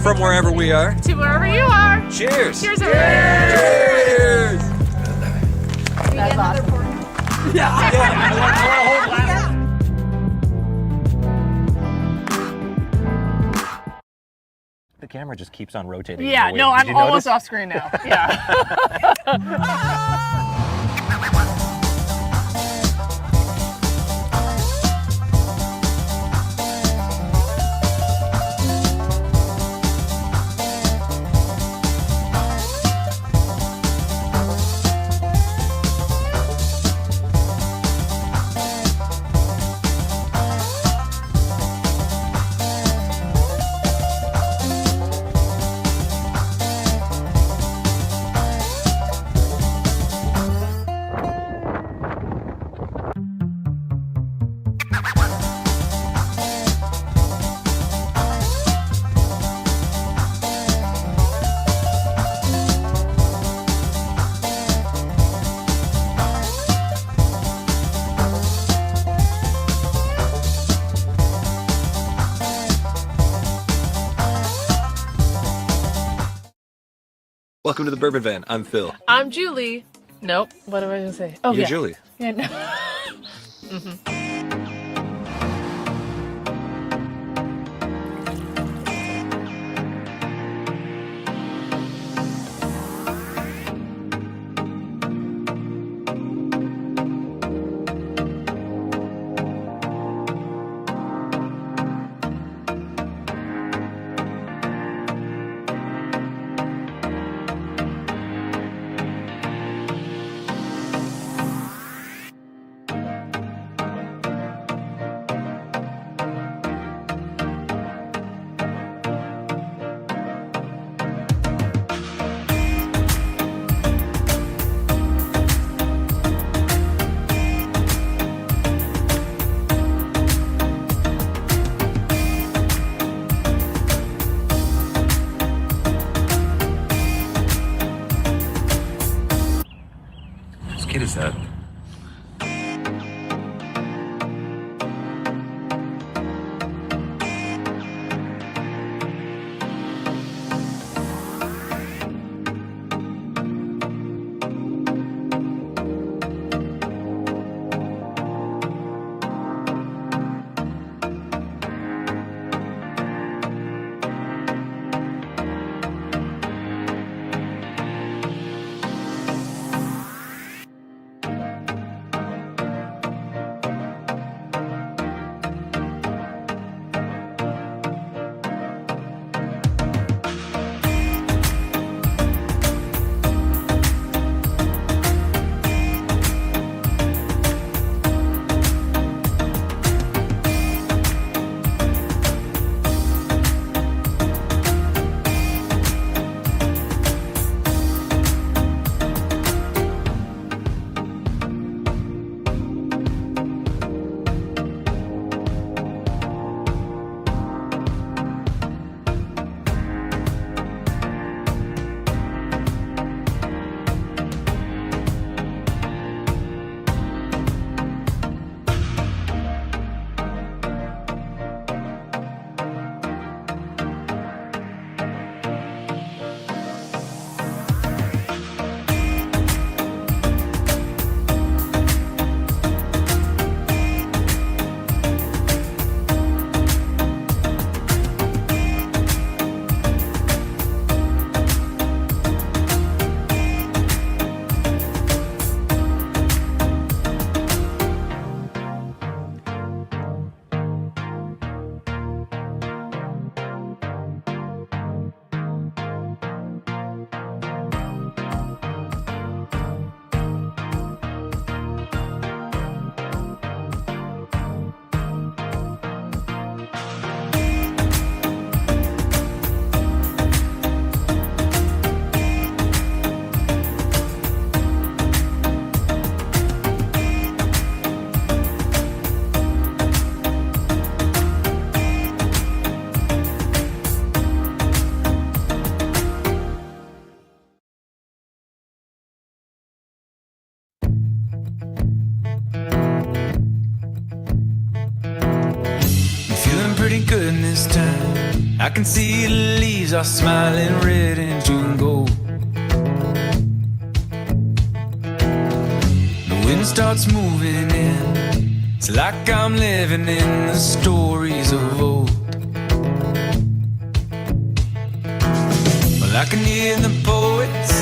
From wherever we are. To wherever you are. Cheers. Cheers, everybody. Cheers. That's awesome. Yeah. I want a whole glass. The camera just keeps on rotating. Yeah, no, I'm almost off screen now. Yeah. Welcome to the Bourbon Van. I'm Phil. I'm Julie. Nope. What am I going to say? Oh, You're yeah. Julie. Yeah, no. Mm-hmm. Whose kid is that? good in this town. I can see the leaves are smiling red and June gold. The wind starts moving in. It's like I'm living in the stories of old. Well, I can hear the poets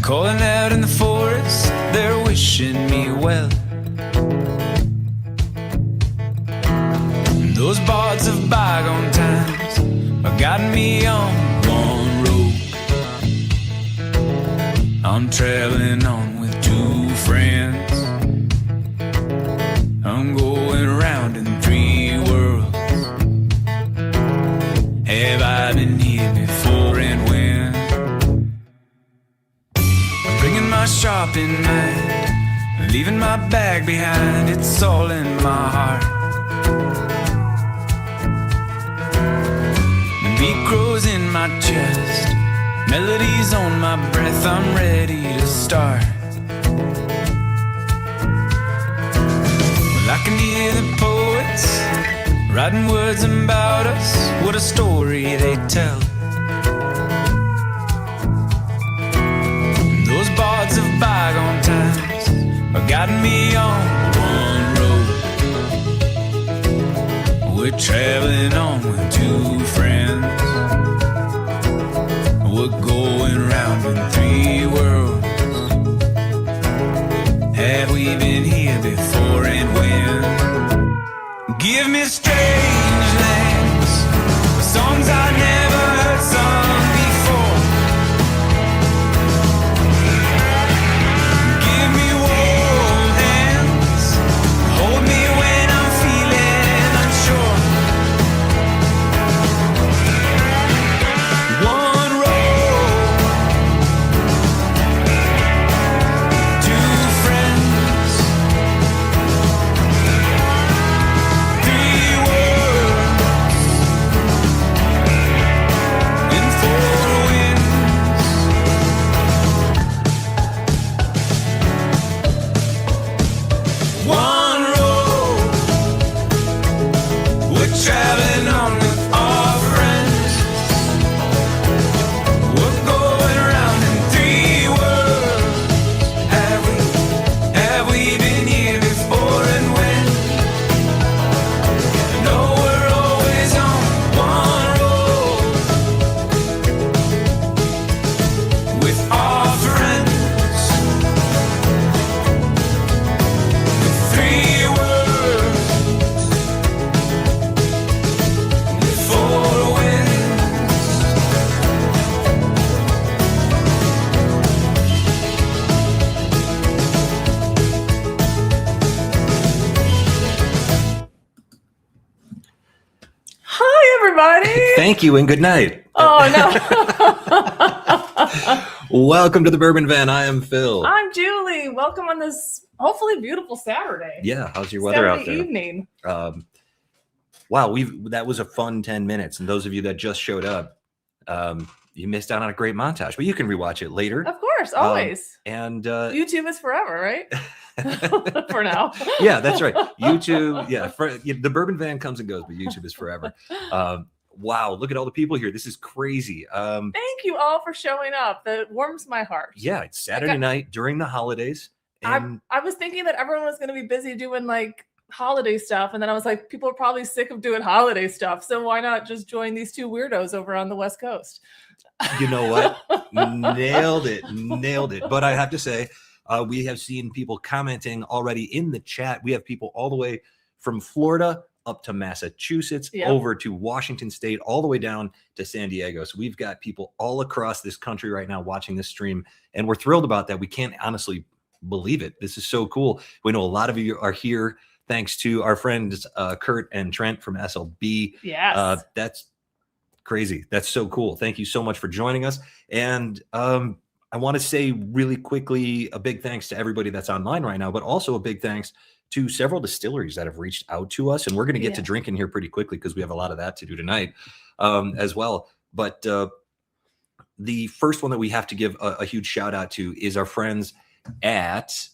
calling out in the forest. They're wishing me well. Those bards of bygone times are guiding me on one road. I'm traveling on with two friends. I'm going around in three worlds. Have I been here before and when? I'm bringing my shopping mind, leaving my bag behind. It's all in my heart. Beat grows in my chest, melodies on my breath, I'm ready to start. Well, I can hear the poets writing words about us, what a story they tell. Those bards of bygone times are guiding me on one road. We're traveling on with two friends. We're going round in three worlds. Have we been here before and when? Give me strange lands, songs I never heard sung before. Give me warm hands, hold me when I'm feeling unsure. One road, two friends, three worlds, and four winds. One road, we're traveling on with our friends. We're going around in three worlds. Have we been here before and when? No, we're always on one road with our friends. With three worlds, with four winds. Hi, everybody. Thank you and good night. Oh, no. Welcome to the Bourbon Van. I am Phil. I'm Julie. Welcome on this hopefully beautiful Saturday. Yeah, how's your weather out Saturday there? evening. Wow, that was a fun 10 minutes. And those of you that just showed up, you missed out on a great montage, but you can rewatch it later. Of course, always. And YouTube is forever, right? For now. yeah, that's right. YouTube, the Bourbon Van comes and goes, but YouTube is forever. Wow, look at all the people here. This is crazy. Thank you all for showing up. That warms my heart. Yeah, it's Saturday night during the holidays. And I was thinking that everyone was going to be busy doing like holiday stuff. And then I was like, people are probably sick of doing holiday stuff. So why not just join these two weirdos over on the West Coast? you know what? Nailed it. But I have to say, we have seen people commenting already in the chat. We have people all the way from Florida up to Massachusetts, over to Washington State, all the way down to San Diego. So we've got people all across this country right now watching this stream, and we're thrilled about that. We can't honestly believe it. This is so cool. We know a lot of you are here thanks to our friends Kurt and Trent from SLB. Yes. That's crazy. That's so cool. Thank you so much for joining us. And I want to say really quickly a big thanks to everybody that's online right now, but also a big thanks to several distilleries that have reached out to us. And we're going to get to drinking here pretty quickly because we have a lot of that to do tonight as well. But the first one that we have to give a huge shout out to is our friends at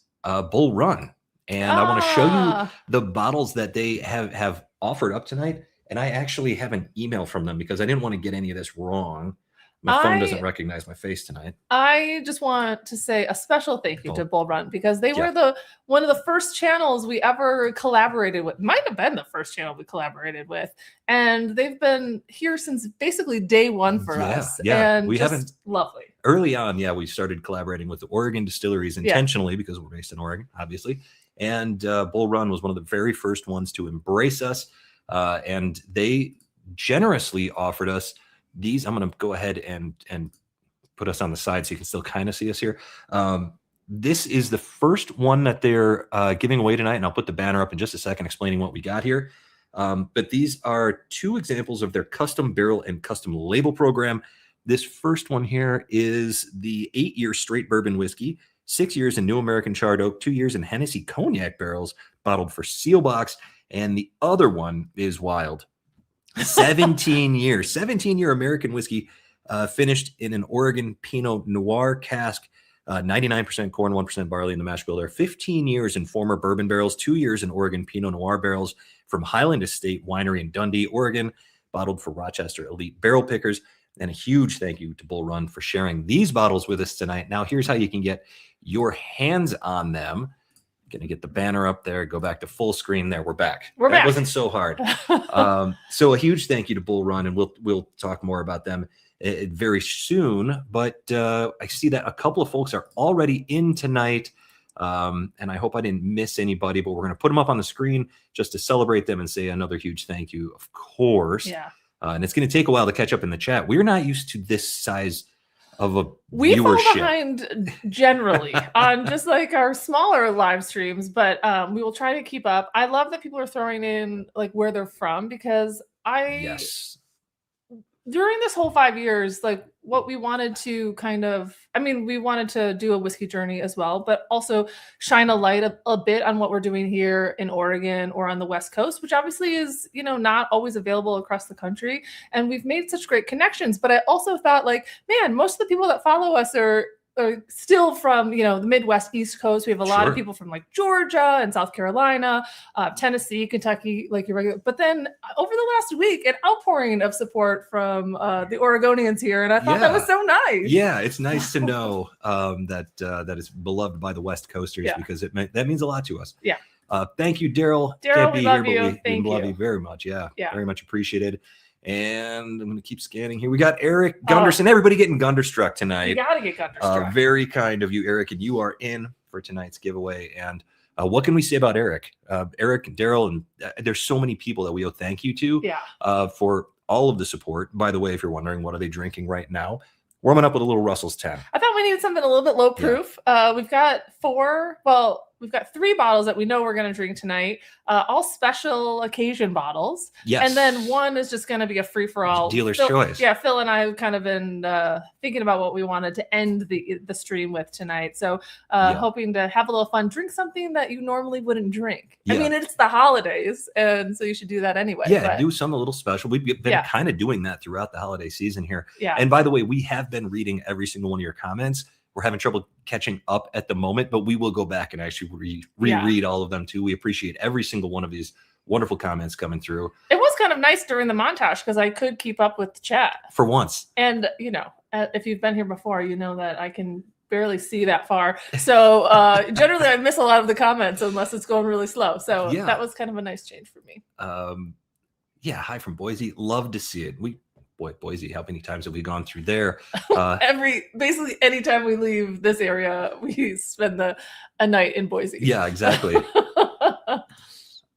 Bull Run. And I want to show you the bottles that they have offered up tonight. And I actually have an email from them because I didn't want to get any of this wrong. My phone doesn't recognize my face tonight. I just want to say a special thank you to Bull Run because they were one of the first channels we ever collaborated with. Might have been the first channel we collaborated with, and they've been here since basically day one for us. Yeah, and we haven't lovely. Early on, we started collaborating with the Oregon Distilleries intentionally because we're based in Oregon, obviously. And Bull Run was one of the very first ones to embrace us, and they generously offered us these. I'm going to go ahead and put us on the side so you can still kind of see us here. This is the first one that they're giving away tonight, and I'll put the banner up in just a second explaining what we got here. But these are 2 examples of their custom barrel and custom label program. This first one here is the 8-year straight bourbon whiskey, 6 years in New American Charred Oak, 2 years in Hennessy cognac barrels, bottled for seal box. And the other one is wild. 17-year American whiskey, finished in an Oregon Pinot Noir cask, 99% corn, 1% barley in the mash bill. 15 years in former bourbon barrels, 2 years in Oregon Pinot Noir barrels from Highland Estate Winery in Dundee, Oregon, bottled for Rochester Elite Barrel Pickers. And a huge thank you to Bull Run for sharing these bottles with us tonight. Now, here's how you can get your hands on them. Going to get the banner up there. Go back to full screen. There, we're back. That wasn't so hard. So a huge thank you to Bull Run, and we'll talk more about them very soon. But I see that a couple of folks are already in tonight, and I hope I didn't miss anybody. But we're going to put them up on the screen just to celebrate them and say another huge thank you, of course. Yeah. And it's going to take a while to catch up in the chat. We're not used to this size of a we viewership. fall behind generally on just like our smaller live streams, but we will try to keep up. I love that people are throwing in like where they're from, because during this whole 5 years, like what we wanted to we wanted to do a whiskey journey as well, but also shine a light a bit on what we're doing here in Oregon or on the West Coast, which obviously is, not always available across the country. And we've made such great connections. But I also thought, like, man, most of the people that follow us are still from, the Midwest, East Coast. We have a lot of people from like Georgia and South Carolina, Tennessee, Kentucky, like your regular. But then over the last week, an outpouring of support from the Oregonians here. And I thought that was so nice. Yeah, it's nice to know that it's beloved by the West Coasters, because that means a lot to us. Yeah. Thank you, Daryl. Daryl, we love you. Thank you. Love you very much. Yeah. Very much appreciated. And I'm going to keep scanning here. We got Eric Gunderson. Everybody getting Gunderstruck tonight. You got to get Gunderstruck. Very kind of you, Eric. And you are in for tonight's giveaway. And what can we say about Eric? Eric and Daryl, and there's so many people that we owe thank you to for all of the support. By the way, if you're wondering, what are they drinking right now? Warming up with a little Russell's 10. I thought we needed something a little bit low proof. We've got 3 bottles that we know we're going to drink tonight, all special occasion bottles. Yes. And then one is just going to be a free-for-all. Dealer's choice. Yeah, Phil and I have kind of been thinking about what we wanted to end the stream with tonight. So hoping to have a little fun, drink something that you normally wouldn't drink. I mean, it's the holidays, and so you should do that anyway. Yeah, do something a little special. We've been kind of doing that throughout the holiday season here. Yeah. And by the way, we have been reading every single one of your comments. We're having trouble catching up at the moment, but we will go back and actually reread all of them too. We appreciate every single one of these wonderful comments coming through. It was kind of nice during the montage because I could keep up with the chat. For once. And, if you've been here before, you know that I can barely see that far. So generally I miss a lot of the comments unless it's going really slow. So that was kind of a nice change for me. Hi from Boise. Love to see it. Boise, how many times have we gone through there? Basically anytime we leave this area, we spend a night in Boise. Yeah, exactly.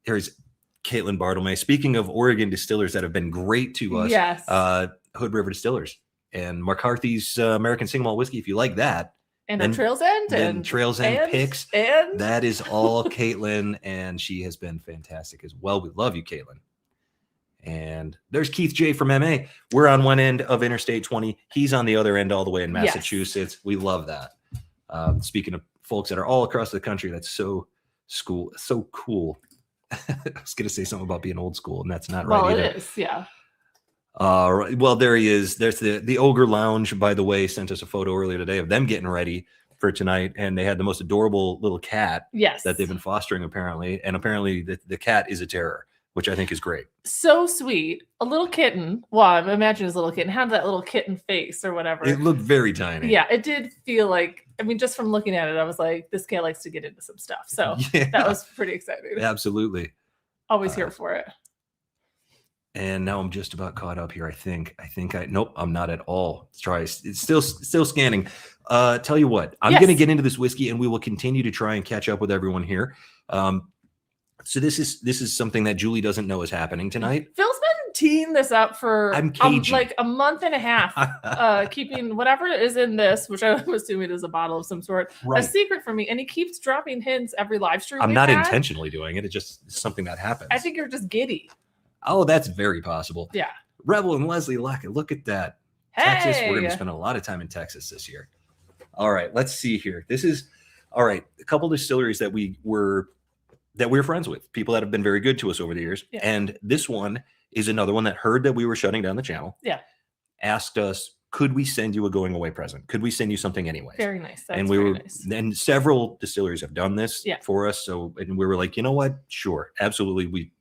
Here's Caitlin Bartlemay. Speaking of Oregon distillers that have been great to us, Hood River Distillers and McCarthy's American Single Malt Whiskey, if you like that. And then Trails End. And Trails End picks. And that is all Caitlin, and she has been fantastic as well. We love you, Caitlin. And there's Keith J from MA. We're on one end of Interstate 20. He's on the other end all the way in Massachusetts. We love that. Speaking of folks that are all across the country, that's so cool. I was going to say something about being old school, and that's not right either. Well, it is, yeah. Well, there he is. There's the Ogre Lounge, by the way, sent us a photo earlier today of them getting ready for tonight, and they had the most adorable little cat that they've been fostering, apparently. And apparently the cat is a terror. which I think is great. So sweet. A little kitten. Well, I imagine his little kitten had that little kitten face or whatever. It looked very tiny. Yeah, it did feel like, I mean, just from looking at it, I was like, this cat likes to get into some stuff. So that was pretty exciting. Absolutely. Always here for it. And now I'm just about caught up here. I think nope, I'm not at all. Let's try. It's still scanning. Tell you what, I'm going to get into this whiskey and we will continue to try and catch up with everyone here. So this is something that Julie doesn't know is happening tonight. Phil's been teeing this up for like a month and a half, keeping whatever is in this, which I'm assuming is a bottle of some sort, a secret from me. And he keeps dropping hints every live stream. I'm not intentionally doing it. It's just something that happens. I think you're just giddy. Oh, that's very possible. Yeah. Rebel and Leslie Lockett, look at that. Hey. Texas, we're going to spend a lot of time in Texas this year. All right, let's see here. This is, all right, a couple of distilleries that we're friends with, people that have been very good to us over the years. Yeah. And this one is another one that heard that we were shutting down the channel. Yeah. Asked us, could we send you a going away present? Could we send you something anyway? Very nice. That's and nice. And several distilleries have done this for us. So, and we were like, you know what? Sure. Absolutely.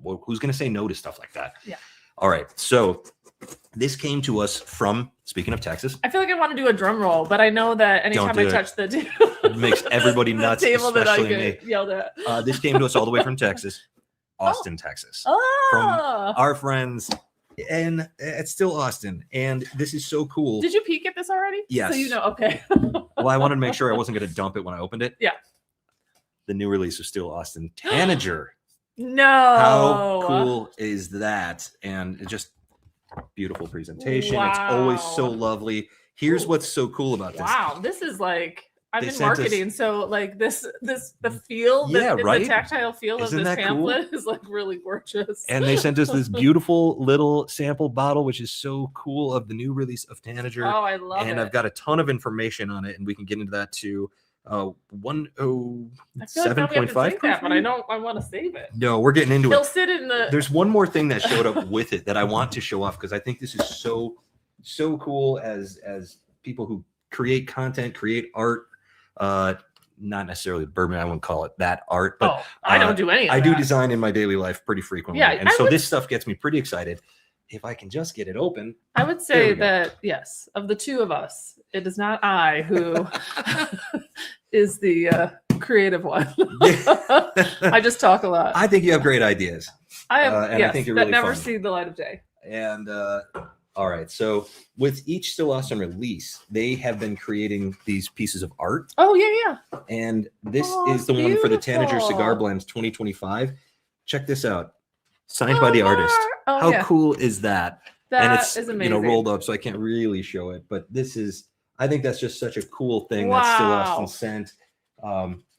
Who's going to say no to stuff like that? Yeah. All right. So this came to us from, speaking of Texas. I feel like I want to do a drum roll, but I know that anytime I touch the it makes everybody nuts. The table that I get yelled at. This came to us all the way from Texas, Austin, Texas. From our friends, and it's still Austin. And this is so cool. Did you peek at this already? Yes. So you know, okay. Well, I wanted to make sure I wasn't going to dump it when I opened it. Yeah. The new release of Still Austin Tanager. No. How cool is that? And it just beautiful presentation. Wow. It's always so lovely. Here's what's so cool about this. Wow, this is like I'm in marketing, so like the feel, the tactile feel of this pamphlet is like really gorgeous. And they sent us this beautiful little sample bottle, which is so cool, of the new release of Tanager. Oh, I love it. And I've got a ton of information on it, and we can get into that too. 107.5, but I want to save it. No, we're getting into it. He'll sit in the. There's one more thing that showed up with it that I want to show off, because I think this is so cool as people who create content, create art. Not necessarily bourbon, I wouldn't call it that art, but I don't do any of I that. do design in my daily life pretty frequently. Yeah, and so this stuff gets me pretty excited. If I can just get it open. I would say that, yes, of the two of us, it is not I who is the creative one. I just talk a lot. I think you have great ideas. I have, I think you're really never fun. see the light of day. And all right, so with each Still Austin release, they have been creating these pieces of art. Oh, yeah. And this is the one for the Tanager Cigar Blends 2025. Check this out. Signed by the artist. Oh, how cool is that? And it's is amazing. Rolled up, so I can't really show it, but I think that's just such a cool thing. That's Still Austin sent.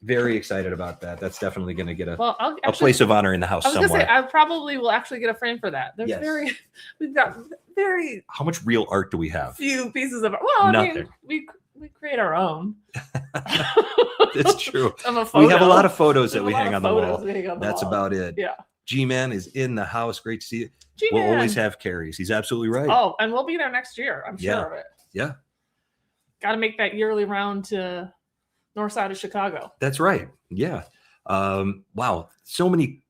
Very excited about that. That's definitely going to get a place of honor in the house somewhere. I was going to say, I probably will actually get a frame for that. We've got very. How much real art do we have? Few pieces of art. Well, nothing. I mean, we create our own. It's true. We have a lot of photos that we hang on the wall. That's about it. Yeah. G-Man is in the house. Great to see you. G-Man. We'll always have carries. He's absolutely right. Oh, and we'll be there next year. I'm sure of it. Yeah. Got to make that yearly round to north side of Chicago. That's right. Yeah. Wow. So many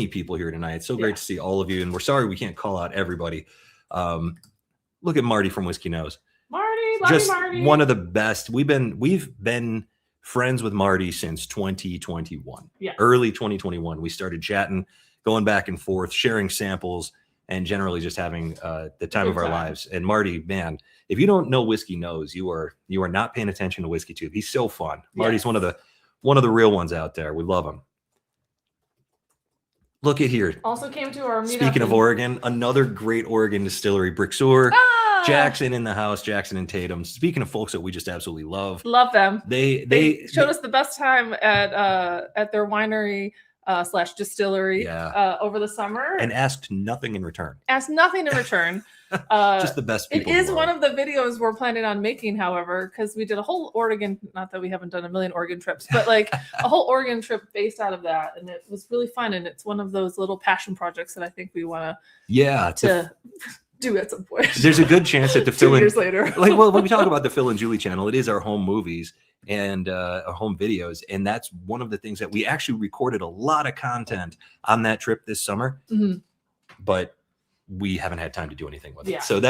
people here tonight. It's so great to see all of you. And we're sorry we can't call out everybody. Look at Marty from Whiskey Knows. Marty. One of the best. We've been friends with Marty since 2021. Yeah. Early 2021. We started chatting, going back and forth, sharing samples, and generally just having the time of our lives. And Marty, man, if you don't know Whiskey Knows, you are not paying attention to WhiskeyTube. He's so fun. Marty's one of the real ones out there. We love him. Look at here. Also came to our meetup. Speaking of Oregon, another great Oregon distillery, Brixor. Jackson in the house, Jackson and Tatum. Speaking of folks that we just absolutely love. Love them. They showed us the best time at their winery / distillery over the summer. And asked nothing in return. Just the best people. It is one of the videos we're planning on making, however, because we did a whole Oregon, not that we haven't done a million Oregon trips, but like a whole Oregon trip based out of that. And it was really fun. And it's one of those little passion projects that I think we want to do at some point. There's a good chance that the 2 Phil and years later. like, well, when we talk about the Phil and Julie channel, it is our home movies and our home videos, and that's one of the things that we actually recorded a lot of content on that trip this summer, but we haven't had time to do anything with it. So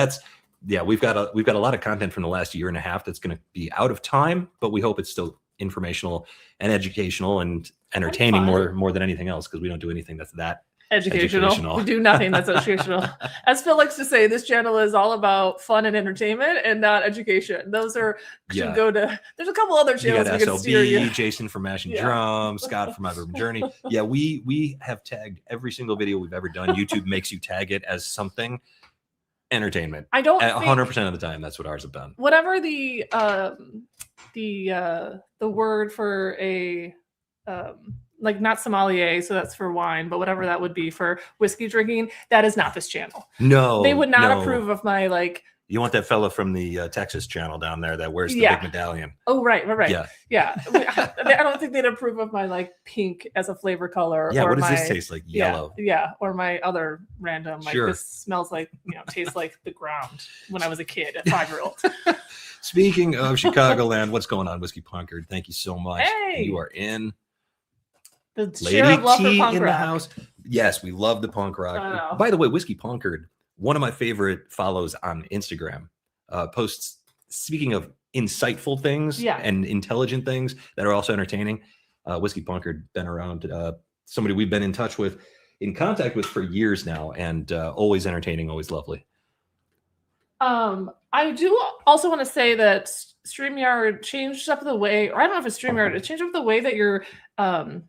we've got a lot of content from the last year and a half that's going to be out of time, but we hope it's still informational and educational and entertaining more than anything else, because we don't do anything that's that educational. We do nothing that's educational. As Phil likes to say, this channel is all about fun and entertainment and not education. Those are should go to. There's a couple other channels you we got can steer you. SLB, Jason from Mashing Drums, Scott from My Bourbon Journey. Yeah, we have tagged every single video we've ever done. YouTube makes you tag it as something entertainment. I don't 100% of the time. That's what ours have been. Whatever the word for a like not sommelier, so that's for wine, but whatever that would be for whiskey drinking, that is not this channel. No, they would not approve of my like. You want that fella from the Texas channel down there that wears the big medallion. Oh, right. Yeah. I don't think they'd approve of my like pink as a flavor color. Yeah. Or what does this taste like? Yellow. Yeah. Or my other random, like this smells like, tastes like the ground when I was a kid, a 5-year-old. Speaking of Chicagoland, what's going on, Whiskey Punkard? Thank you so much. Hey. You are in. The Lady love T for punk in rock. the house. Yes, we love the punk rock. By the way, Whiskey Punkard, one of my favorite follows on Instagram, posts, speaking of insightful things and intelligent things that are also entertaining. Whiskey Punkard, been around, somebody we've been in contact with for years now, and always entertaining, always lovely. I do also want to say that StreamYard changed up the way, or I don't know if it's StreamYard, it changed up the way that your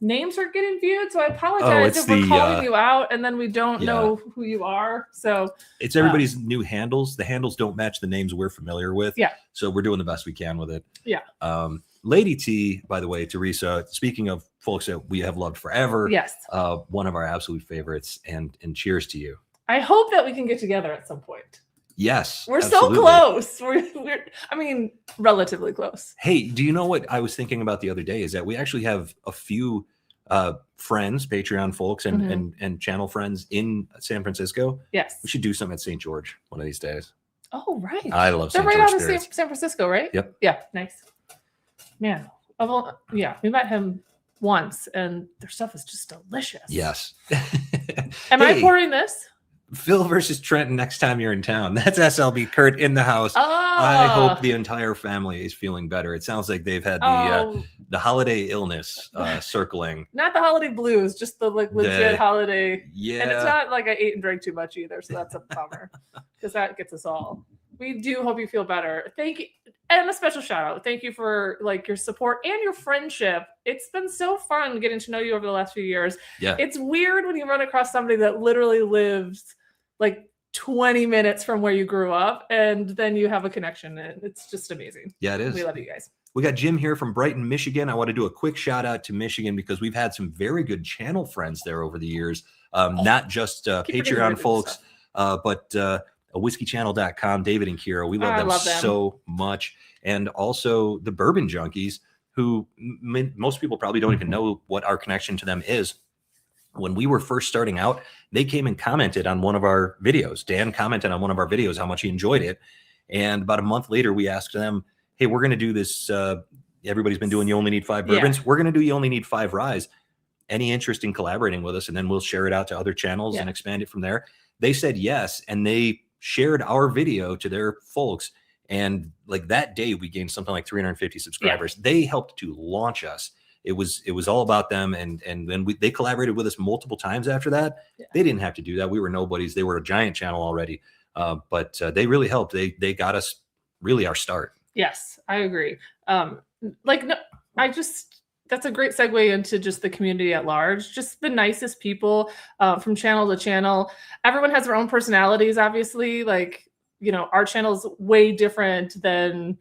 names are getting viewed. So I apologize if we're calling you out and then we don't know who you are. So it's everybody's new handles. The handles don't match the names we're familiar with. Yeah. So we're doing the best we can with it. Yeah. Lady T, by the way, Teresa, speaking of folks that we have loved forever. Yes. One of our absolute favorites, and cheers to you. I hope that we can get together at some point. Yes, we're absolutely. So close. We're I mean, relatively close. Hey, do you know what I was thinking about the other day? Is that we actually have a few friends, Patreon folks, and channel friends in San Francisco. Yes, we should do something at St. George one of these days. Oh, right. I love. They're St. right George out of spirits. San Francisco, right? Yep. Yeah, nice. Man, we met him once, and their stuff is just delicious. Yes. Am I pouring this? Phil versus Trenton next time you're in town. That's SLB Kurt in the house. Oh. I hope the entire family is feeling better. It sounds like they've had the holiday illness circling. Not the holiday blues, just the like legit holiday. Yeah. And it's not like I ate and drank too much either, so that's a bummer because that gets us all. We do hope you feel better. Thank you. And a special shout out. Thank you for like your support and your friendship. It's been so fun getting to know you over the last few years. Yeah. It's weird when you run across somebody that literally lives like 20 minutes from where you grew up, and then you have a connection, and it's just amazing. Yeah, it is. We love you guys. We got Jim here from Brighton, Michigan. I want to do a quick shout out to Michigan because we've had some very good channel friends there over the years. Not just Patreon folks, but whiskeychannel.com, David and Kira. We love them so much. And also the Bourbon Junkies, who most people probably don't even know what our connection to them is. When we were first starting out, they came and commented on one of our videos. Dan commented on one of our videos how much he enjoyed it. And about a month later, we asked them, hey, we're going to do this. Everybody's been doing You Only Need 5 Bourbons. Yeah. We're going to do You Only Need 5 Ryes. Any interest in collaborating with us? And then we'll share it out to other channels and expand it from there. They said yes. And they shared our video to their folks. And like that day, we gained something like 350 subscribers. Yeah. They helped to launch us. It was all about them, and then they collaborated with us multiple times after that. Yeah. They didn't have to do that. We were nobodies. They were a giant channel already, but they really helped. They got us really our start. Yes, I agree. That's a great segue into just the community at large. Just the nicest people from channel to channel. Everyone has their own personalities, obviously. Like, our channel is way different than,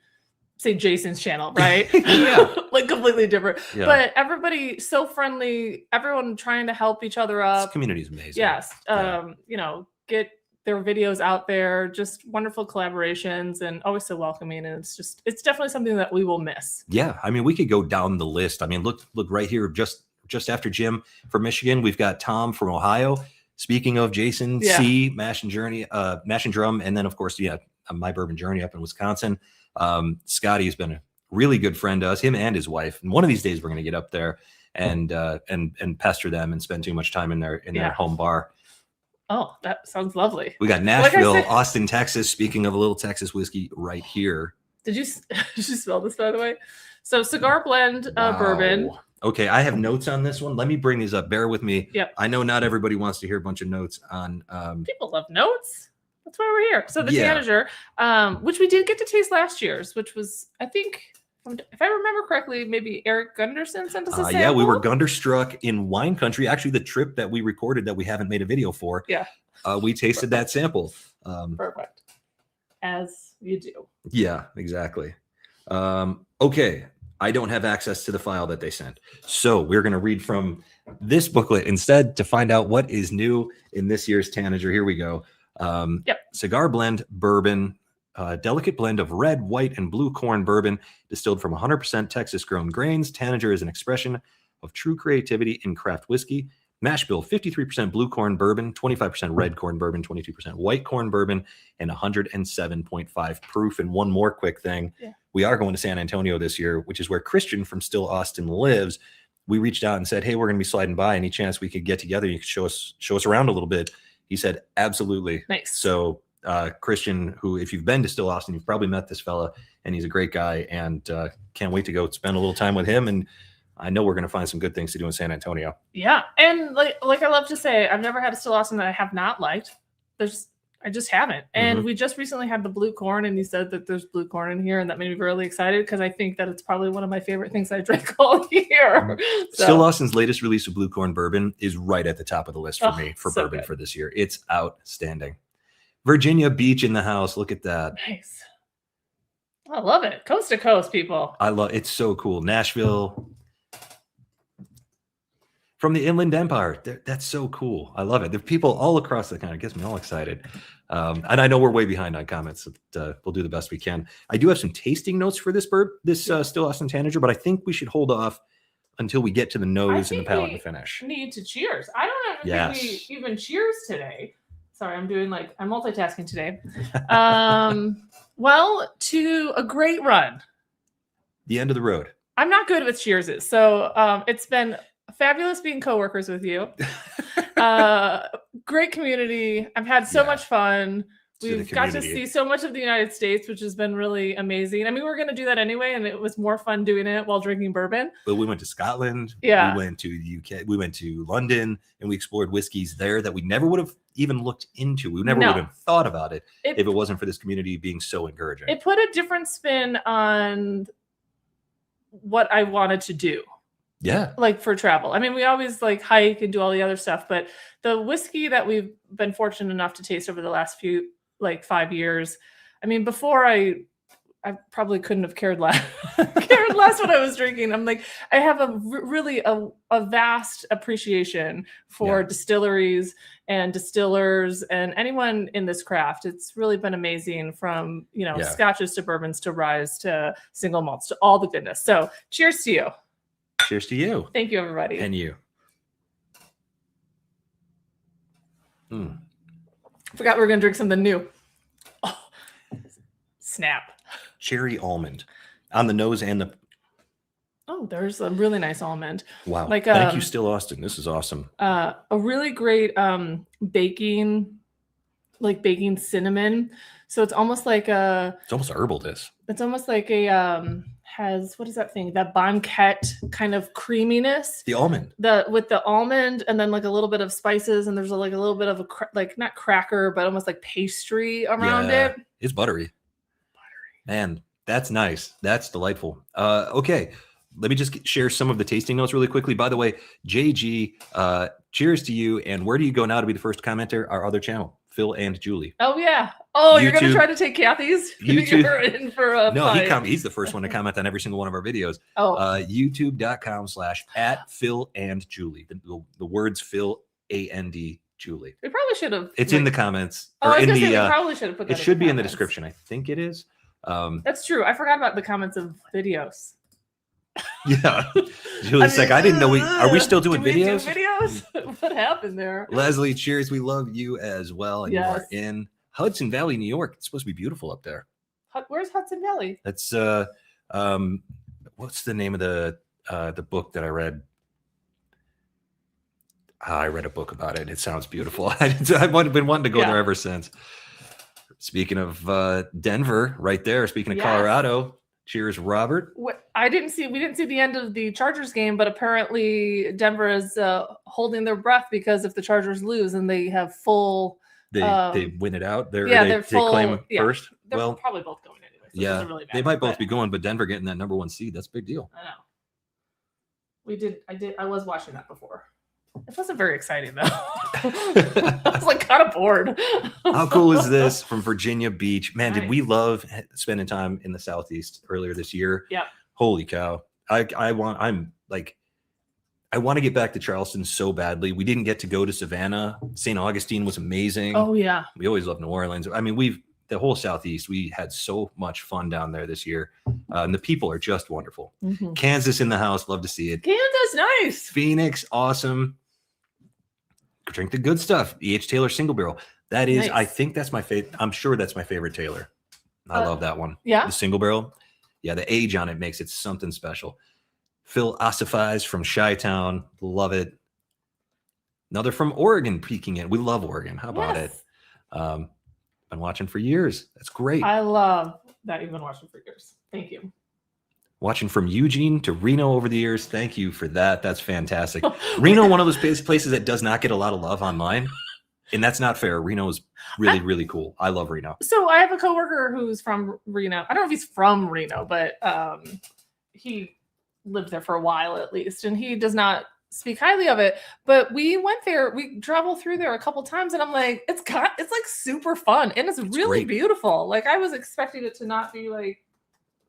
say, Jason's channel, right? Yeah. Like completely different. Yeah. But everybody so friendly, everyone trying to help each other up. This community is amazing. Yes. Get their videos out there, just wonderful collaborations and always so welcoming. And it's definitely something that we will miss. Yeah. I mean, we could go down the list. I mean, look right here, just after Jim from Michigan, we've got Tom from Ohio, Speaking of Jason Yeah. C, Mash and Drum, and then of course, My Bourbon Journey up in Wisconsin. Scotty has been a really good friend to us, him and his wife. And one of these days we're going to get up there and pester them and spend too much time in their home bar. Oh, that sounds lovely. We got Like I Nashville, said- Austin, Texas. Speaking of a little Texas whiskey right here. Did you smell this, by the way? So cigar blend Wow. bourbon. Okay, I have notes on this one. Let me bring these up. Bear with me. Yep. I know not everybody wants to hear a bunch of notes on. People love notes. That's why we're here. So the Yeah. Tanager, which we did get to taste last year's, which was, I think, if I remember correctly, maybe Eric Gunderson sent us a sample. Yeah, we were Gunderstruck in wine country. Actually, the trip that we recorded that we haven't made a video for. Yeah. We tasted that sample. Perfect. As you do. Yeah, exactly. Okay. I don't have access to the file that they sent. So we're going to read from this booklet instead to find out what is new in this year's Tanager. Here we go. Cigar blend bourbon, delicate blend of red, white, and blue corn bourbon distilled from 100% Texas grown grains. Tanager is an expression of true creativity in craft whiskey. Mash bill, 53% blue corn bourbon, 25% red corn bourbon, 22% white corn bourbon, and 107.5 proof. And one more quick thing. Yeah. We are going to San Antonio this year, which is where Christian from Still Austin lives. We reached out and said, hey, we're going to be sliding by. Any chance we could get together? You could show us around a little bit. He said, absolutely. Nice. So Christian, who, if you've been to Still Austin, you've probably met this fella, and he's a great guy, and can't wait to go spend a little time with him. And I know we're going to find some good things to do in San Antonio. Yeah. And like I love to say, I've never had a Still Austin that I have not liked. I just haven't. And we just recently had the blue corn, and he said that there's blue corn in here, and that made me really excited because I think that it's probably one of my favorite things I drink all year. So, Still Austin's latest release of blue corn bourbon is right at the top of the list for me for so bourbon good. for this year. It's outstanding. Virginia Beach in the house. Look at that. nice. I love it. Coast to coast, people. I love it's so cool. Nashville. From the Inland Empire. That's so cool. I love it. There are people all across the country. It gets me all excited. And I know we're way behind on comments. But, we'll do the best we can. I do have some tasting notes for this Still Austin Tanager, but I think we should hold off until we get to the nose and the palate and the finish. Need to cheers. I don't ever think we even cheers today. Sorry, I'm multitasking today. Well, to a great run. The end of the road. I'm not good with cheerses. So it's been fabulous being coworkers with you. Great community. I've had so much fun. We've got to see so much of the United States, which has been really amazing. I mean, we were going to do that anyway, and it was more fun doing it while drinking bourbon. But we went to Scotland. Yeah. We went to the UK. We went to London, and we explored whiskeys there that we never would have even looked into. We never would have thought about it if it wasn't for this community being so encouraging. It put a different spin on what I wanted to do. Yeah. Like for travel. I mean, we always like hike and do all the other stuff, but the whiskey that we've been fortunate enough to taste over the last 5 years. I mean, before I probably couldn't have cared less what I was drinking. I'm like, I have a vast appreciation for distilleries and distillers and anyone in this craft. It's really been amazing from, scotches to bourbons to ryes to single malts to all the goodness. So cheers to you. Cheers to you. Thank you, everybody. And you. Forgot we were going to drink something new. Oh, snap. Cherry almond on the nose and the. Oh, there's a really nice almond. Wow. Thank you, Still Austin. This is awesome. A really great baking cinnamon. So it's almost like it's almost herbal. It's almost like what is that thing? That banquette kind of creaminess. The almond. With the almond and then like a little bit of spices, and there's a little bit of not cracker, but almost like pastry around it. It's buttery. Man, that's nice. That's delightful. Okay. Let me just share some of the tasting notes really quickly. By the way, JG, cheers to you. And where do you go now to be the first commenter? Our other channel, Phil and Julie. Oh, yeah. Oh, YouTube, you're going to try to take Kathy's? YouTube. You're in for a No, fight. he's the first one to comment on every single one of our videos. Oh. YouTube.com/@PhilAndJulie. The words Phil and Julie. We probably should have. It's in the comments. Oh, Or I was in gonna the, say we probably should have put that. It should be in the comments. description. I think it is. That's true. I forgot about the comments of videos. Yeah. Julie's like, I didn't know are we still doing do we do videos? videos? was what happened there. Leslie, cheers. We love you as well. And you are Yes. in Hudson Valley, New York. It's supposed to be beautiful up there. Where's Hudson Valley? That's what's the name of the book that I read? I read a book about it. It sounds beautiful. I've been wanting to go there ever since. Speaking of Denver, right there. Speaking of Colorado, cheers, Robert. We didn't see the end of the Chargers game, but apparently Denver is holding their breath because if the Chargers lose and they have full, they win it out. They're full, they claim first. They're Well, probably both going anyway. So it doesn't really matter, they might both be going, but Denver getting that number 1 seed, that's a big deal. I know. I was watching that before. It wasn't very exciting though. I was like kind of bored. How cool is this from Virginia Beach? Man, Nice. did we love spending time in the Southeast earlier this year? Yeah. Holy cow. I want to get back to Charleston so badly. We didn't get to go to Savannah. St. Augustine was amazing. Oh yeah. We always love New Orleans. I mean, the whole Southeast, we had so much fun down there this year. And the people are just wonderful. Mhm. Kansas in the house. Love to see it. Kansas, nice. Phoenix, awesome. Drink the good stuff. E.H. Taylor single barrel. That is, Nice. I think that's my favorite. I'm sure that's my favorite Taylor. I love that one. Yeah. The single barrel. Yeah, the age on it makes it something special. Phil Ossifies from Chi-Town. Love it. Another from Oregon peeking in. We love Oregon. How about it? Yes. Been watching for years. That's great. I love that you've been watching for years. Thank you. Watching from Eugene to Reno over the years. Thank you for that. That's fantastic. Reno, one of those places that does not get a lot of love online. And that's not fair. Reno is really, really cool. I love Reno. So I have a coworker who's from Reno. I don't know if he's from Reno, but he lived there for a while at least, and he does not speak highly of it. But we went there. We traveled through there a couple times, and I'm like, it's like super fun, and it's really great. beautiful. Like I was expecting it to not be like.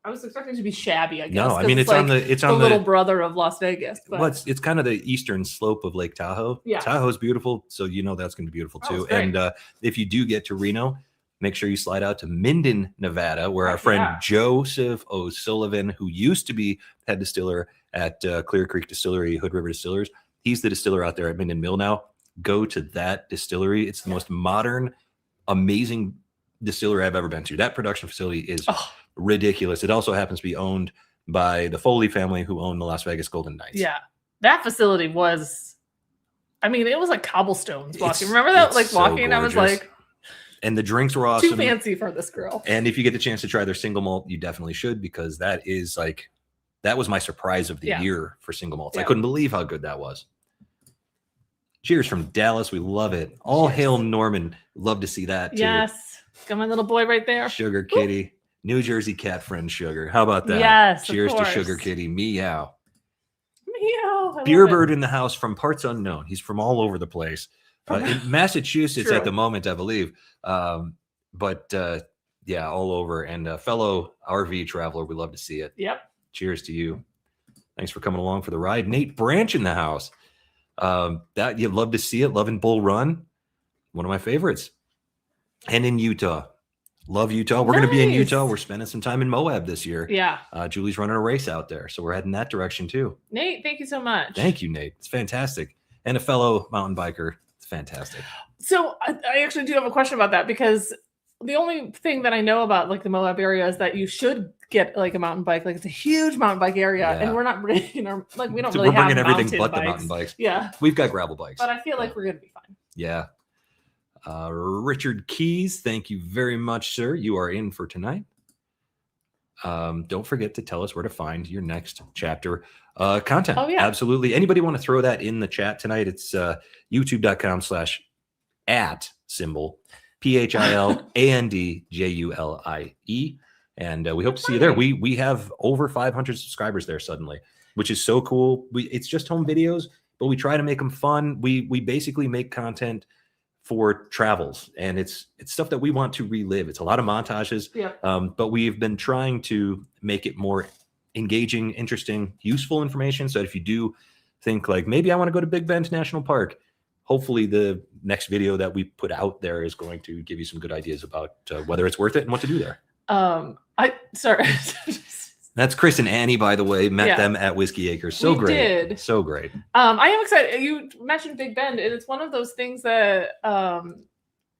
I was expecting it to be shabby, I guess. No, I mean it's like on the little brother of Las Vegas. But well, it's kind of the eastern slope of Lake Tahoe. Yeah. Tahoe's beautiful, so you know that's going to be beautiful Oh, too. it's great. And if you do get to Reno, make sure you slide out to Minden, Nevada, where our Heck friend yeah. Joseph O'Sullivan, who used to be head distiller at Clear Creek Distillery, Hood River Distillers, he's the distiller out there at Minden Mill now. Go to that distillery. It's the most modern, amazing distillery I've ever been to. That production facility is ridiculous. It also happens to be owned by the Foley family, who own the Las Vegas Golden Knights. yeah, that facility was. I mean, it was like cobblestones walking. It's- Remember that? it's Like so walking, I was gorgeous. like, And the drinks were awesome. too fancy for this girl. And if you get the chance to try their single malt, you definitely should, because that was my surprise of the Yeah. year for single malts. I Yeah. couldn't believe how good that was. Cheers from Dallas. We love it. All Cheers. hail Norman. Love to see that too. Yes, got my little boy right there. Sugar Kitty. New Jersey cat friend Sugar. How about that? Yes, of Cheers to course. Sugar Kitty. Meow. Meow. I Beer love it. Bird in the house from parts unknown. He's from all over the place. In Massachusetts True. at the moment, I believe. But yeah, all over. And a fellow RV traveler, we love to see it. Yep. Cheers to you. Thanks for coming along for the ride. Nate Branch in the house. That you love to see it. Loving Bull Run. One of my favorites. And in Utah. Love Utah. We're going to be in Nice. Utah. We're spending some time in Moab this year. Yeah. Julie's running a race out there. So we're heading that direction too. Nate, thank you so much. Thank you, Nate. It's fantastic. And a fellow mountain biker. It's fantastic. So I actually do have a question about that, because the only thing that I know about like the Moab area is that you should get like a mountain bike. Like it's a huge mountain bike area, Yeah. and we're not bringing our like we don't So really we're have bringing everything mountain but bikes. the mountain bikes. Yeah, We've got gravel bikes. but I feel like we're gonna be fine. Yeah. Richard Keys, thank you very much, sir. You are in for tonight. Don't forget to tell us where to find your next chapter content. Oh, yeah. Absolutely. Anybody want to throw that in the chat tonight? It's youtube.com/@ symbol PHILANDJULIE. And we hope to see you there. We have over 500 subscribers there suddenly, which is so cool. It's just home videos, but we try to make them fun. We basically make content for travels, and it's stuff that we want to relive. It's a lot of montages, Yeah. but we've been trying to make it more engaging, interesting, useful information. So if you do think like, maybe I want to go to Big Bend National Park, hopefully the next video that we put out there is going to give you some good ideas about whether it's worth it and what to do there. Sorry. That's Chris and Annie, by the way. Met Yeah. them at Whiskey Acres. So We great. did. So great. I am excited. You mentioned Big Bend, and it's one of those things that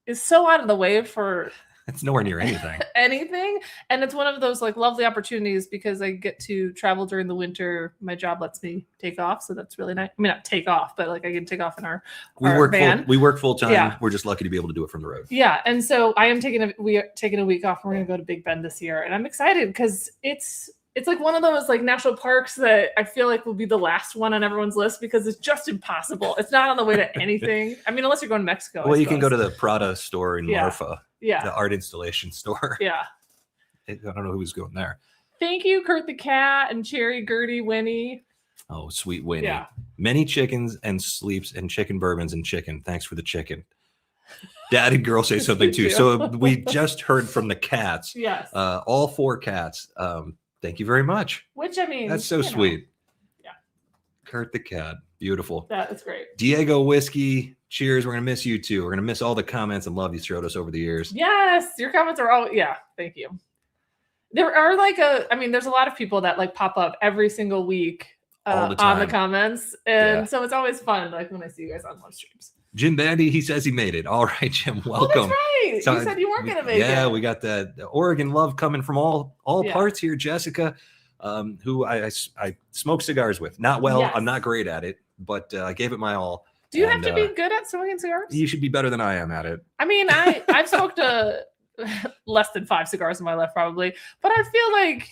is so out of the way for It's nowhere near anything. anything, and it's one of those like lovely opportunities because I get to travel during the winter. My job lets me take off, so that's really nice. I mean, not take off, but like I can take off in our van. We work full time. Yeah. We're just lucky to be able to do it from the road. Yeah, and so we are taking a week off. And we're gonna go to Big Bend this year, and I'm excited because it's like one of those like national parks that I feel like will be the last one on everyone's list because it's just impossible. It's not on the way to anything. I mean, unless you're going to Mexico. Well, you can go to the Prada store in Yeah. Marfa, Yeah. the art installation store. Yeah. I don't know who's going there. Thank you, Kurt the Cat and Cherry, Gertie, Winnie. Oh, sweet Winnie. Yeah. Many chickens and sleeps and chicken bourbons and chicken. Thanks for the chicken. Dad and girl say something Me too. too. So we just heard from the cats. Yes. All 4 cats. Thank you very much. Which I mean, That's so you know, sweet. Yeah. Kurt the cat. Beautiful. That is great. Diego Whiskey. Cheers. We're going to miss you too. We're going to miss all the comments and love you showed us over the years. Yes. Your comments are all, yeah. Thank you. There are there's a lot of people that like pop up every single week All the on the time. comments. And Yeah. so it's always fun, like when I see you guys on live streams. Jim Bandy, he says he made it. All right, Jim. Oh, Welcome. that's right. So you said you weren't going to make it. Yeah, we got the Oregon love coming from all Yeah. parts here. Jessica, who I smoke cigars with. Not well. Yes. I'm not great at it, but I gave it my all. Do you And, have to be good at smoking cigars? You should be better than I am at it. I mean, I've smoked less than 5 cigars in my life, probably, but I feel like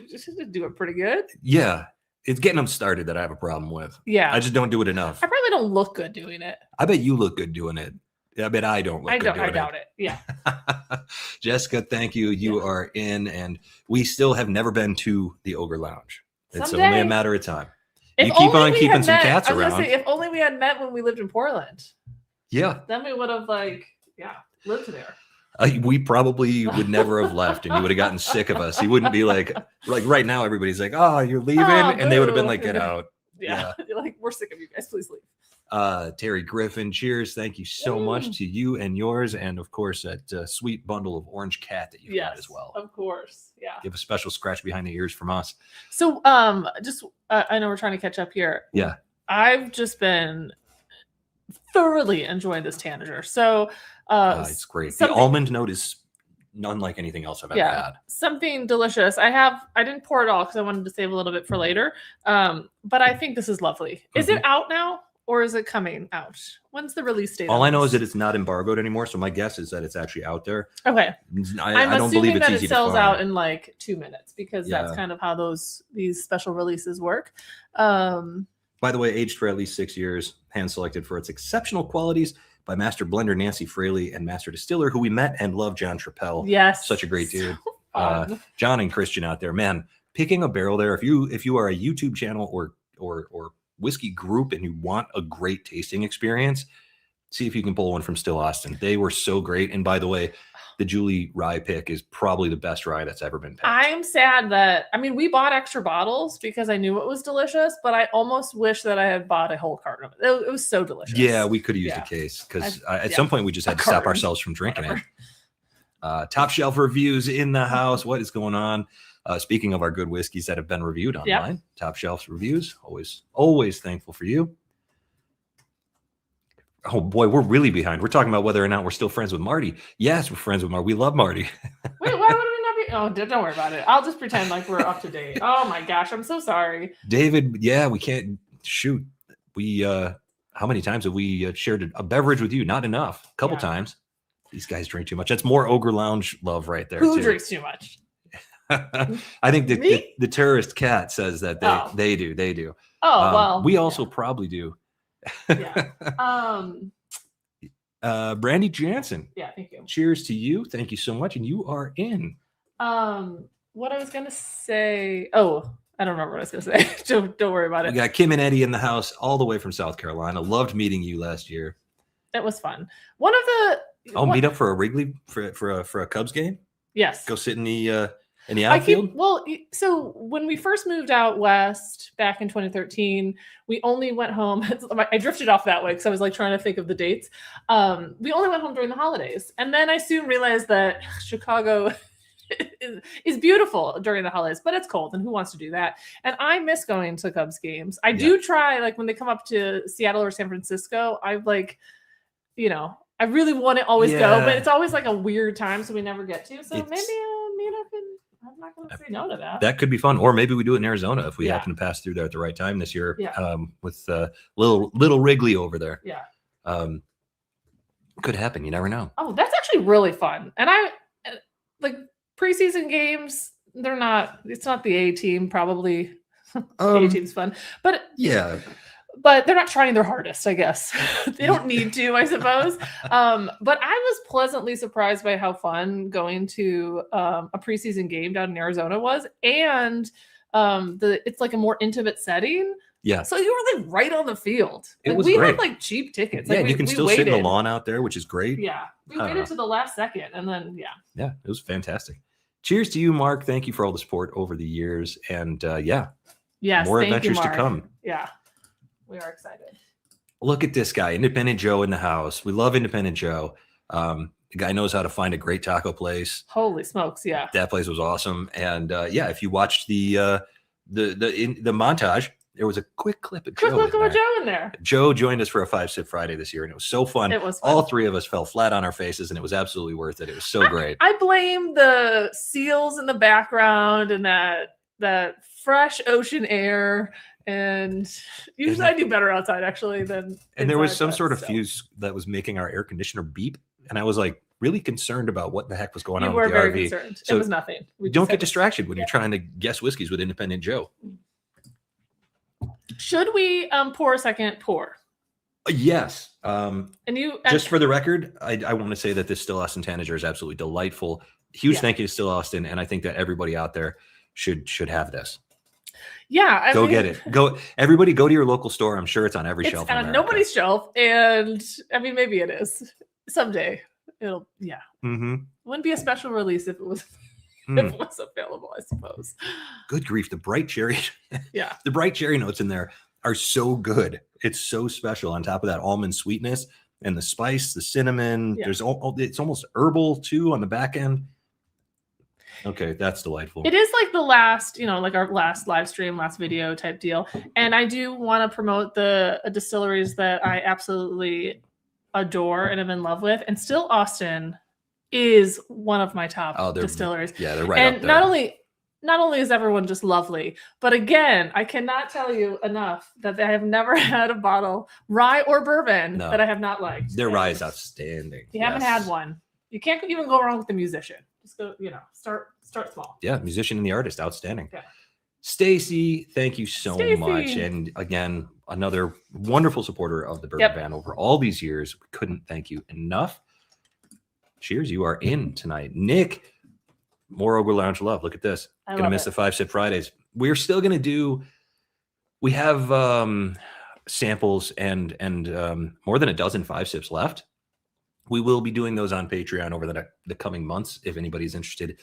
you should do it pretty good. Yeah, it's getting them started that I have a problem with. Yeah. I just don't do it enough. I probably don't look good doing it. I bet you look good doing it. I bet I don't look good doing I doubt it. Yeah. Jessica, thank you. You are in, and we still have never been to the Ogre Lounge. It's only a Someday. matter of time. If You keep only on we keeping had some met- cats I was gonna around. say, if only we had met when we lived in Portland, Yeah, then we would have lived there. we probably would never have left, and you would have gotten sick of us. You wouldn't be like right now. Everybody's like, "Oh, you're leaving," Oh, and they would have been boo. like, "Get out." Yeah. You're like, we're sick of you guys. Please leave. Terry Griffin, cheers. Thank you so much to you and yours, and of course that sweet bundle of orange cat that you've got as well. Of course. Yeah. Give a special scratch behind the ears from us. So, I know we're trying to catch up here. Yeah. I've just been thoroughly enjoying this Tanager. So, It's great. The something- almond note is unlike anything else I've ever had. something delicious. I didn't pour it all because I wanted to save a little bit for later. But I think this is lovely. Is it out now or is it coming out? When's the release date? All on I know this? is that it's not embargoed anymore, so my guess is that it's actually out there. Okay. I don't assuming believe it's that easy it sells to find. out in like 2 minutes because that's Yeah. kind of how these special releases work. By the way, aged for at least 6 years, hand selected for its exceptional qualities by master blender Nancy Fraley and master distiller, who we met and love, John Trappell. Yes. Such a great dude. So fun. John and Christian out there, man, picking a barrel there. If you are a YouTube channel or whiskey group and you want a great tasting experience, see if you can pull one from Still Austin. They were so great. And by the way, the Julie rye pick is probably the best rye that's ever been picked. I'm sad that, we bought extra bottles because I knew it was delicious, but I almost wish that I had bought a whole carton of it. It was so delicious. Yeah, we could have used Yeah. a case because at yeah. some point we just had A to stop carton. ourselves from drinking Whatever. it. Top shelf reviews in the house. What is going on? Speaking of our good whiskeys that have been reviewed online, Top shelf reviews. Always thankful for you. Oh boy, we're really behind. We're talking about whether or not we're still friends with Marty. Yes, we're friends with Marty. We love Marty. Wait, why would we not be? Oh, don't worry about it. I'll just pretend like we're up to date. Oh my gosh, I'm so sorry. David, yeah, we can't shoot. We how many times have we shared a beverage with you? Not enough. A couple Yeah. times. These guys drink too much. That's more Ogre Lounge love right there. Who too. drinks too much? I think Me? the terrorist cat says that they do. Oh well. We also probably do. Yeah. Brandy Jansen. Yeah. Thank you. Cheers to you. Thank you so much. And you are in. What I was gonna say. Oh, I don't remember what I was gonna say. Don't worry about We it. got Kim and Eddie in the house, all the way from South Carolina. Loved meeting you last year. It was fun. One of the. Meet up for a Wrigley for a Cubs game. Yes. Go sit in the outfield. So when we first moved out west back in 2013, we only went home. I drifted off that way because I was like trying to think of the dates. We only went home during the holidays, and then I soon realized that Chicago is beautiful during the holidays, but it's cold, and who wants to do that? And I miss going to Cubs games. I do try, like when they come up to Seattle or San Francisco, I like, I really want to always go, but it's always like a weird time, so we never get to. So maybe I'll meet up, and I'm not going to say no to that. That could be fun, or maybe we do it in Arizona if we happen to pass through there at the right time this year. With little Wrigley over there. Could happen. You never know. Oh, that's actually really fun. And I like preseason games. It's not the A team. Probably A team's fun, but but they're not trying their hardest, I guess. They don't need to, I suppose. But I was pleasantly surprised by how fun going to a preseason game down in Arizona was, and it's like a more intimate setting. Yeah. So you were like right on the field. It was we great. had like cheap tickets. Yeah, Like, you can still sit in the lawn out there, which is great. Yeah. We waited to the last second, and then Yeah, it was fantastic. Cheers to you, Mark. Thank you for all the support over the years. And yes, more adventures to come. Yeah. We are excited. Look at this guy, Independent Joe in the house. We love Independent Joe. The guy knows how to find a great taco place. Holy smokes, yeah. That place was awesome. And if you watched the montage, there was a quick clip of Joe in there. Joe joined us for a 5-Sip Friday this year, and it was so fun. It was fun. All three of us fell flat on our faces, and it was absolutely worth it. It was so great. I blame the seals in the background and that fresh ocean air. And usually I do better outside actually than. And there was some sort of fuse that was making our air conditioner beep, and I was like really concerned about what the heck was going on with the RV. Concerned. So it was nothing. Don't get distracted when you're trying to guess whiskeys with Independent Joe. Should we pour a second pour? Yes. Just for the record, I want to say that this Still Austin Tanager is absolutely delightful. Huge thank you to Still Austin, and I think that everybody out there should have this. Yeah, I mean, get it. Everybody go to your local store. I'm sure it's on every shelf. It's on nobody's shelf, and I mean maybe it is someday. It'll Wouldn't be a special release if it was. If it was available, I suppose. Good grief. The bright cherry. Yeah. The bright cherry notes in there are so good. It's so special on top of that almond sweetness and the spice, the cinnamon. Yeah. It's almost herbal too on the back end. Okay. That's delightful. It is like the last, like our last live stream, last video type deal. And I do want to promote the distilleries that I absolutely adore and am in love with. And Still Austin is one of my top distilleries. Yeah, they're right and up there. Not only is everyone just lovely, but again, I cannot tell you enough that I have never had a bottle, rye or bourbon, that I have not liked. Their rye is outstanding. If you haven't had one, you can't even go wrong with the musician. Just go, start small. Yeah, musician and the artist, outstanding. Yeah. Stacy, thank you so much. And again, another wonderful supporter of the Bourbon Band over all these years. We couldn't thank you enough. Cheers, you are in tonight. Nick, more Ogre Lounge love. Look at this. Gonna miss the 5-Sip Fridays. We're still gonna do, we have samples and more than a dozen 5-Sips left. We will be doing those on Patreon over the coming months. If anybody's interested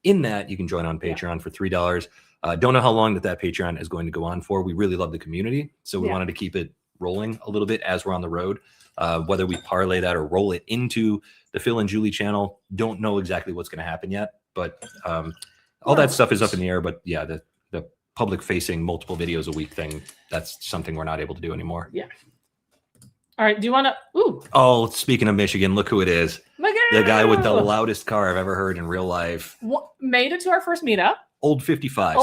in that, you can join on Patreon for $3. Don't know how long that Patreon is going to go on for. We really love the community, so we wanted to keep it rolling a little bit as we're on the road. Whether we parlay that or roll it into the Phil and Julie channel, don't know exactly what's going to happen yet, but all that stuff is up in the air. But yeah, the public facing multiple videos a week thing, that's something we're not able to do anymore. Yeah. All right. Do you want to? Ooh. Oh, speaking of Michigan, look who it is. Miguel! The guy with the loudest car I've ever heard in real life. Made it to our first meetup. Old 55.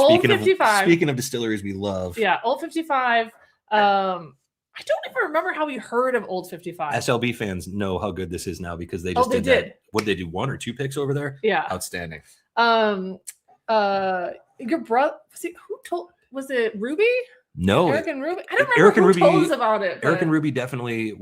Speaking of distilleries we love. Yeah, Old 55. I don't even remember how we heard of Old 55. SLB fans know how good this is now because they just did that. What did they do? 1 or 2 picks over there? Yeah. Outstanding. Your brother, was it Ruby? No. Eric and Ruby? I don't remember who told us about it. Eric and Ruby definitely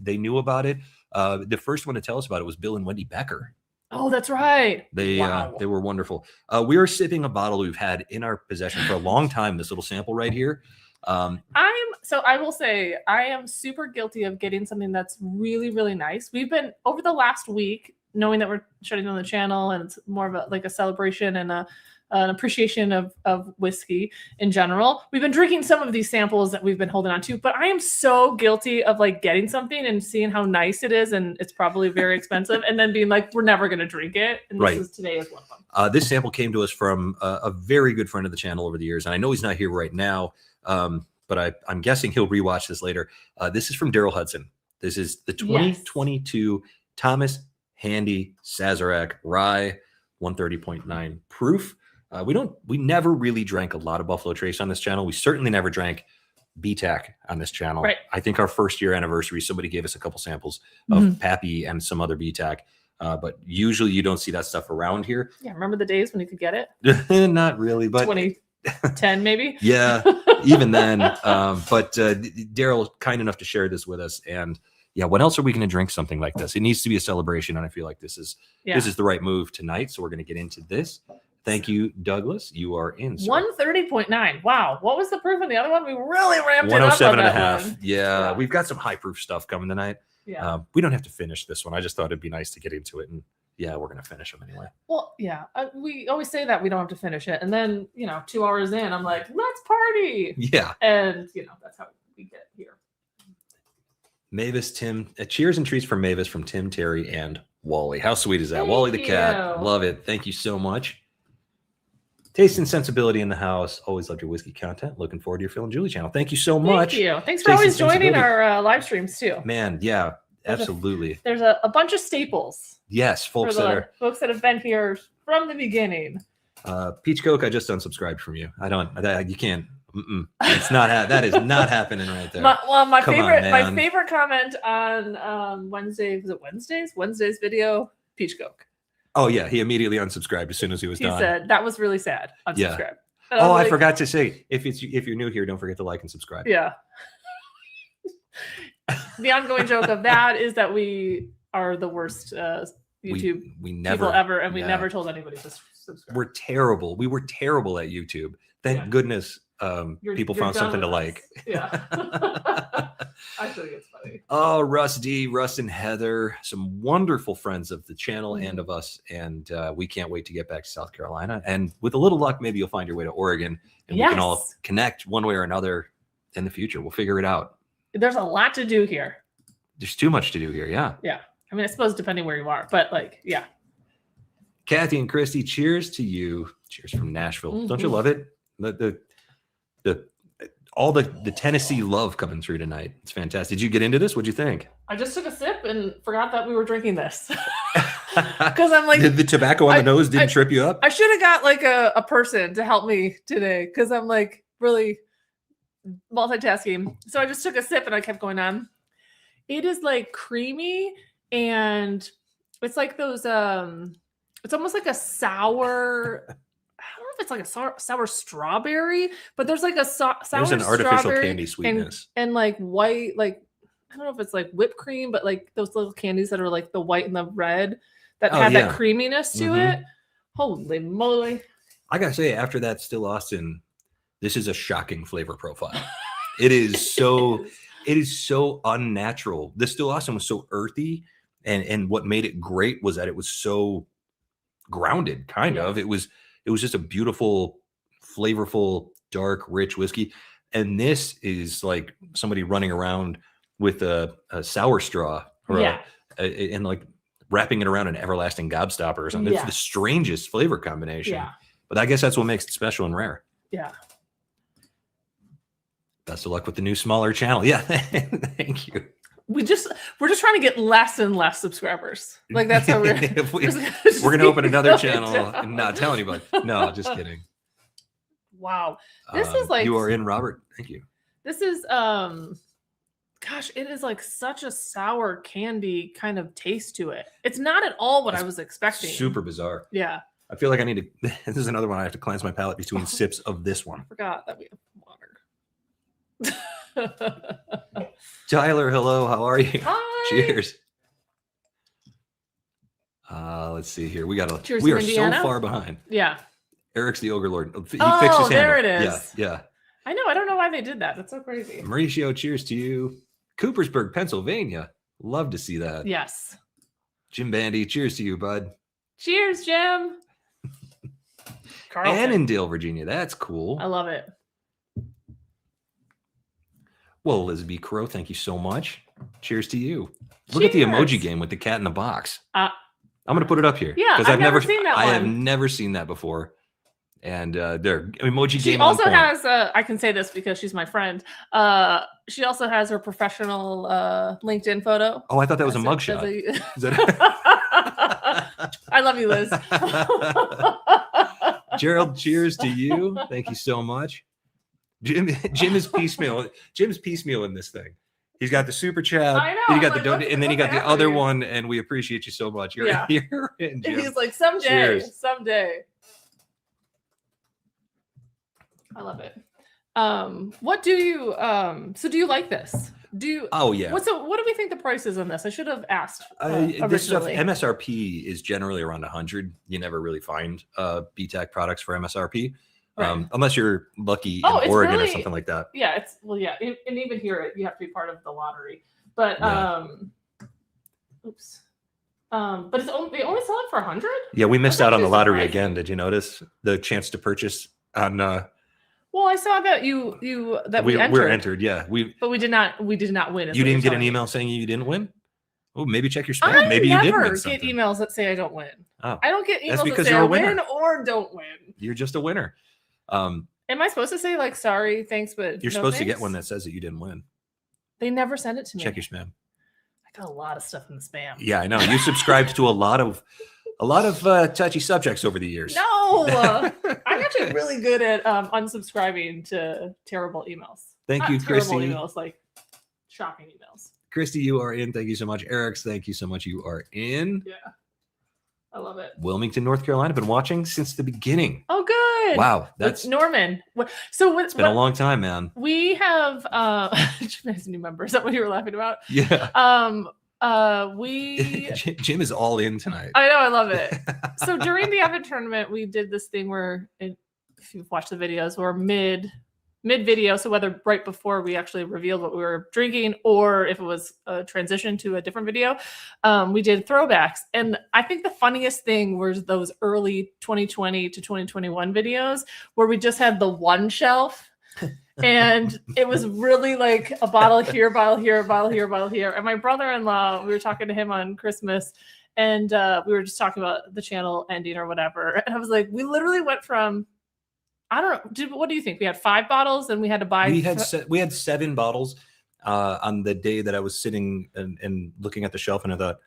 they knew about it. The first one to tell us about it was Bill and Wendy Becker. Oh, that's right. They were wonderful. We are sipping a bottle we've had in our possession for a long time, this little sample right here. I will say I am super guilty of getting something that's really, really nice. We've been over the last week, knowing that we're shutting down the channel and it's more of a celebration and an appreciation of whiskey in general. We've been drinking some of these samples that we've been holding on to, but I am so guilty of like getting something and seeing how nice it is, and it's probably very expensive, and then being like, we're never going to drink it. And today is one of them. This sample came to us from a very good friend of the channel over the years, and I know he's not here right now, but I'm guessing he'll rewatch this later. This is from Daryl Hudson. This is the 2022 Thomas Handy Sazerac Rye, 130.9 proof. We never really drank a lot of Buffalo Trace on this channel. We certainly never drank BTAC on this channel. Right. I think our first year anniversary, somebody gave us a couple samples of Pappy and some other BTAC. But usually you don't see that stuff around here. Yeah, remember the days when you could get it? Not really, but 2010 maybe. Yeah, even then. But Daryl, kind enough to share this with us, and yeah, when else are we going to drink something like this? It needs to be a celebration, and I feel like this is the right move tonight. So we're going to get into this. Thank you, Douglas. You are in. 130.9. Wow, what was the proof on the other one? We really ramped it up. 107.5. Yeah, we've got some high proof stuff coming tonight. Yeah, we don't have to finish this one. I just thought it'd be nice to get into it, and yeah, we're going to finish them anyway. Well, yeah, we always say that we don't have to finish it, and then 2 hours in, I'm like, let's party. Yeah, and that's how we get here. Mavis, Tim, cheers and treats for Mavis from Tim, Terry, and Wally. How sweet is that? Thank Wally the you. cat. Love it. Thank you so much. Taste and sensibility in the house. Always loved your whiskey content. Looking forward to your Phil and Julie channel. Thank you so much. Thank you. Thanks for always joining our live streams too. Man, yeah, absolutely. There's a bunch of staples. Yes, folks that have been here from the beginning. Peach Coke, I just unsubscribed from you. You can't. It's not. That is not happening right there. My favorite comment on Wednesday, was it Wednesday's video, Peach Coke. Oh yeah, he immediately unsubscribed as soon as he was done. He said that was really sad. Unsubscribe. Yeah. I forgot to say, if you're new here, don't forget to like and subscribe. Yeah. The ongoing joke of that is that we are the worst YouTube people ever, and we never told anybody to subscribe. We're terrible. We were terrible at YouTube. Thank goodness people found something to like. Yeah. I think it's funny. Oh, Russ and Heather, some wonderful friends of the channel and of us. And we can't wait to get back to South Carolina. And with a little luck, maybe you'll find your way to Oregon, and we can all connect one way or another in the future. We'll figure it out. There's a lot to do here. There's too much to do here. Yeah. Yeah. I mean, I suppose depending where you are, but yeah. Kathy and Christy, cheers to you. Cheers from Nashville. Don't you love it? All the Tennessee love coming through tonight. It's fantastic. Did you get into this? What'd you think? I just took a sip and forgot that we were drinking this. Because I'm like, the tobacco on the nose didn't trip you up? I should have got like a person to help me today, because I'm like really multitasking. So I just took a sip and I kept going on. It is like creamy, and it's like those it's almost like a sour. I don't know if it's like a sour strawberry, but there's like a sour there's an artificial candy sweetness and like white, like I don't know if it's like whipped cream, but like those little candies that are like the white and the red that have that creaminess to it. Holy moly! I gotta say, after that Still Austin, this is a shocking flavor profile. It is so unnatural. The Still Austin was so earthy, and what made it great was that it was so grounded. Kind of. It was just a beautiful, flavorful, dark, rich whiskey. And this is like somebody running around with a sour straw and like wrapping it around an everlasting gobstopper or something. It's the strangest flavor combination. Yeah. But I guess that's what makes it special and rare. Yeah. Best of luck with the new, smaller channel. Yeah. Thank you. We're just trying to get less and less subscribers. Like that's how we're going to open another channel and not tell anybody. No, just kidding. Wow. This is like, you are in, Robert. Thank you. This is gosh, it is like such a sour candy kind of taste to it. It's not at all what I was expecting. Super bizarre. Yeah. I feel like I need to, this is another one I have to cleanse my palate between sips of this one. I forgot that we have water. Tyler, hello. How are you? Hi. Cheers. Let's see here. We are so far behind. Yeah. Eric's the Ogre Lord. He fixed his handle. There it is. Yeah. I know. I don't know why they did that. That's so crazy. Mauricio, cheers to you. Coopersburg, Pennsylvania. Love to see that. Yes. Jim Bandy, cheers to you, bud. Cheers, Jim. Carlton. Annandale, Virginia. That's cool. I love it. Well, Elizabeth Crow, thank you so much. Cheers to you. Look at the emoji game with the cat in the box. I'm going to put it up here. Yeah, because I've never seen that I one. have never seen that before. And their emoji She game. also has, I can say this because she's my friend. She also has her professional LinkedIn photo. Oh, I thought that was a mugshot. I love you, Liz. Gerald, cheers to you. Thank you so much. Jim is piecemeal. Jim's piecemeal in this thing. He's got the super chat. I know. He got like, and then he got the other one, and we appreciate you so much. You're in, Jim. He's like, someday, Cheers. someday. I love it. What do you so do you like this? Oh yeah. What do we think the price is on this? I should have asked This stuff, originally. MSRP is generally around 100. You never really find BTAC products for MSRP. Right. Unless you're lucky in it's Oregon really, or something like that. Yeah, and even here you have to be part of the lottery. But oops. But they only sell it for 100? Yeah, we missed out on the lottery surprising. again. Did you notice the chance to purchase on Well, I saw that we entered. we're entered, yeah. But we did not win. You didn't get an email saying you didn't win? Oh, maybe check your spam. I Maybe you did never win get something. emails that say I don't win. Oh, I don't get that's emails that because say you're I a winner. win or don't win. You're just a winner. Am I supposed to say like sorry, thanks, but You're no supposed to thanks? get one that says that you didn't win. They never send it to me. Check your spam. I got a lot of stuff in the spam. Yeah, I know. You subscribed to a lot of touchy subjects over the years. No, I'm actually really good at unsubscribing to terrible emails. Thank Not you, terrible Christy. emails, like shocking emails. Christy, you are in. Thank you so much. Eric's, thank you so much. You are in. Yeah, I love it. Wilmington, North Carolina. Been watching since the beginning. Oh, good. Wow, That's that's Norman. So it's been a long time, man. we have Jim has new members. Is that what you were laughing about? Yeah. We Jim is all in tonight. I know, I love it. So during the Evan tournament, we did this thing where, if you've watched the videos, we're mid video. So whether right before we actually revealed what we were drinking, or if it was a transition to a different video, we did throwbacks. And I think the funniest thing was those early 2020 to 2021 videos where we just had the one shelf. And it was really like a bottle here, bottle here, bottle here, bottle here. And my brother-in-law, we were talking to him on Christmas, and we were just talking about the channel ending or whatever. And I was like, we literally went from, I don't know, what do you think? We had 5 bottles and we had to buy. We had 7 bottles on the day that I was sitting and looking at the shelf, and I thought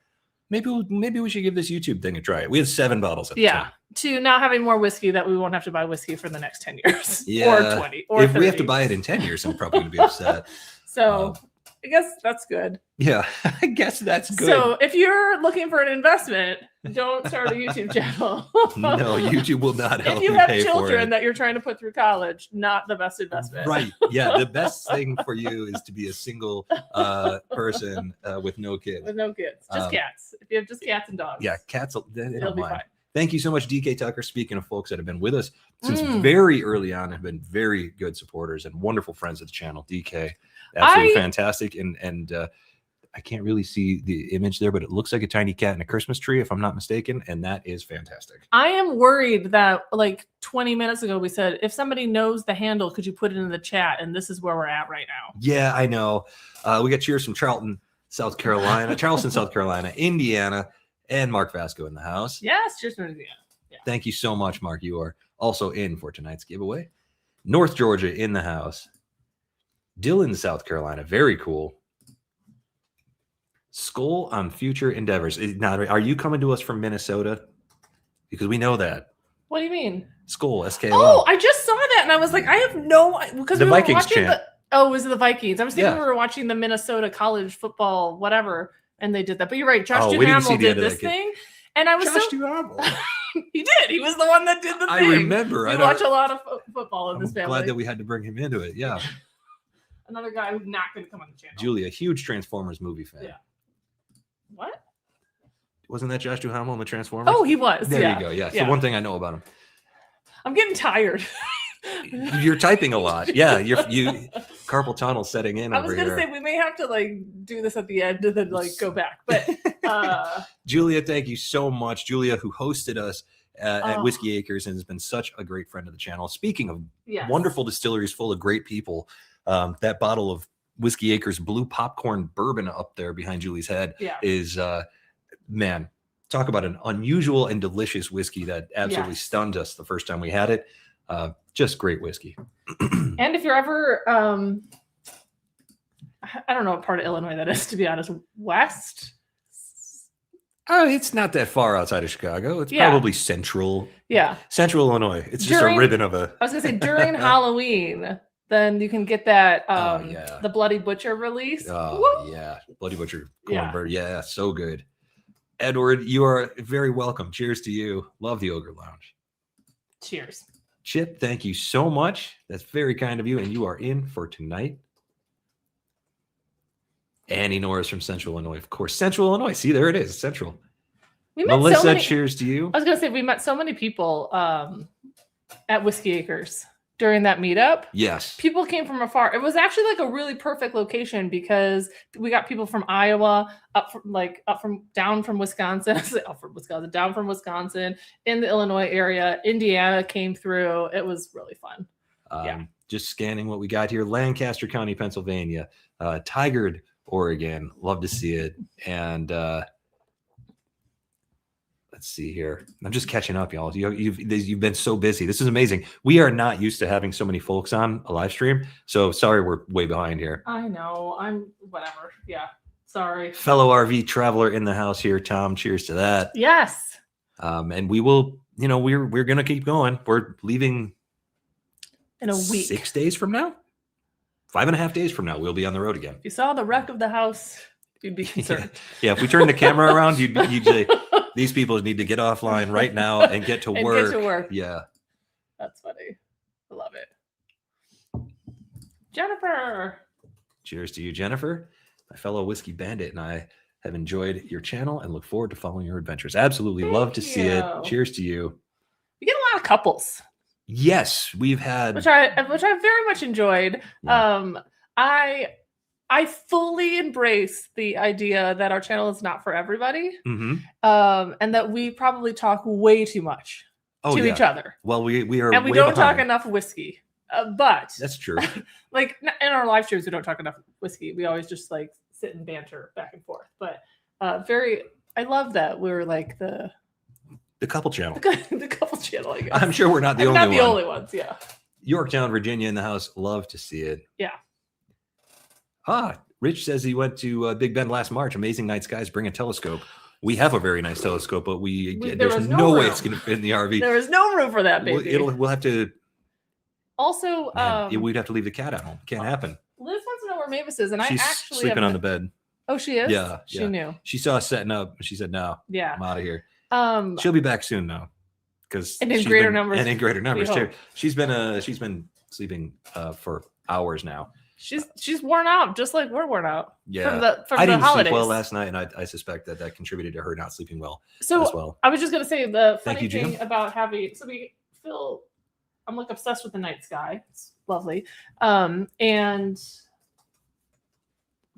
maybe we should give this YouTube thing a try. We had 7 bottles at the time. To now having more whiskey that we won't have to buy whiskey for the next 10 years. Yeah. Or 20 or If 30. we have to buy it in 10 years, I'm probably going to be upset. So I guess that's good. Yeah, I guess that's good. So if you're looking for an investment, don't start a YouTube channel. No, YouTube will not help If you you have pay for children it. that you're trying to put through college, not the best investment. Right. Yeah. The best thing for you is to be a single person with no kids. With no kids. Just cats. If you have just cats and dogs. Yeah, cats, they It'll don't be mind. fine. Thank you so much, DK Tucker. Speaking of folks that have been with us since very early on, have been very good supporters and wonderful friends of the channel. DK, absolutely fantastic. And I can't really see the image there, but it looks like a tiny cat in a Christmas tree, if I'm not mistaken. And that is fantastic. I am worried that like 20 minutes ago we said, if somebody knows the handle, could you put it in the chat? And this is where we're at right now. Yeah, I know. We got cheers from Charleston, South Carolina, Indiana, and Mark Vasco in the house. Yes, cheers from Indiana. Yeah. Thank you so much, Mark. You are also in for tonight's giveaway. North Georgia in the house. Dillon, South Carolina. Very cool. Skull on future endeavors. Now, are you coming to us from Minnesota? Because we know that. What do you mean? Skull, SKO. Oh, I just saw that and I was like, I have no, because The we were Vikings watching chant. was it the Vikings? I was thinking Yeah. we were watching the Minnesota college football, whatever, and they did that. But you're right, Josh Oh, we didn't see Duhamel the did end of this that game. thing, and I was Josh so Duhamel. he did. He was the one that did the thing. I remember. We I watch a lot of football in I'm this family. glad that we had to bring him into it. Yeah. Another guy who's not going to come on the channel. Julia, huge Transformers movie fan. Yeah. What? Wasn't that Josh Duhamel in the Transformers? Oh, he was. There yeah. you go. Yeah. It's Yeah. the one thing I know about him. I'm getting tired. You're typing a lot. Yeah. You carpal tunnel setting in I over was gonna here. say we may have to like do this at the end and then like go back, but Julia, thank you so much. Julia, who hosted us at Whiskey Acres and has been such a great friend of the channel. Speaking of wonderful distilleries full of great people, that bottle of Whiskey Acres Blue Popcorn Bourbon up there behind Julie's head is, man, talk about an unusual and delicious whiskey that absolutely stunned us the first time we had it. Just great whiskey. And if you're ever, I don't know what part of Illinois that is, to be honest, west? It's not that far outside of Chicago. It's probably central. Yeah. Central Illinois. It's just a ribbon of a... I was going to say, during Halloween, then you can get that, the Bloody Butcher release. Oh, yeah. Bloody Butcher Cornbird. Yeah, so good. Edward, you are very welcome. Cheers to you. Love the Ogre Lounge. Cheers. Chip, thank you so much. That's very kind of you. And you are in for tonight. Annie Norris from Central Illinois. Of course, Central Illinois. See, there it is. Central. Melissa, cheers to you. I was going to say, we met so many people at Whiskey Acres during that meetup. Yes. People came from afar. It was actually like a really perfect location because we got people from Iowa, down from Wisconsin, down from Wisconsin, in the Illinois area. Indiana came through. It was really fun. Just scanning what we got here. Lancaster County, Pennsylvania. Tigard, Oregon. Love to see it. And let's see here. I'm just catching up, y'all. You've been so busy. This is amazing. We are not used to having so many folks on a live stream. So sorry, we're way behind here. I know. I'm whatever. Yeah. Sorry. Fellow RV traveler in the house here, Tom. Cheers to that. Yes. And we will, we're going to keep going. We're leaving in a week. 6 days from now. 5.5 days from now, we'll be on the road again. If you saw the wreck of the house, you'd be concerned. Yeah, if we turn the camera around, you'd say, these people need to get offline right now and get to work. Yeah. That's funny. I love it. Jennifer. Cheers to you, Jennifer. My fellow whiskey bandit and I have enjoyed your channel and look forward to following your adventures. Absolutely love to see it. Cheers to you. We get a lot of couples. Yes, we've had, which I very much enjoyed. Yeah. I fully embrace the idea that our channel is not for everybody, and that we probably talk way too much to each other. Well, we are, and we don't talk enough whiskey. But that's true. Like in our live streams, we don't talk enough whiskey. We always just like sit and banter back and forth. But I love that we're like the couple channel. The couple channel, I guess. I'm sure we're not the only ones, yeah. Yorktown, Virginia in the house. Love to see it. Yeah. Rich says he went to Big Bend last March. Amazing night skies. Bring a telescope. We have a very nice telescope, but there's no way it's going to fit in the RV. There is no room for that, baby. We'll have to. Also, we'd have to leave the cat at home. Can't happen. Liz wants to know where Mavis is, and she's I actually sleeping on the bed. Oh, she is? Yeah. She knew. She saw us setting up, and she said, "No, I'm out of here." She'll be back soon though, because in greater numbers too. She's been sleeping for hours now. She's worn out, just like we're worn out. Yeah, from I the didn't holidays. sleep well last night, and I suspect that contributed to her not sleeping well. So as well. I was just gonna say the funny thing about having I'm like obsessed with the night sky. It's lovely, and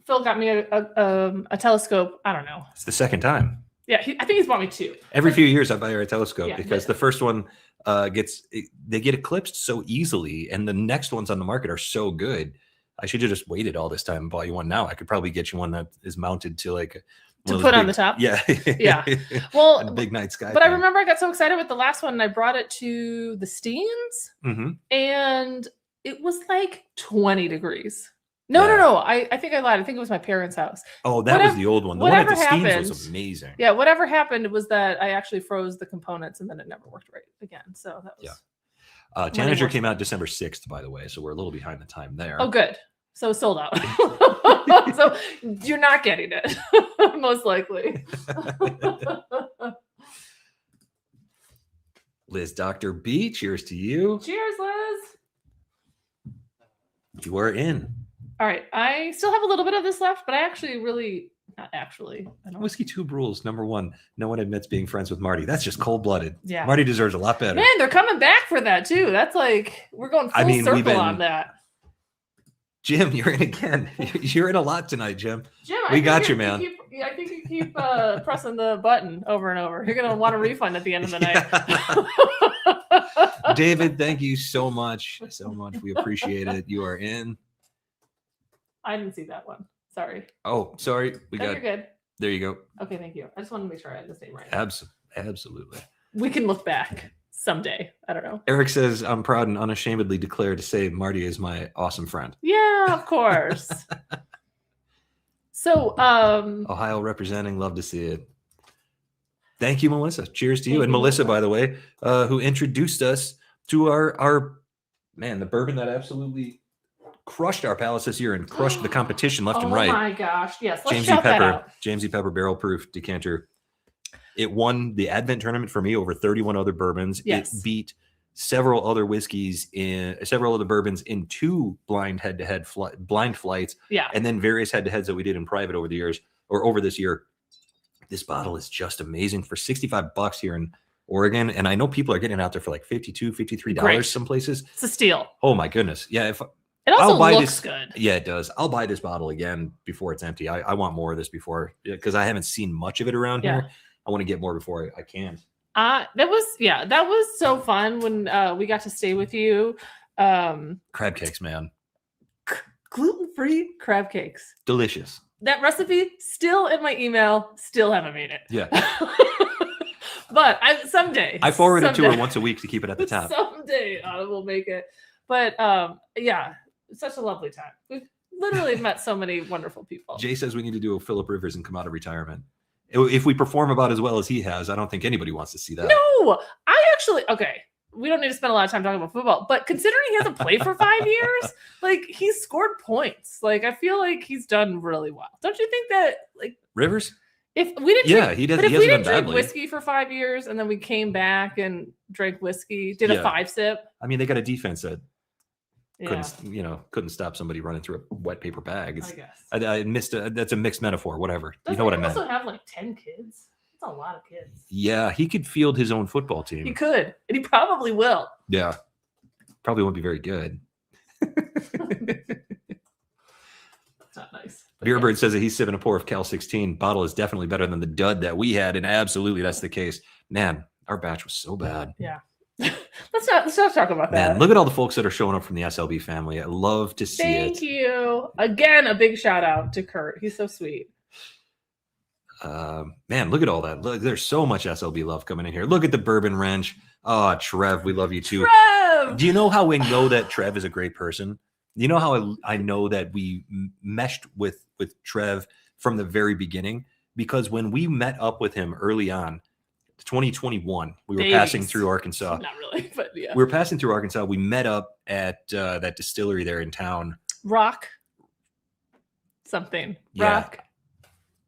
Phil got me a telescope. I don't know. It's the second time. Yeah, I think he's bought me two. Every few years I buy her a telescope because the first one they get eclipsed so easily, and the next ones on the market are so good. I should have just waited all this time and bought you one now. I could probably get you one that is mounted to like on the top. Yeah. Yeah. Well, a big night sky. But I remember I got so excited with the last one, and I brought it to the Steens, and it was like 20 degrees. No. I think I lied. I think it was my parents' house. Oh, that was the old one. The one at the Steens was amazing. Yeah, whatever happened was that I actually froze the components, and then it never worked right again. So that was Tanager came out December 6th, by the way, so we're a little behind the time there. Oh, good. So sold out. So you're not getting it, most likely. Liz, Dr. B, cheers to you. Cheers, Liz. You are in. All right. I still have a little bit of this left, but I actually Whiskey Tube rules. Number 1, no one admits being friends with Marty. That's just cold-blooded. Yeah. Marty deserves a lot better. Man, they're coming back for that too. That's like we're going full circle on that. Jim, you're in again. You're in a lot tonight, Jim. Jim, We got you, man. I think you keep pressing the button over and over. You're gonna want a refund at the end of the night. David, thank you so much. So much. We appreciate it. You are in. I didn't see that one. Sorry. Oh, sorry. You're good. There you go. Okay, thank you. I just wanted to make sure I had this name right. Absolutely. We can look back someday. I don't know. Eric says, I'm proud and unashamedly declare to say Marty is my awesome friend. Yeah, of course. So, Ohio representing, love to see it. Thank you, Melissa. Cheers to you. And Melissa, by the way, who introduced us to our the bourbon that absolutely crushed our palates this year and crushed the competition left and right. Oh my gosh. Yes. Let's James E. shout that Pepper, out. James E. Pepper Barrel Proof Decanter. It won the Advent tournament for me over 31 other bourbons. Yes. It beat several other bourbons in 2 blind head-to-head blind flights. Yeah. And then various head-to-heads that we did in private over the years or over this year. This bottle is just amazing for $65 here in Oregon. And I know people are getting it out there for like $52, $53 Great. some places. It's a steal. Oh my goodness. Yeah. It also I'll buy looks this, good. Yeah, it does. I'll buy this bottle again before it's empty. I want more of this because I haven't seen much of it around here. I want to get more before I can. That was so fun when we got to stay with you. Crab cakes, man. Gluten-free crab cakes. Delicious. That recipe still in my email. Still haven't made it. Yeah. But someday. I forward it to her once a week to keep it at the top. Someday I will make it. But yeah, such a lovely time. We've literally met so many wonderful people. Jay says we need to do a Phillip Rivers and come out of retirement. If we perform about as well as he has, I don't think anybody wants to see that. No, we don't need to spend a lot of time talking about football, but considering he hasn't played for 5 years, like he's scored points. Like I feel like he's done really well. Don't you think that like Rivers? If we didn't he does. But if he we hasn't didn't done drink badly. whiskey for 5 years and then we came back and drank whiskey, did a 5-sip. I mean, they got a defense that Yeah. couldn't stop somebody running through a wet paper bag. I guess. I missed that's a mixed metaphor. Whatever. Doesn't You know what I he meant. also have like 10 kids? That's a lot of kids. Yeah, he could field his own football team. He could, and he probably will. Yeah, probably won't be very good. It's not nice. but Beerbird says that he's sipping a pour of Cal 16. Bottle is definitely better than the dud that we had, and absolutely that's the case. Man, our batch was so bad. Yeah. Let's not talk about that. Man, look at all the folks that are showing up from the SLB family. I love to see it. Thank you. Again, a big shout out to Kurt. He's so sweet. Man, look at all that. Look, there's so much SLB love coming in here. Look at the bourbon wrench. Oh, Trev, we love you too. Trev! Do you know how we know that Trev is a great person? You know how I know that we meshed with Trev from the very beginning? Because when we met up with him early on, 2021, we were passing through Arkansas. Not really, but yeah. We were passing through Arkansas. We met up at that distillery there in town. Rock. Something. Yeah. Rock.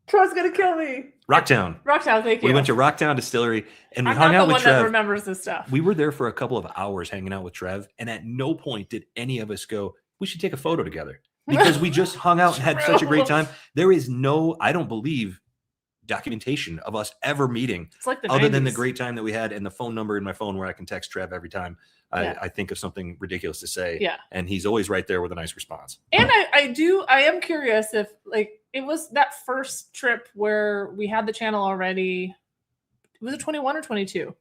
Trev's gonna kill me. Rocktown. Thank you. We went to Rocktown Distillery and we I'm hung not out the with one that Trev. remembers this stuff. We were there for a couple of hours hanging out with Trev, and at no point did any of us go, we should take a photo together, because we just hung out and had such a great time. There is no, I don't believe, documentation of us ever meeting, It's like the other 90s. than the great time that we had and the phone number in my phone where I can text Trev every time I think of something ridiculous to say. Yeah. And he's always right there with a nice response. And I am curious if like it was that first trip where we had the channel already. Was it 21 or 22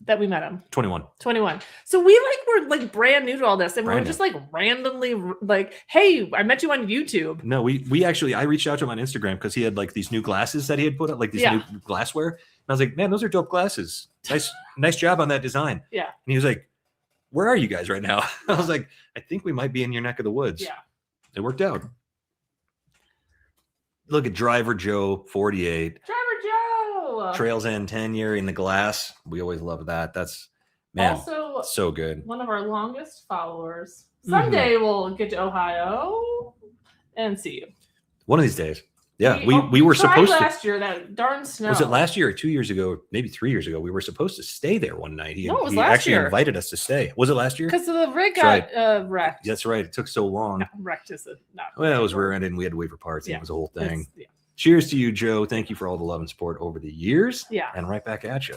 that we met him? 21. 21. So we were like brand new to all this, and we Brand were just like randomly like, hey, I met you on YouTube. No, we actually, I reached out to him on Instagram because he had like these new glasses that he had put up, like these new glassware. And I was like, man, those are dope glasses. Nice job on that design. Yeah. And he was like, where are you guys right now? I was like, I think we might be in your neck of the woods. Yeah. It worked out. Look at Driver Joe 48. Driver Joe. Trails End 10 year in the glass. We always love that. That's, man, Also so good. one of our longest followers. Mm-hmm. Someday we'll get to Ohio and see you. One of these days. Yeah, we were tried supposed to. last year, that darn snow. Was it last year or 2 years ago? Maybe 3 years ago. We were supposed to stay there one night. No, it was he last actually year. invited us to stay. Was it last year? Because the rig That's got wrecked. That's right. It took so long. No, wrecked is not. Well, it was rear-ended and we had to wait for parts. And Yeah. it was a whole thing. Yeah. Cheers to you, Joe. Thank you for all the love and support over the years. Yeah. And right back at you.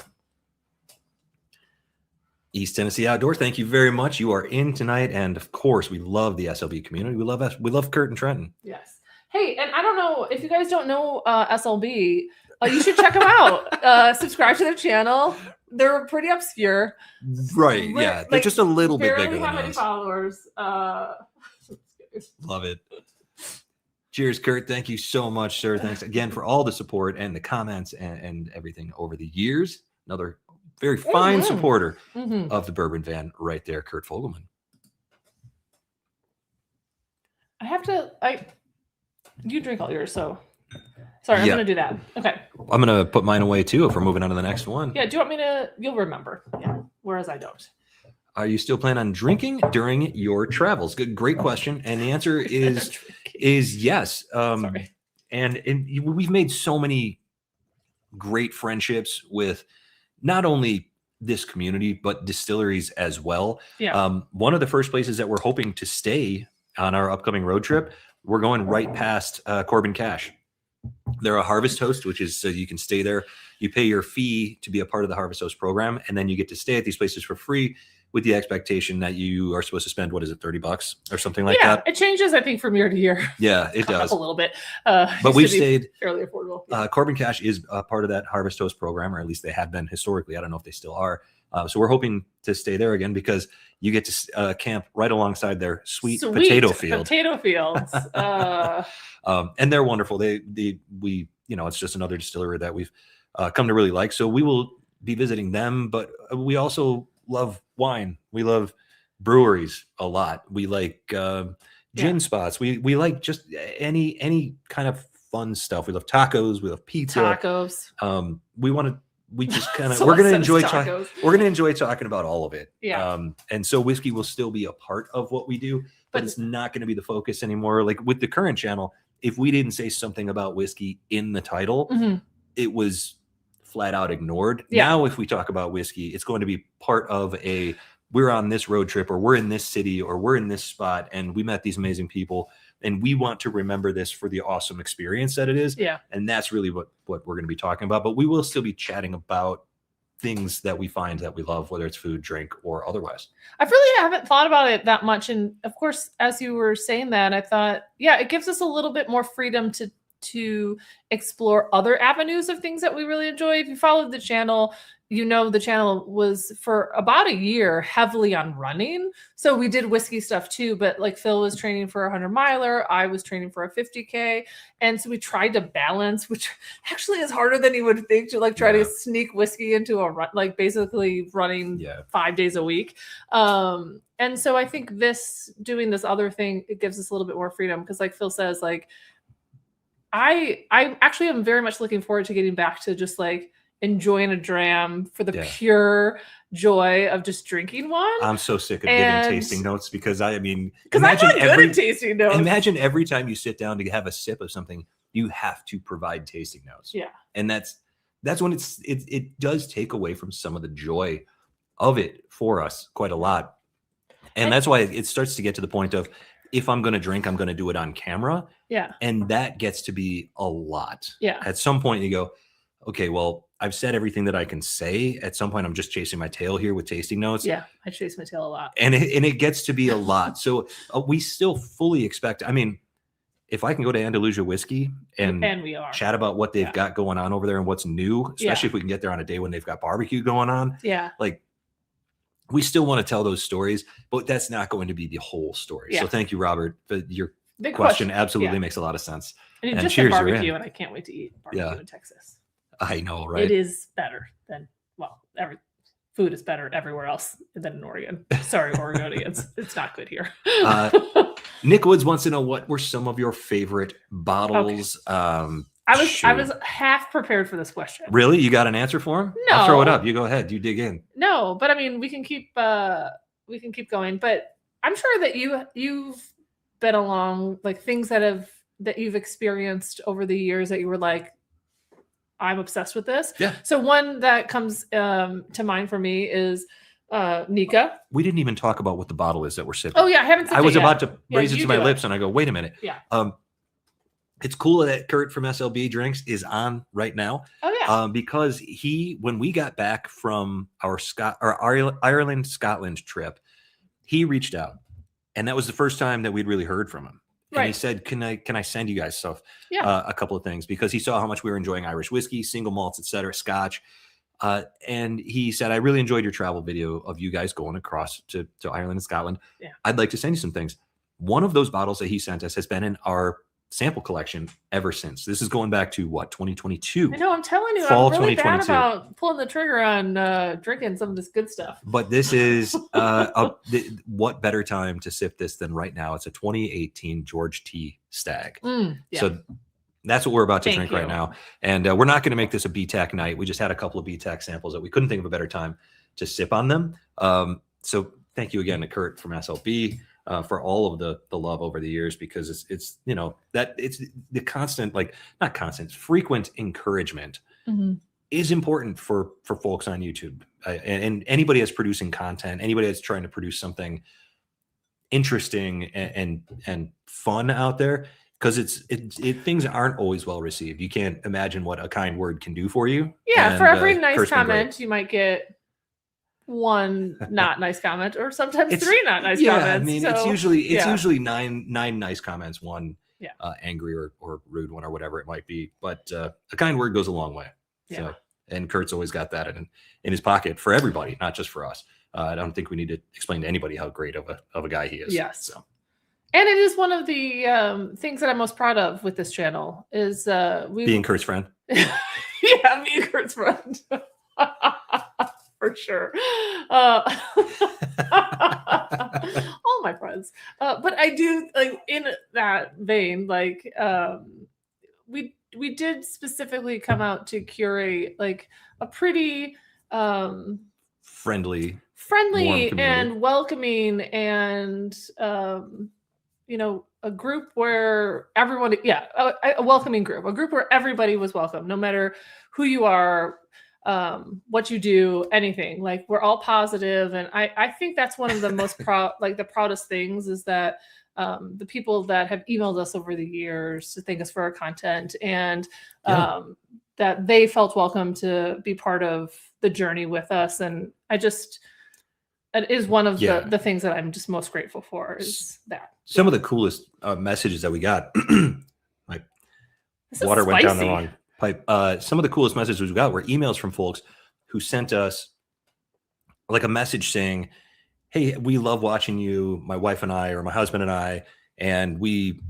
East Tennessee Outdoor, thank you very much. You are in tonight, and of course, we love the SLB community. We love Kurt and Trenton. Yes. Hey, and I don't know if you guys don't know SLB, you should check them out. Subscribe to their channel. They're pretty obscure. Right? Yeah, they're just a little bit bigger than how many us. followers. Love it. Cheers, Kurt. Thank you so much, sir. Thanks again for all the support and the comments and everything over the years. Another very fine supporter of the Bourbon Van right there, Kurt Fogelman. You drink all yours, so sorry, I'm gonna do that. Okay. I'm gonna put mine away too if we're moving on to the next one. Yeah, do you want me to? You'll remember. Yeah. Whereas I don't. Are you still planning on drinking during your travels? Great question. And the answer is yes. Sorry. And we've made so many great friendships with not only this community, but distilleries as well. Yeah. One of the first places that we're hoping to stay on our upcoming road trip, we're going right past Corbin Cash. They're a harvest host, which is so you can stay there. You pay your fee to be a part of the harvest host program, and then you get to stay at these places for free with the expectation that you are supposed to spend, what is it, $30 or something like that? It changes, I think, from year to year. Yeah, it does. Up a little bit. But we've stayed fairly affordable. Corbin Cash is a part of that harvest host program, or at least they have been historically. I don't know if they still are. So we're hoping to stay there again because you get to camp right alongside their sweet potato field. Potato fields. And they're wonderful. We it's just another distillery that we've come to really like. So we will be visiting them, but we also love wine. We love breweries a lot. We like gin spots. We like just any kind of fun stuff. We love tacos. We love pizza. Tacos. We just kind of So we're gonna tacos. enjoy talking about all of it. Yeah. And so whiskey will still be a part of what we do, but it's not going to be the focus anymore. Like with the current channel, if we didn't say something about whiskey in the title, it was flat out ignored. Yeah. Now, if we talk about whiskey, it's going to be part of we're on this road trip, or we're in this city, or we're in this spot, and we met these amazing people, and we want to remember this for the awesome experience that it is. Yeah. And that's really what we're going to be talking about. But we will still be chatting about things that we find that we love, whether it's food, drink, or otherwise. I really haven't thought about it that much. And of course, as you were saying that, I thought, yeah, it gives us a little bit more freedom to explore other avenues of things that we really enjoy. If you followed the channel, the channel was for about a year heavily on running. So we did whiskey stuff too, but like Phil was training for a 100-miler. I was training for a 50K. And so we tried to balance, which actually is harder than you would think, to like try to sneak whiskey into a run, like basically running 5 days a week. And so I think doing this other thing, it gives us a little bit more freedom. Because like Phil says, like, I actually am very much looking forward to getting back to just like enjoying a dram for the pure joy of just drinking one. I'm so sick of giving tasting notes because imagine I'm not good at tasting notes. Imagine every time you sit down to have a sip of something, you have to provide tasting notes. Yeah. And that's when it does take away from some of the joy of it for us quite a lot. And that's why it starts to get to the point of, if I'm going to drink, I'm going to do it on camera. Yeah. And that gets to be a lot. Yeah. At some point you go, okay, well, I've said everything that I can say. At some point I'm just chasing my tail here with tasting notes. Yeah. I chase my tail a lot. And it gets to be a lot. So we still fully expect, if I can go to Andalusia Whiskey and we are chat about what they've got going on over there and what's new, especially if we can get there on a day when they've got barbecue going on. Yeah. Like, we still want to tell those stories, but that's not going to be the whole story. Yeah. So thank you, Robert. But your Big question absolutely makes a lot of sense. And you And just cheers, said you're in. barbecue, and I can't wait to eat barbecue in Texas. I know, right? It is better than, every food is better everywhere else than in Oregon. Sorry, Oregonians. It's not good here. Nick Woods wants to know, what were some of your favorite bottles? Okay. I was half prepared for this question. Really? You got an answer for him? No. I'll throw it up. You go ahead. You dig in. No, but we can keep going. But I'm sure that you've been along, like, things that you've experienced over the years that you were like, I'm obsessed with this. Yeah. So one that comes to mind for me is Nika. We didn't even talk about what the bottle is that we're sipping. Oh yeah, I haven't sipped I was it about yet. to raise it to my do lips, and I go, wait a minute. Yeah. It's cool that Kurt from SLB Drinks is on right now. Oh Yeah. Because when we got back from our Ireland, Scotland trip, he reached out, and that was the first time that we'd really heard from him. And he Right. said, can I send you guys stuff? Yeah. A couple of things, because he saw how much we were enjoying Irish whiskey, single malts, etc., Scotch. And he said, I really enjoyed your travel video of you guys going across to Ireland and Scotland. Yeah. I'd like to send you some things. One of those bottles that he sent us has been in our sample collection ever since. This is going back to what, 2022? I know, I'm telling you, Fall I'm really bad 2022. about pulling the trigger on drinking some of this good stuff. But this is what better time to sip this than right now? It's a 2018 George T. Stagg. Yeah. So that's what we're about to Thank drink you. right now. And we're not going to make this a BTAC night. We just had a couple of BTAC samples that we couldn't think of a better time to sip on them. So thank you again to Kurt from SLB for all of the love over the years, because it's that it's the constant, like not constant, frequent encouragement is important for folks on YouTube and anybody that's producing content, anybody that's trying to produce something interesting and fun out there. Because things aren't always well received. You can't imagine what a kind word can do for you. Yeah, And, for every nice Kurt's been great. comment, you might get one not nice comment, or sometimes It's- 3 not nice Yeah, comments. I mean, So, it's usually yeah. nine nice comments, one Yeah. Angry or rude one, or whatever it might be. But a kind word goes a long way. Yeah. So, and Kurt's always got that in his pocket for everybody, not just for us. I don't think we need to explain to anybody how great of a guy he is. Yes. So. And it is one of the things that I'm most proud of with this channel is Being Kurt's friend. yeah, being Kurt's friend. For sure. All my friends. But I do, like, in that vein, like we did specifically come out to curate like a pretty Friendly friendly and welcoming and a group where everyone, a welcoming group, a group where everybody was welcome, no matter who you are, what you do, anything. Like, we're all positive, and I think that's one of the most the proudest things is that the people that have emailed us over the years to thank us for our content, and that they felt welcome to be part of the journey with us. And it is one of the things that I'm just most grateful for, is that. Some of the coolest messages that we got, my This is water went down the spicy. wrong pipe. Some of the coolest messages we got were emails from folks who sent us like a message saying, hey, we love watching you, my wife and I, or my husband and I, and we,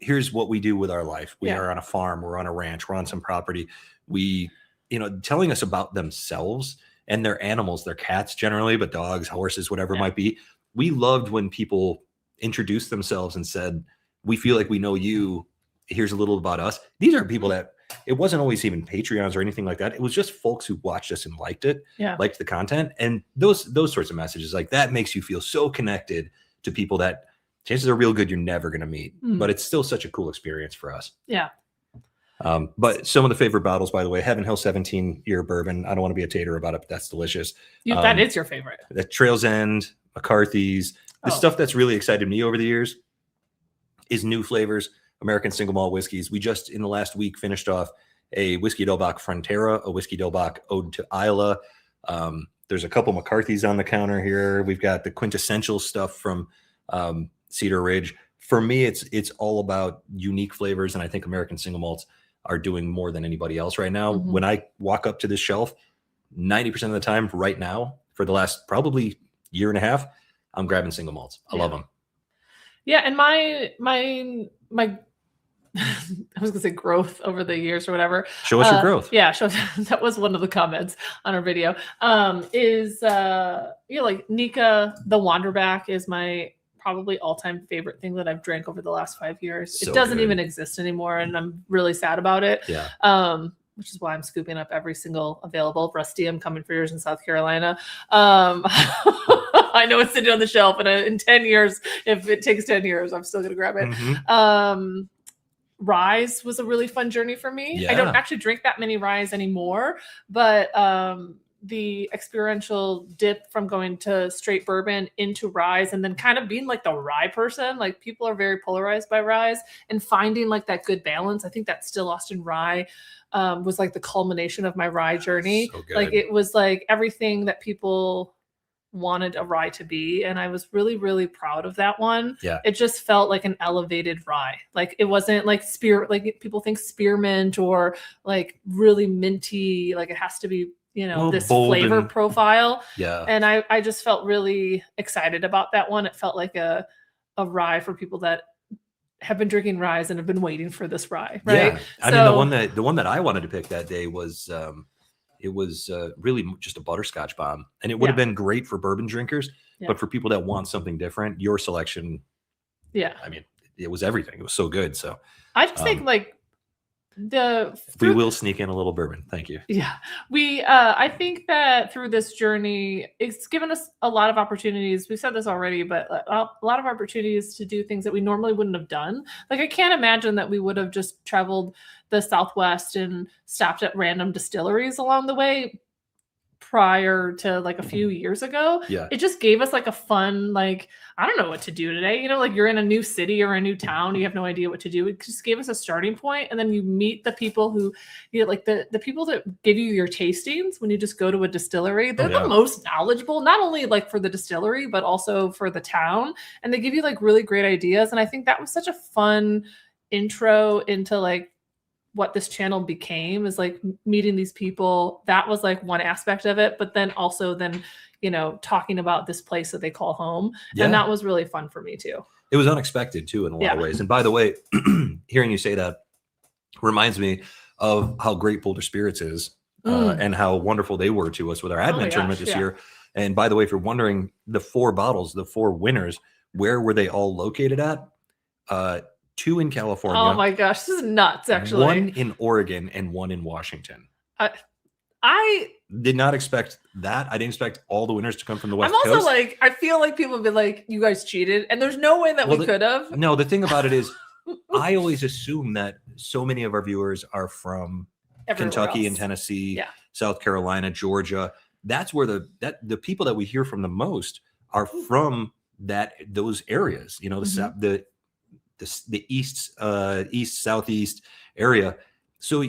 here's what we do with our life. We are on a farm, we're on a ranch, we're on some property. We, telling us about themselves and their animals, their cats generally, but dogs, horses, whatever it might be. We loved when people introduced themselves and said, we feel like we know you. Here's a little about us. These are people that it wasn't always even Patreons or anything like that. It was just folks who watched us and liked it, liked the content. And those sorts of messages like that makes you feel so connected to people that chances are real good you're never going to meet. But it's still such a cool experience for us. Yeah. But some of the favorite bottles, by the way, Heaven Hill 17-year bourbon. I don't want to be a tater about it, but that's delicious. That is your favorite. The Trail's End, McCarthy's. The stuff that's really excited me over the years is new flavors, American single malt whiskeys. We just, in the last week, finished off a Whiskey Delbach Frontera, a Whiskey Delbach Ode to Isla. There's a couple McCarthy's on the counter here. We've got the quintessential stuff from Cedar Ridge. For me, it's all about unique flavors, and I think American single malts are doing more than anybody else right now. When I walk up to this shelf, 90% of the time right now, for the last probably year and a half, I'm grabbing single malts. I love them. Yeah, and my I was gonna say growth over the years or whatever. Show us your growth. Yeah, that was one of the comments on our video. Is like Nika the Wanderback is my probably all-time favorite thing that I've drank over the last 5 years. So it doesn't good. even exist anymore, and I'm really sad about it. Yeah. Which is why I'm scooping up every single available. Rusty, I'm coming for yours in South Carolina. I know it's sitting on the shelf, and in 10 years, if it takes 10 years, I'm still going to grab it. Rise was a really fun journey for me. I don't actually drink that many Rise anymore, but the experiential dip from going to straight bourbon into ryes, and then kind of being like the rye person. Like people are very polarized by ryes, and finding like that good balance. I think that Still Austin Rye was like the culmination of my rye journey. So good. Like it was like everything that people wanted a rye to be, and I was really, really proud of that one. Yeah. It just felt like an elevated rye. Like it wasn't like like people think spearmint or like really minty, like it has to be, you know, Well, this bold flavor and- profile. Yeah. And I just felt really excited about that one. It felt like a rye for people that have been drinking ryes and have been waiting for this rye, right? Yeah. I mean, the one that I wanted to pick that day was it was really just a butterscotch bomb, and it would have been great for bourbon drinkers, but for people that want something different, your selection, I mean, it was everything. It was so good. So I just think like we will sneak in a little bourbon. Thank you. Yeah, I think that through this journey, it's given us a lot of opportunities. We said this already, but a lot of opportunities to do things that we normally wouldn't have done. Like I can't imagine that we would have just traveled the Southwest and stopped at random distilleries along the way prior to like a few years ago. Yeah. It just gave us like a fun, like, I don't know what to do today. You know, like you're in a new city or a new town, you have no idea what to do. It just gave us a starting point. And then you meet the people who, you know, like the people that give you your tastings when you just go to a distillery. They're the most knowledgeable, not only like for the distillery, but also for the town. And they give you like really great ideas. And I think that was such a fun intro into like what this channel became, is like meeting these people. That was like one aspect of it, but then also you know, talking about this place that they call home. And that was really fun for me too. It was unexpected too in a lot of ways. And by the way, hearing you say that reminds me of how great Boulder Spirits is and how wonderful they were to us with our advent tournament this year. And by the way, if you're wondering, the 4 bottles, the 4 winners, where were they all located at? 2 in California. Oh my gosh, this is nuts, actually. 1 in Oregon and 1 in Washington. I did not expect that. I didn't expect all the winners to come from the West Coast. I'm also Coast. like, I feel like people have been like, you guys cheated. And there's no way that we could have. No, the thing about it is, I always assume that so many of our viewers are from Kentucky and Tennessee, South Carolina, Georgia. That's where the people that we hear from the most are from those areas. You know, the east, southeast area. So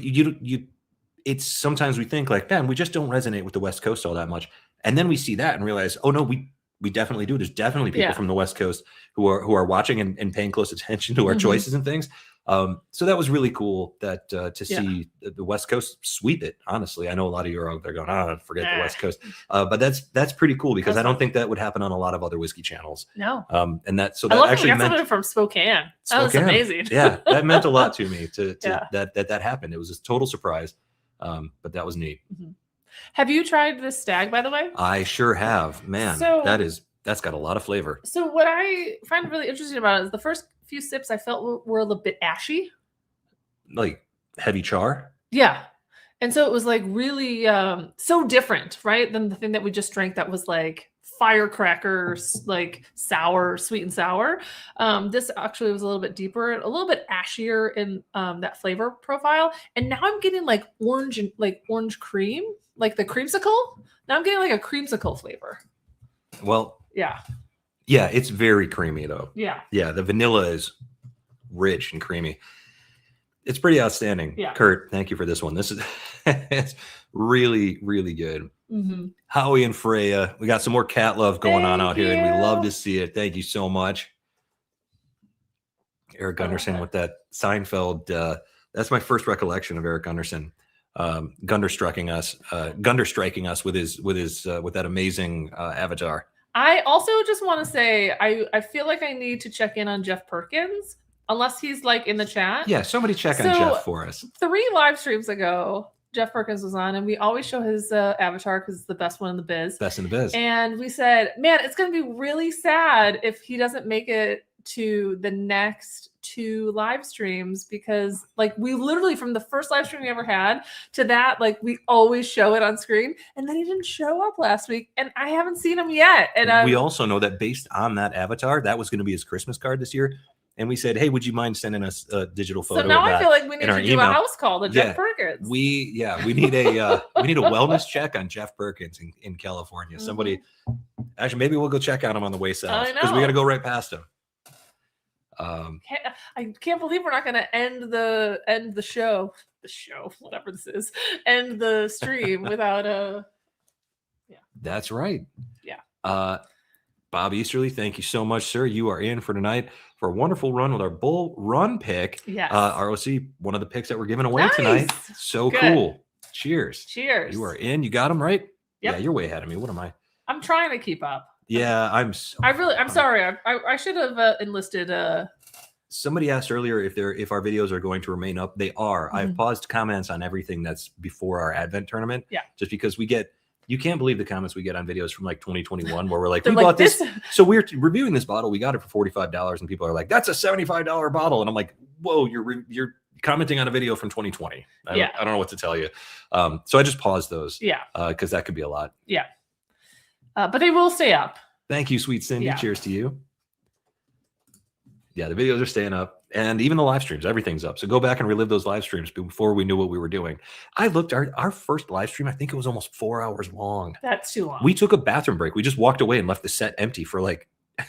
it's sometimes we think like, man, we just don't resonate with the West Coast all that much. And then we see that and realize, oh no, we definitely do. There's definitely people from the West Coast who are watching and paying close attention to our choices and things. So that was really cool that to see the West Coast sweep it. Honestly, I know a lot of you are out there going, forget the West Coast. But that's pretty cool, because I don't think that would happen on a lot of other whiskey channels. No. And that actually meant someone from Spokane. That was amazing. Yeah, that meant a lot to me that happened. It was a total surprise. But that was neat. Have you tried this Stagg, by the way? I sure have. Man, that's got a lot of flavor. So what I find really interesting about it is the first few sips I felt were a little bit ashy. Like heavy char? Yeah. And so it was like really so different, right, than the thing that we just drank that was like firecrackers, like sour, sweet and sour. This actually was a little bit deeper, a little bit ashier in that flavor profile. And now I'm getting like orange cream, like the creamsicle. Now I'm getting like a creamsicle flavor. Well, yeah, it's very creamy though. Yeah, the vanilla is rich and creamy. It's pretty outstanding. Yeah. Kurt, thank you for this one. This is it's really, really good. Howie and Freya, we got some more cat love going on out here, and we love to see it. Thank you so much. Eric Gunderson with that Seinfeld. That's my first recollection of Eric Gunderson. Gunderstriking us with that amazing avatar. I also just want to say I feel like I need to check in on Jeff Perkins, unless he's like in the chat. Yeah, somebody check on Jeff for us. 3 live streams ago, Jeff Perkins was on, and we always show his avatar because it's the best one in the biz. Best in the biz. And we said, man, it's going to be really sad if he doesn't make it to the next 2 live streams, because like we literally, from the first live stream we ever had to that, like we always show it on screen, and then he didn't show up last week, and I haven't seen him yet. And we also know that based on that avatar, that was going to be his Christmas card this year. and we said, hey, would you mind sending us a digital photo? So now of I that feel like we need in to our do email? a house call to Yeah. Jeff Perkins. We need a wellness check on Jeff Perkins in California. Mhm. Somebody, actually, maybe we'll go check out him on the way south I because we know. got to go right past him. I can't believe we're not going to end the show, whatever this is, end the stream without a. That's right. Yeah. Bob Easterly, thank you so much, sir. You are in for tonight for a wonderful run with our Bull Run pick. Yes. ROC, one of the picks that we're giving away Nice. tonight. So Good. cool. Cheers. Cheers. You are in. You got them right? Yep. Yeah, you're way ahead of me. What am I? I'm trying to keep up. Yeah, I'm sorry. I should have enlisted. Somebody asked earlier if our videos are going to remain up. They are. I've Mhm. paused comments on everything that's before our Advent tournament. Yeah. Just because you can't believe the comments we get on videos from like 2021 where we're like, They're we like, bought this. So we're reviewing this bottle. We got it for $45, and people are like, that's a $75 bottle. And I'm like, whoa, you're commenting on a video from 2020. I don't know what to tell you. So I just paused those. Yeah. Because that could be a lot. Yeah. But they will stay up. Thank you, sweet Cindy. Yeah. Cheers to you. Yeah, the videos are staying up, and even the live streams, everything's up. So go back and relive those live streams before we knew what we were doing. I looked, our first live stream, I think it was almost 4 hours long. That's too long. We took a bathroom break. We just walked away and left the set empty for like, I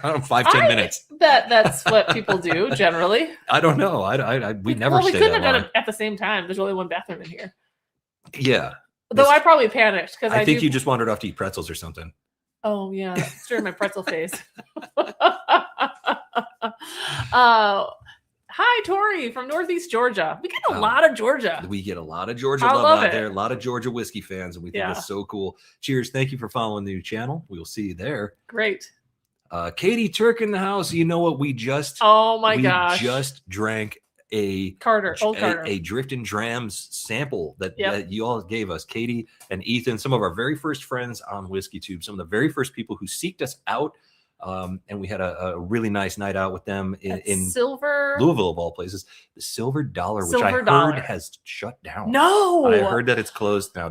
don't know, 5-10 minutes. That's what people do generally. I don't know. We never we stayed couldn't that have done long. it at the same time. There's only one bathroom in here. Yeah. Though I probably panicked because I think you just wandered off to eat pretzels or something. Oh yeah, it's during my pretzel phase. Hi, Tori from Northeast Georgia. We get a lot of Georgia. We get a lot of Georgia I love love out it. there. A lot of Georgia whiskey fans, and we think it's so cool. Cheers. Thank you for following the new channel. We will see you there. Great. Katie Turk in the house. You know what? We just just drank old Carter, a Drift and Drams sample that you all gave us, Katie and Ethan, some of our very first friends on WhiskeyTube, some of the very first people who seeked us out. And we had a really nice night out with them in Silver Louisville, of all places. The Silver Dollar, which I heard has shut down. No, I heard that it's closed now.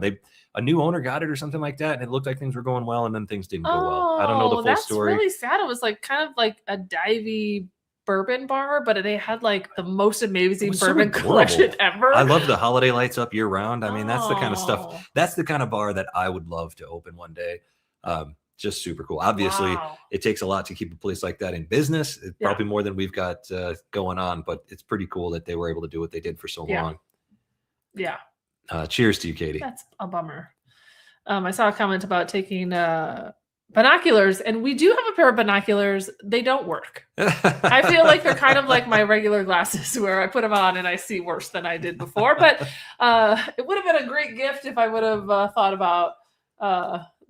A new owner got it or something like that, and it looked like things were going well, and then things didn't go well. I don't know the full story. That's really sad. It was like kind of like a divey bourbon bar, but they had like the most amazing bourbon collection ever. I love the holiday lights up year round. I mean, that's the kind of stuff. That's the kind of bar that I would love to open one day. Just super cool. Obviously, it takes a lot to keep a place like that in business. It's probably more than we've got going on, but it's pretty cool that they were able to do what they did for so long. Yeah. Cheers to you, Katie. That's a bummer. I saw a comment about taking binoculars, and we do have a pair of binoculars. They don't work. I feel like they're kind of like my regular glasses where I put them on and I see worse than I did before. But it would have been a great gift if I would have thought about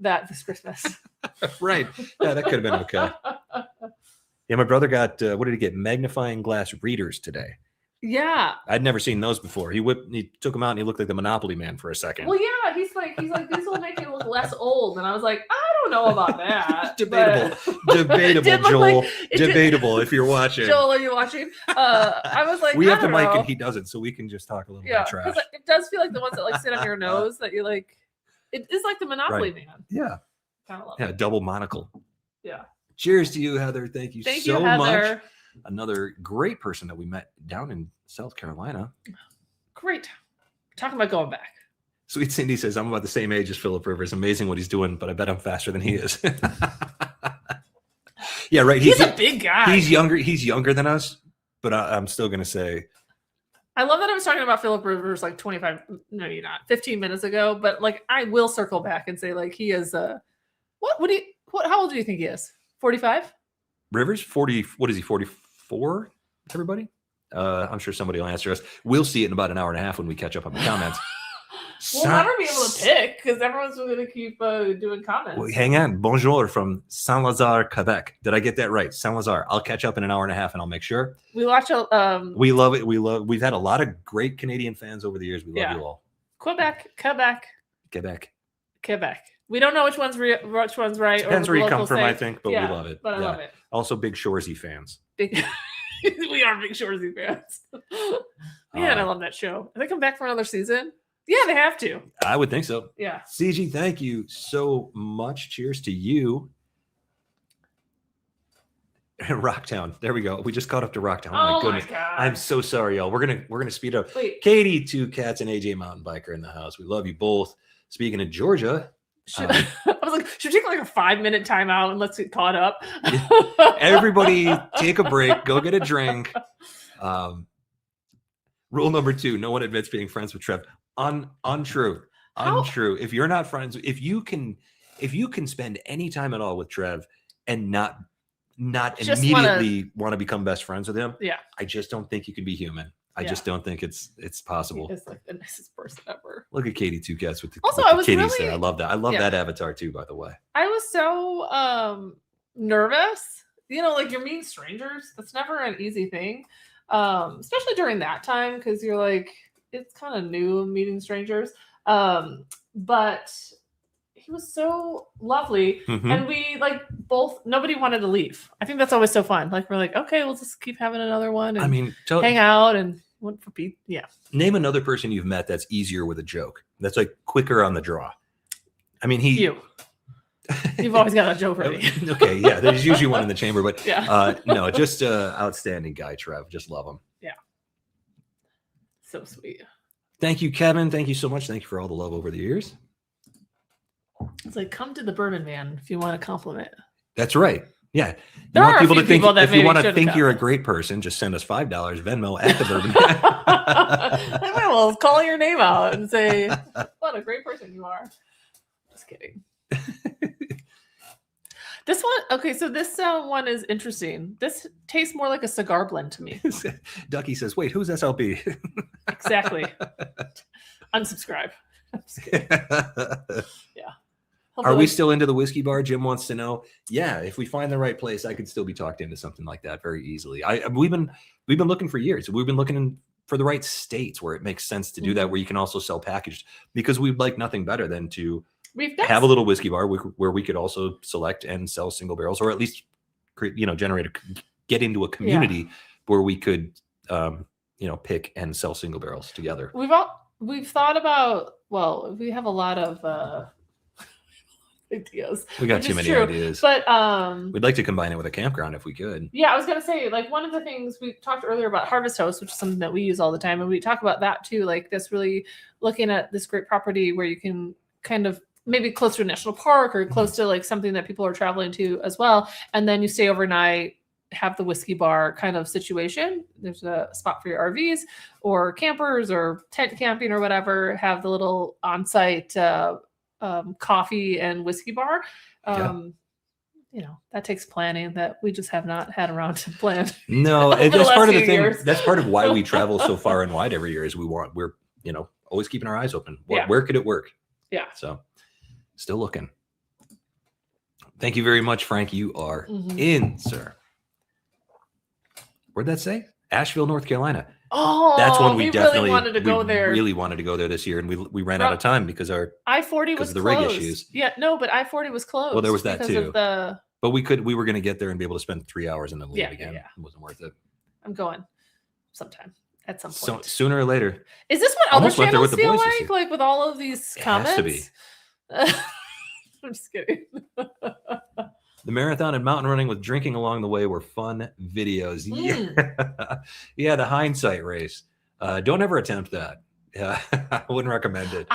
that this Christmas. Right. Yeah, that could have been okay. Yeah, my brother got, what did he get? Magnifying glass readers today. Yeah. I'd never seen those before. He took them out and he looked like the Monopoly Man for a second. Well, yeah, he's like, these will make you look less old. And I was like, I don't know about that. Debatable, Joel. Debatable if you're watching. Joel, are you watching? I was like, we have the mic know. and he doesn't, so we can just talk a little bit of trash. It does feel like the ones that like sit on your nose that you like. It is like the Monopoly Man. Yeah. Kind of love it. Double monocle. Yeah. Cheers to you, Heather. Thank you so Heather. much. Another great person that we met down in South Carolina. Great. Talking about going back. Sweet Cindy says, I'm about the same age as Philip Rivers. Amazing what he's doing, but I bet I'm faster than he is. Yeah, right. He's a big guy. He's younger than us, but I'm still going to say. I love that I was talking about Philip Rivers like 15 minutes ago, but like I will circle back and say like he is how old do you think he is? 45? Rivers? 40, what is he, 44? Everybody? I'm sure somebody will answer us. We'll see it in about an hour and a half when we catch up on the comments. We'll never be able to pick because everyone's going to keep doing comments. Well, hang on. Bonjour from Saint-Lazare, Quebec. Did I get that right? Saint-Lazare. I'll catch up in an hour and a half and I'll make sure. We watch we love it. We've had a lot of great Canadian fans over the years. We love you all. Quebec. We don't know which one's right. Depends where you come from, I think, but we love it. But I love it. Also, big Shoresy fans. We are big Shoresy fans. Man, I love that show. Have they come back for another season? Yeah, they have to. I would think so. Yeah. CG, thank you so much. Cheers to you. Rocktown. There we go. We just caught up to Rocktown. Oh, Oh my my goodness. God. I'm so sorry, y'all. We're gonna speed up. Wait. Katie, 2 cats, and AJ mountain biker in the house. We love you both. Speaking of Georgia, I was like, should we take like a 5-minute timeout and let's get caught up? everybody take a break. Go get a drink. Rule number 2: no one admits being friends with Trev. Untrue. Untrue. If you're not friends, if you can spend any time at all with Trev and not Just immediately want to become best friends with him, Yeah. I just don't think you can be human. I just don't think it's possible. He's like the nicest person ever. Look at Katie, 2 cats with the, Also, with I the was kitties really- there. I love that. I love that avatar too, by the way. I was so nervous. You know, like you're meeting strangers. That's never an easy thing. Especially during that time, because you're like, it's kind of new meeting strangers. But he was so lovely. Mhm. And we like nobody wanted to leave. I think that's always so fun. Like we're like, okay, we'll just keep having another one and I mean, hang out and went for pizza. Yeah. name another person you've met that's easier with a joke. That's like quicker on the draw. I mean, You've always got a joke ready. Okay, yeah, there's usually one in the chamber, but Yeah. no, just outstanding guy, Trev. Just love him. Yeah. So sweet. Thank you, Kevin. Thank you so much. Thank you for all the love over the years. It's like, come to the Bourbon Man if you want a compliment. That's right. Yeah. You There want are a people few to think people that if you maybe want to should've think you're a come. great person, just send us $5 Venmo at the Bourbon. I might well call your name out and say, what a great person you are. Just kidding. This one, okay, so this one is interesting. This tastes more like a cigar blend to me. Ducky says, "Wait, who's SLP?" Exactly. Unsubscribe. I'm just kidding. Yeah. Are we still into the whiskey bar? Jim wants to know. Yeah, if we find the right place, I could still be talked into something like that very easily. We've been looking for years. We've been looking for the right states where it makes sense to do that, where you can also sell packaged, because we'd like nothing better than to have a little whiskey bar where we could also select and sell single barrels, or at least get into a community where we could pick and sell single barrels together. We've thought about, well, we have a lot of ideas. We got too many ideas, but we'd like to combine it with a campground if we could. Yeah, I was gonna say, like, one of the things we talked earlier about Harvest House, which is something that we use all the time, and we talk about that too, like this really looking at this great property where you can kind of maybe close to a national park or close to like something that people are traveling to as well, and then you stay overnight, have the whiskey bar kind of situation. There's a spot for your RVs or campers or tent camping or whatever, have the little on-site coffee and whiskey bar. That takes planning that we just have not had around to plan. No, the that's last part of the few thing. years. That's part of why we travel so far and wide every year. Is we're always keeping our eyes open. Where could it work? Yeah. So still looking. Thank you very much, Frank. You are in, sir. Where'd that say? Asheville, North Carolina. Oh, that's one we definitely really wanted to go there. Really wanted to go there this year, and we ran out of time because our I-40 was the closed. rig issues. Yeah, no, but I-40 was closed. Well, there was that because too. Of the... But we were going to get there and be able to spend 3 hours and then leave again. Yeah. It wasn't worth it. I'm going sometime at some point. So sooner or later. Is this what Almost other went there channels with the feel boys this like? year. Like with all of these comments? Has to be. I'm just kidding. The marathon and mountain running with drinking along the way were fun videos. Yeah, yeah. The hindsight race. Don't ever attempt that. Yeah, I wouldn't recommend it.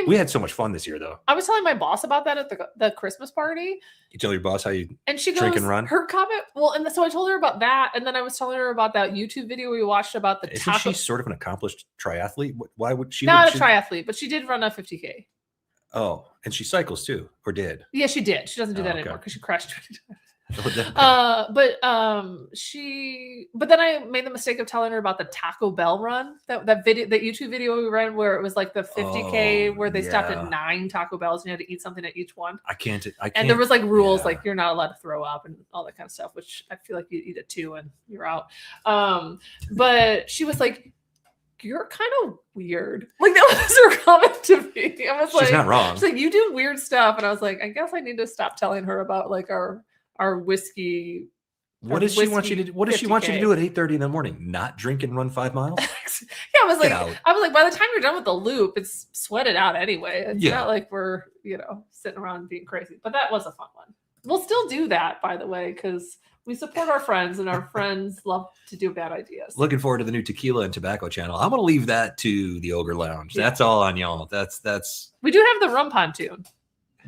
We had so much fun this year, though. I was telling my boss about that at the Christmas party. You tell your boss how you and she drink goes, and run? Her comment, well, and so I told her about that, and then I was telling her about that YouTube video we watched about the Isn't taco. she sort of an accomplished triathlete? Why would she? Not a triathlete, but she did run a 50K. Oh, and she cycles too, or did? Yeah, she did. She doesn't do that okay. anymore because she crashed. Okay. But then I made the mistake of telling her about the Taco Bell run, that YouTube video we ran where it was like the 50K where they stopped at 9 Taco Bells and you had to eat something at each one. I can't. And there was like rules like you're not allowed to throw up and all that kind of stuff, which I feel like you eat at 2 and you're out. But she was like, "You're kind of weird." Like that was her comment to me. I was like, she's not wrong. She's like, "You do weird stuff," and I was like, "I guess I need to stop telling her about like our whiskey." What does she want you to do? What does she want you to do at 8:30 in the morning? Not drink and run 5 miles? Yeah, I was like, by the time you're done with the loop, it's sweated out anyway. It's not like we're sitting around being crazy. But that was a fun one. We'll still do that, by the way, because We support our friends, and our friends love to do bad ideas. Looking forward to the new tequila and tobacco channel. I'm gonna leave that to the Ogre Lounge. Yeah. That's all on y'all. That's. We do have the rum pontoon.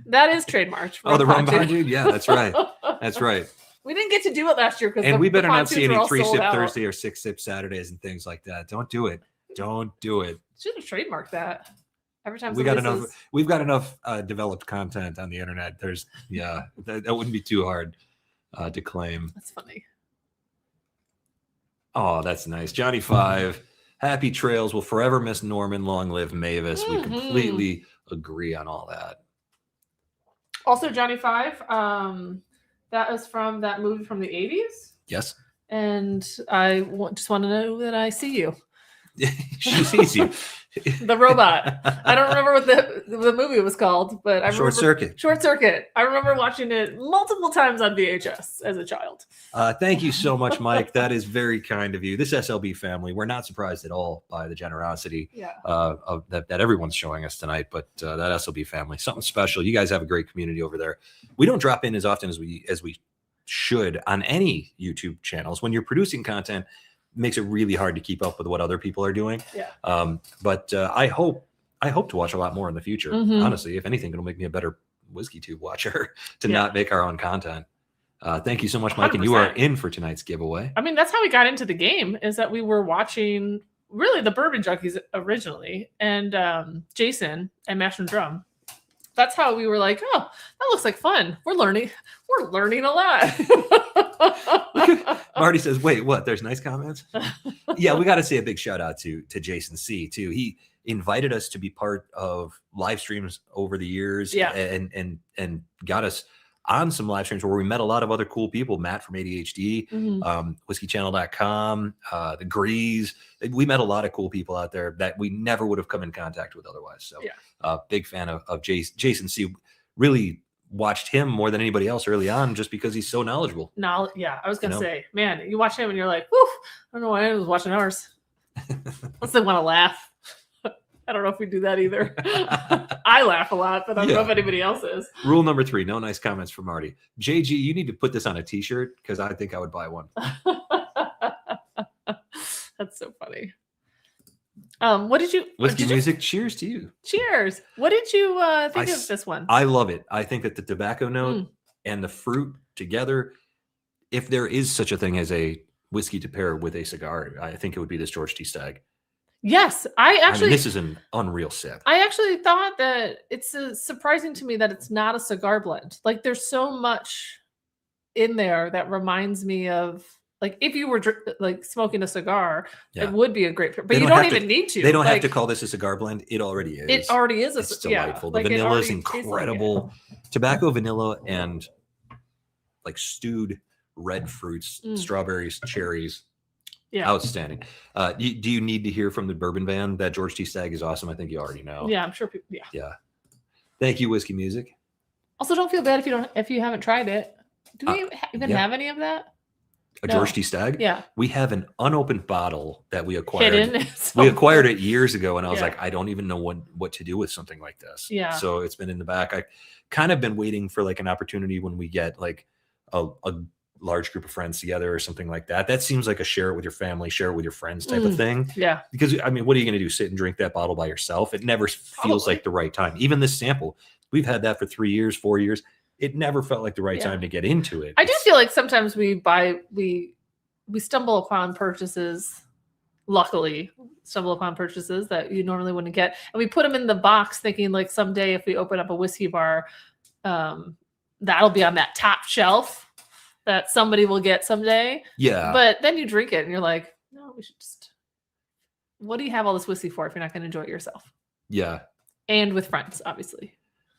That is trademarked. Oh, the rum pontoon. Yeah, that's right. That's right. We didn't get to do it last year because And we better not see any 3-sip Thursday. Thursday or 6-sip Saturdays and things like that. Don't do it. Don't do it. Should have trademarked that. Every time We've got somebody enough. says- We've got enough developed content on the internet. There's that wouldn't be too hard to claim. That's funny. Oh, that's nice. Johnny 5. Happy trails. Will forever miss Norman. Long live Mavis. We completely agree on all that. Also, Johnny 5. That was from that movie from the 80s. Yes. And I just want to know that I see you. She sees you. The robot. I don't remember what the movie was called, but I remember Short Circuit. Short Circuit. I remember watching it multiple times on VHS as a child. Thank you so much, Mike. That is very kind of you. This SLB family, we're not surprised at all by the generosity of that everyone's showing us tonight. But that SLB family, something special. You guys have a great community over there. We don't drop in as often as we should on any YouTube channels. When you're producing content, it makes it really hard to keep up with what other people are doing. Yeah. But I hope to watch a lot more in the future. Mhm. Honestly, if anything, it'll make me a better WhiskeyTube watcher to not make our own content. Thank you so much, Mike. 100%. And you are in for tonight's giveaway. I mean, that's how we got into the game, is that we were watching really the Bourbon Junkies originally, and Jason and Mash and Drum. That's how we were like, oh, that looks like fun. We're learning a lot. Marty says, wait, what? There's nice comments? Yeah, we got to say a big shout out to Jason C too. He invited us to be part of live streams over the years, and got us on some live streams where we met a lot of other cool people. Matt from ADHD, whiskeychannel.com, the Grease. We met a lot of cool people out there that we never would have come in contact with otherwise. So big fan of Jason C. Really watched him more than anybody else early on just because he's so knowledgeable. I was going to say, man, you watch him and you're like, whew, I don't know why I was watching ours. Unless they want to laugh. I don't know if we do that either. I laugh a lot, but I don't know if anybody else is. Rule number 3, no nice comments from Marty. JG, you need to put this on a t-shirt because I think I would buy one. That's so funny. What did you... Whiskey music, cheers to you. Cheers. What did you think of this one? I love it. I think that the tobacco note and the fruit together, if there is such a thing as a whiskey to pair with a cigar, I think it would be this George T. Stagg. Yes, I mean, this is an unreal sip. I actually thought that it's surprising to me that it's not a cigar blend. Like, there's so much in there that reminds me of, like, if you were like smoking a cigar, it would be a great. But you don't even need to. They don't have to call this a cigar blend. It already is. It already is. It's delightful. The vanilla is incredible. Tobacco, vanilla, and like stewed red fruits, strawberries, cherries. Yeah. Outstanding. Do you need to hear from the bourbon van that George T. Stagg is awesome? I think you already know. Yeah, I'm sure people. Yeah. Thank you, Whiskey Music. Also, don't feel bad if you haven't tried it. Do we even have any of that? George T. Stagg? Yeah. We have an unopened bottle that we acquired. Hidden. We acquired it years ago, and I was like, I don't even know what to do with something like this. Yeah. So it's been in the back. I kind of been waiting for like an opportunity when we get like a large group of friends together or something like that. That seems like a share it with your family, share it with your friends type of thing. Yeah. Because I mean, what are you going to do? Sit and drink that bottle by yourself? It never feels like the right time. Even this sample, we've had that for 3 years, 4 years. It never felt like the right time to get into it. I do feel like sometimes we stumble upon purchases. Luckily, stumble upon purchases that you normally wouldn't get, and we put them in the box, thinking like someday if we open up a whiskey bar, that'll be on that top shelf that somebody will get someday. Yeah. But then you drink it and you're like, no, we should just, what do you have all this whiskey for if you're not going to enjoy it yourself? Yeah. And with friends, obviously.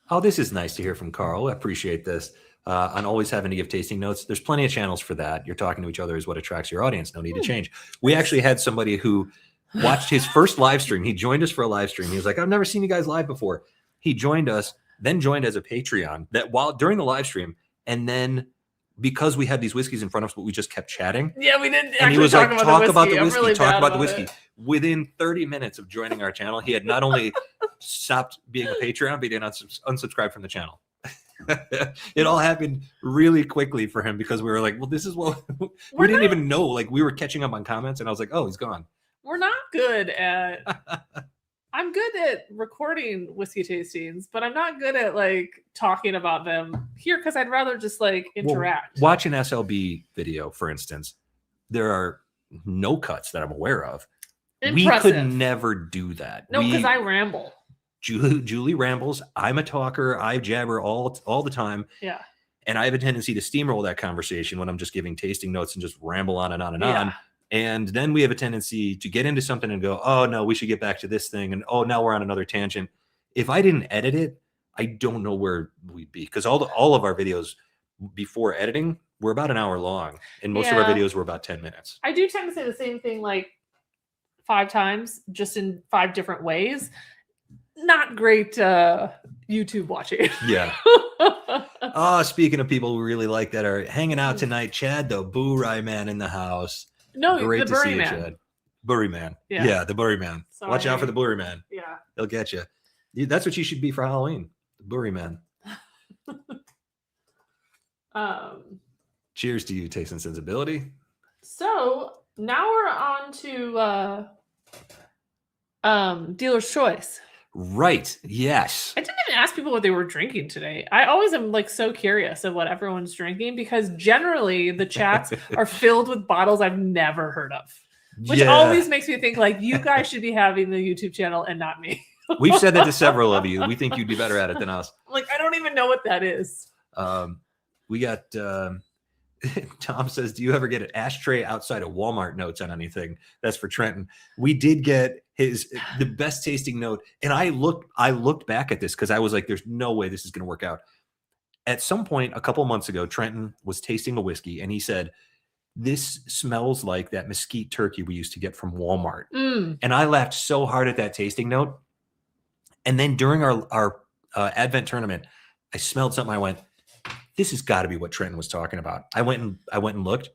Oh, this is nice to hear from Carl. I appreciate this. On always having to give tasting notes. There's plenty of channels for that. You're talking to each other is what attracts your audience. No need to change. We actually had somebody who watched his first live stream. He joined us for a live stream. He was like, I've never seen you guys live before. He joined us, then joined as a Patreon during the live stream. And then because we had these whiskeys in front of us, but we just kept chatting. Yeah, we didn't. And he was like, talk about the whiskey, really talk about the whiskey. Within 30 minutes of joining our channel, he had not only stopped being a Patreon, but he did not unsubscribe from the channel. It all happened really quickly for him because we were like, well, this is what we didn't even know. Like we were catching up on comments and I was like, oh, he's gone. We're not good at I'm good at recording whiskey tastings, but I'm not good at like talking about them here because I'd rather just like interact. Well, watch an SLB video, for instance. There are no cuts that I'm aware of. Impressive. We could never do that. No, because I ramble. Julie rambles. I'm a talker. I jabber all the time. Yeah. And I have a tendency to steamroll that conversation when I'm just giving tasting notes and just ramble on and on and on. And then we have a tendency to get into something and go, oh, no, we should get back to this thing. And, oh, now we're on another tangent. If I didn't edit it, I don't know where we'd be. Because all of our videos before editing were about an hour long. And most of our videos were about 10 minutes. I do tend to say the same thing like 5 times, just in 5 different ways. Not great YouTube watching. Yeah. Speaking of people we really like that are hanging out tonight, Chad, the Boo-Rye Man in the house. No, great the to Burry see Man. you, Chad. Burry Man. Yeah. Yeah, the Burry Man. Sorry. Watch out for the Burry Man. Yeah. He'll get you. That's what you should be for Halloween. The Burry Man. Cheers to you, Taste and Sensibility. So now we're on to Dealer's Choice. Right. Yes. I didn't even ask people what they were drinking today. I always am like so curious of what everyone's drinking because generally the chats are filled with bottles I've never heard of, which always makes me think like you guys should be having the YouTube channel and not me. We've said that to several of you. We think you'd be better at it than us. Like, I don't even know what that is. We got Tom says, do you ever get an ashtray outside of Walmart notes on anything? That's for Trenton. We did get the best tasting note. And I looked back at this because I was like, there's no way this is going to work out. At some point a couple months ago, Trenton was tasting a whiskey and he said, this smells like that mesquite turkey we used to get from Walmart. And I laughed so hard at that tasting note. And then during our Advent tournament, I smelled something. I went, this has got to be what Trenton was talking about. I went and looked.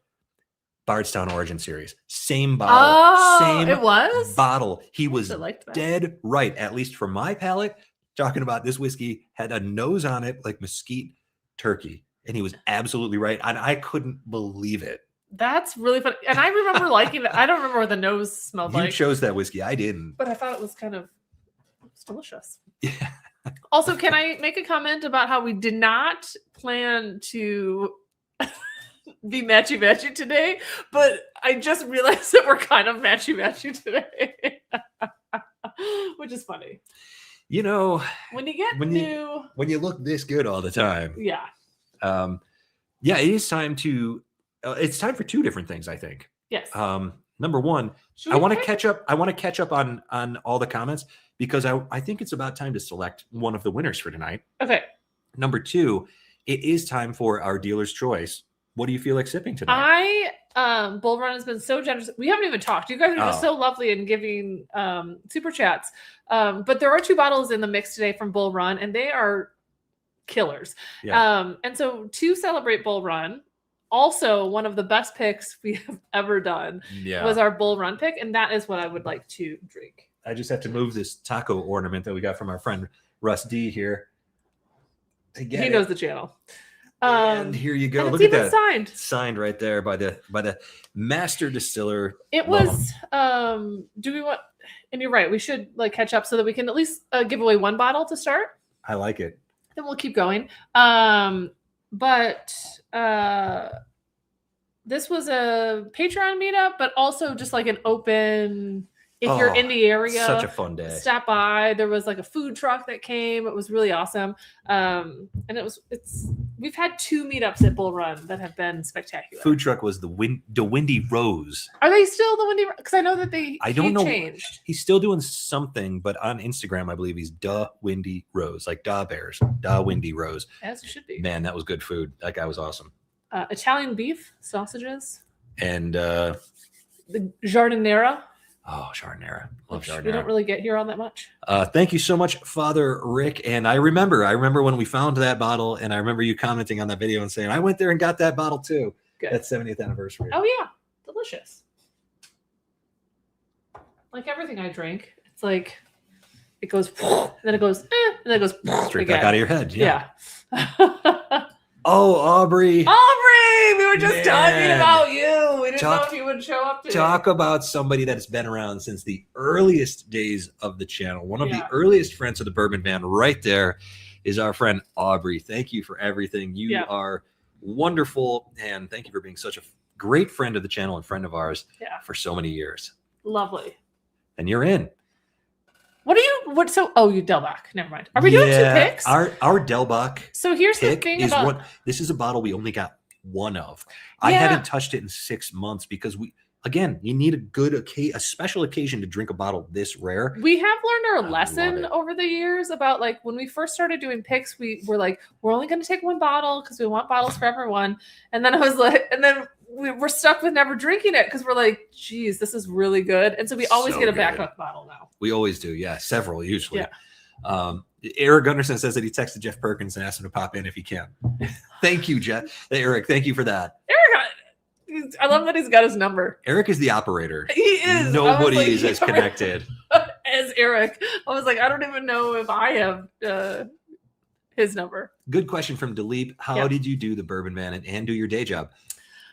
Bardstown Origin Series. Same bottle. Oh, same it was? bottle. He was liked that. dead right, at least for my palate, talking about this whiskey had a nose on it like mesquite turkey. And he was absolutely right. And I couldn't believe it. That's really funny. And I remember liking it. I don't remember what the nose smelled You like. chose that whiskey. I didn't. But I thought it was it's delicious. Yeah. Also, can I make a comment about how we did not plan to be matchy-matchy today, but I just realized that we're kind of matchy-matchy today, which is funny. You know, when you get when you look this good all the time. Yeah. It is time to, it's time for 2 different things, I think. Yes. Number one, I want to catch up. I want to catch up on all the comments because I think it's about time to select one of the winners for tonight. Okay. Number 2, it is time for our dealer's choice. What do you feel like sipping tonight? Bull Run has been so generous. We haven't even talked. You guys are just so lovely in giving super chats. But there are 2 bottles in the mix today from Bull Run, and they are killers. Yeah. And so to celebrate Bull Run, also one of the best picks we have ever done was our Bull Run pick, and that is what I would like to drink. I just have to move this taco ornament that we got from our friend Russ D here. He knows the channel. And here you go. Look at that. Signed right there by the master distiller. It was do we want, and you're right, we should like catch up so that we can at least give away 1 bottle to start. I like it. Then we'll keep going. But this was a Patreon meetup, but also just like an open, if you're in the area, such a fun day. Stop by. There was like a food truck that came. It was really awesome. And we've had 2 meetups at Bull Run that have been spectacular. Food truck was the Windy Rose. Are they still the Windy? Because I know that I don't know. Changed. He's still doing something, but on Instagram, I believe he's Da Windy Rose, like Da Bears, Da Windy Rose. As it should be. Man, that was good food. That guy was awesome. Italian beef, sausages. And the Giardiniera. Oh, Chardonnay. Love Chardonnay. We don't really get here all that much. Thank you so much, Father Rick. And I remember when we found that bottle, and I remember you commenting on that video and saying, I went there and got that bottle too. Good. That's 70th anniversary. Oh, yeah. Delicious. Like everything I drink, it's like it goes, and then it goes, and then it goes Straight again. back out of your head. Yeah. Oh, Aubrey. Aubrey, we were just Man. talking about you. We didn't know Talk- if you would show up today. Talk about somebody that has been around since the earliest days of the channel. One of the Yeah. earliest friends of the Bourbon Band right there is our friend Aubrey. Thank you for everything. You Yeah. are wonderful, and thank you for being such a great friend of the channel and friend of ours for so many years. Lovely. And you're in. You Delbach. Never mind. Are we doing 2 picks? Our Delbach So here's the pick thing is about one. This is a bottle we only got one of. I Yeah. haven't touched it in 6 months because you need a special occasion to drink a bottle this rare. we have learned I our love lesson it. over the years about like when we first started doing picks, we were like, we're only going to take one bottle because we want bottles for everyone. And then I was like, and then we were stuck with never drinking it because we're like, geez, this is really good. And so we always So get a good. backup bottle now. We always do, yeah, several usually. Yeah. Eric Gunderson says that he texted Jeff Perkins and asked him to pop in if he can. Thank you, Jeff. Eric, thank you for that. Eric, I love that he's got his number. Eric is the operator. He is. Nobody I was is like, as connected. as Eric. I was like, I don't even know if I have his number. Good question from Dilip. How Yeah. did you do the Bourbon Band and do your day job?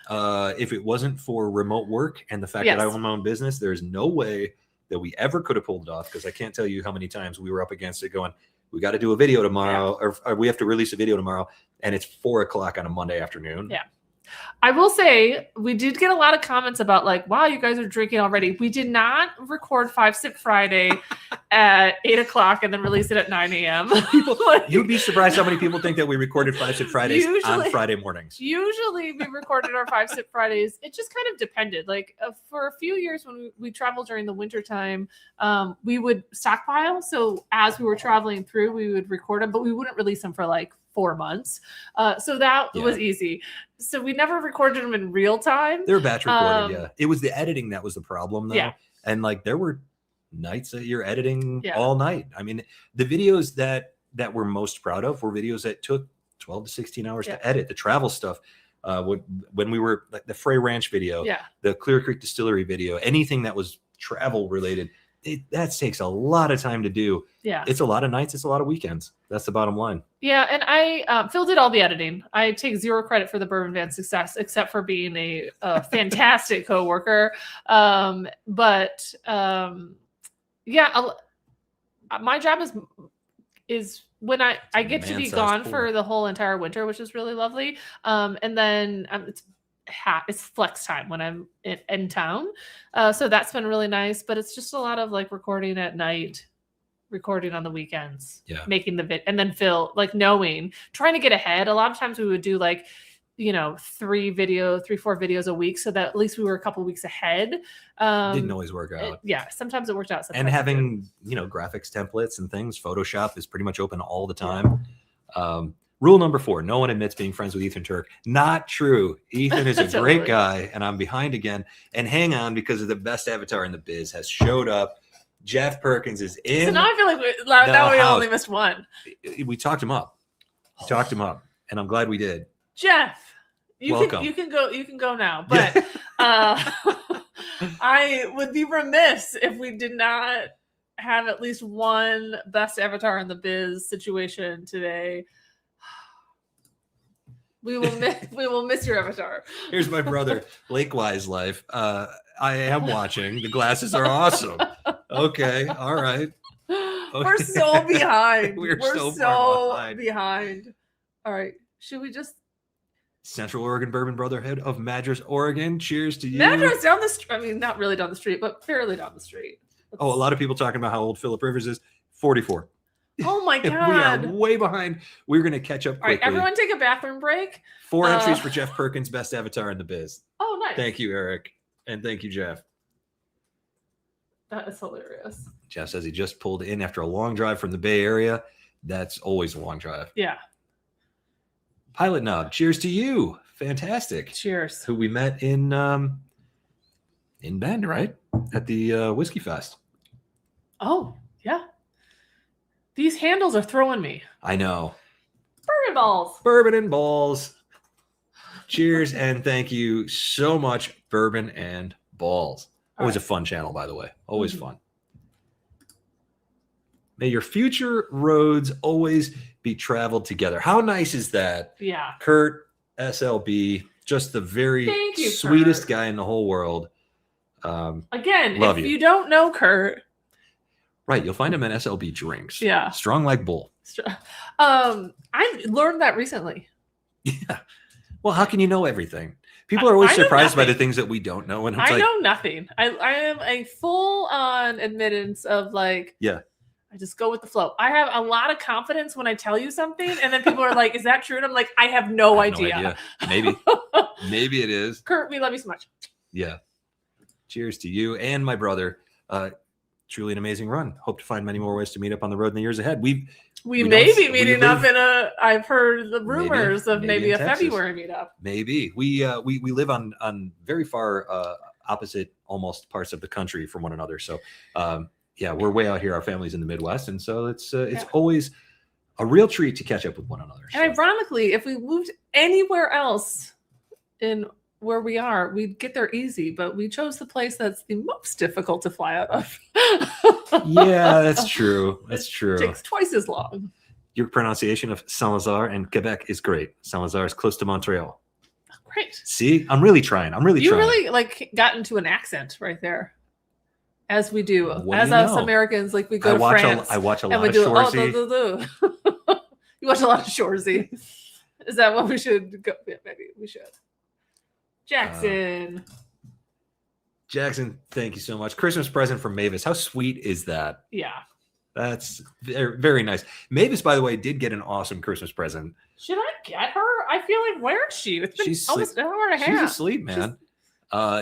If it wasn't for remote work and the fact that I Yes. own my own business, there's no way that we ever could have pulled it off, because I can't tell you how many times we were up against it going, we got to do a video tomorrow, or we have to release a video tomorrow, and it's 4:00 on a Monday afternoon. Yeah. I will say we did get a lot of comments about like, wow, you guys are drinking already. We did not record 5 Sip Friday at 8:00 and then release it at 9 a.m. You'd be surprised how many people think that we recorded 5 Sip Fridays on Usually- Friday mornings. Usually we recorded our 5 Sip Fridays. It just kind of depended. Like for a few years when we traveled during the winter time, we would stockpile. So as we were traveling through, we would record them, but we wouldn't release them for like 4 months. So that Yeah. was easy. So we never recorded them in real time. They were batch recorded, Um, yeah. It was the editing that was the problem, though. Yeah. And like there were nights that you're editing Yeah. all night. I mean, the videos that we're most proud of were videos that took 12 to 16 hours Yeah. to edit. The travel stuff, when we were like the Frey Ranch video, Yeah. the Clear Creek Distillery video, anything that was travel related, that takes a lot of time to do. Yeah. It's a lot of nights. It's a lot of weekends. That's the bottom line. Yeah, and Phil did all the editing. I take zero credit for the Bourbon Band success, except for being a fantastic coworker. My job is when I get to be Man-sized gone pool. for the whole entire winter, which is really lovely. And then it's flex time when I'm in town, so that's been really nice. But it's just a lot of like recording at night, recording on the weekends, Yeah. making the vid, and then Phil like trying to get ahead. A lot of times we would do like 3, 4 videos a week, so that at least we were a couple weeks ahead. Didn't always work out. Yeah, sometimes it worked out. Sometimes And it having graphics templates and things, Photoshop is pretty much open all the time. Rule number 4: no one admits being friends with Ethan Turk. Not true. Ethan is a Totally. great guy, and I'm behind again. And hang on, because of the best avatar in the biz has showed up. Jeff Perkins is didn't. So in. now I feel like now we house. only missed one. We talked him up. And I'm glad we did. Jeff, you Welcome. can go now. But I would be remiss if we did not have at least one best avatar in the biz situation today. We will miss your avatar. Here's my brother, Lakewise Life. I am watching. The glasses are awesome. Okay, all right. We're so behind. We're so so far behind. All right. Should we just Central Oregon Bourbon Brotherhood of Madras, Oregon. Cheers to you. Madras down the street? I mean, not really down the street, but fairly down the street. Oh, a lot of people talking about how old Philip Rivers is. 44. Oh my We god. are way behind. We're going to catch up All right, quickly. everyone take a bathroom break. 4 entries for Jeff Perkins, best avatar in the biz. Oh, nice. Thank you, Eric. And thank you, Jeff. That is hilarious. Jeff says he just pulled in after a long drive from the Bay Area. That's always a long drive. Yeah. Pilot Knob, cheers to you. Fantastic. Cheers. Who we met in Bend, right? At the Whiskey Fest. Oh, yeah. These handles are throwing me. I know. Bourbon balls. Bourbon and balls. Cheers and thank you so much, Bourbon and Balls. Always a fun channel, by the way. Always fun. May your future roads always be traveled together. How nice is that? Yeah. Kurt, SLB, just the very Thank you, sweetest Kurt. guy in the whole world. Again, love if you. you don't know Kurt, Right, you'll find him in SLB drinks. Yeah. Strong like bull. I learned that recently. Yeah. Well, how can you know everything? People are always I know surprised by the nothing. things that we don't know. And it's I like, know nothing. I am a full-on admittance of like, yeah, I just go with the flow. I have a lot of confidence when I tell you something, and then people are like, "Is that true?" And I'm like, "I have no idea." Maybe, maybe it is. Kurt, we love you so much. Yeah. Cheers to you and my brother. Truly an amazing run. Hope to find many more ways to meet up on the road in the years ahead. We may be meeting up in a. I've heard the rumors of maybe a Texas. February meetup. Maybe we live on very far opposite almost parts of the country from one another. So yeah, we're way out here. Our family's in the Midwest, and so it's always a real treat to catch up with one another. And ironically, if we moved anywhere else in where we are, we'd get there easy, but we chose the place that's the most difficult to fly out of. Yeah, that's true. That's true. It takes twice as long. Your pronunciation of Saint-Lazare and Quebec is great. Saint-Lazare is close to Montreal. Great. See, I'm really trying. You really like got into an accent right there. As we do. What as do you us know? Americans, like we go to France. I watch a and lot we of do, Shorzy. You watch a lot of Shorzy. Is that what we should go? Yeah, maybe we should. Jackson. Jackson, thank you so much. Christmas present from Mavis. How sweet is that? Yeah. That's very, very nice. Mavis, by the way, did get an awesome Christmas present. Should I get her? I feel like, where is she? It's been She's almost an hour and a half. She's asleep, man.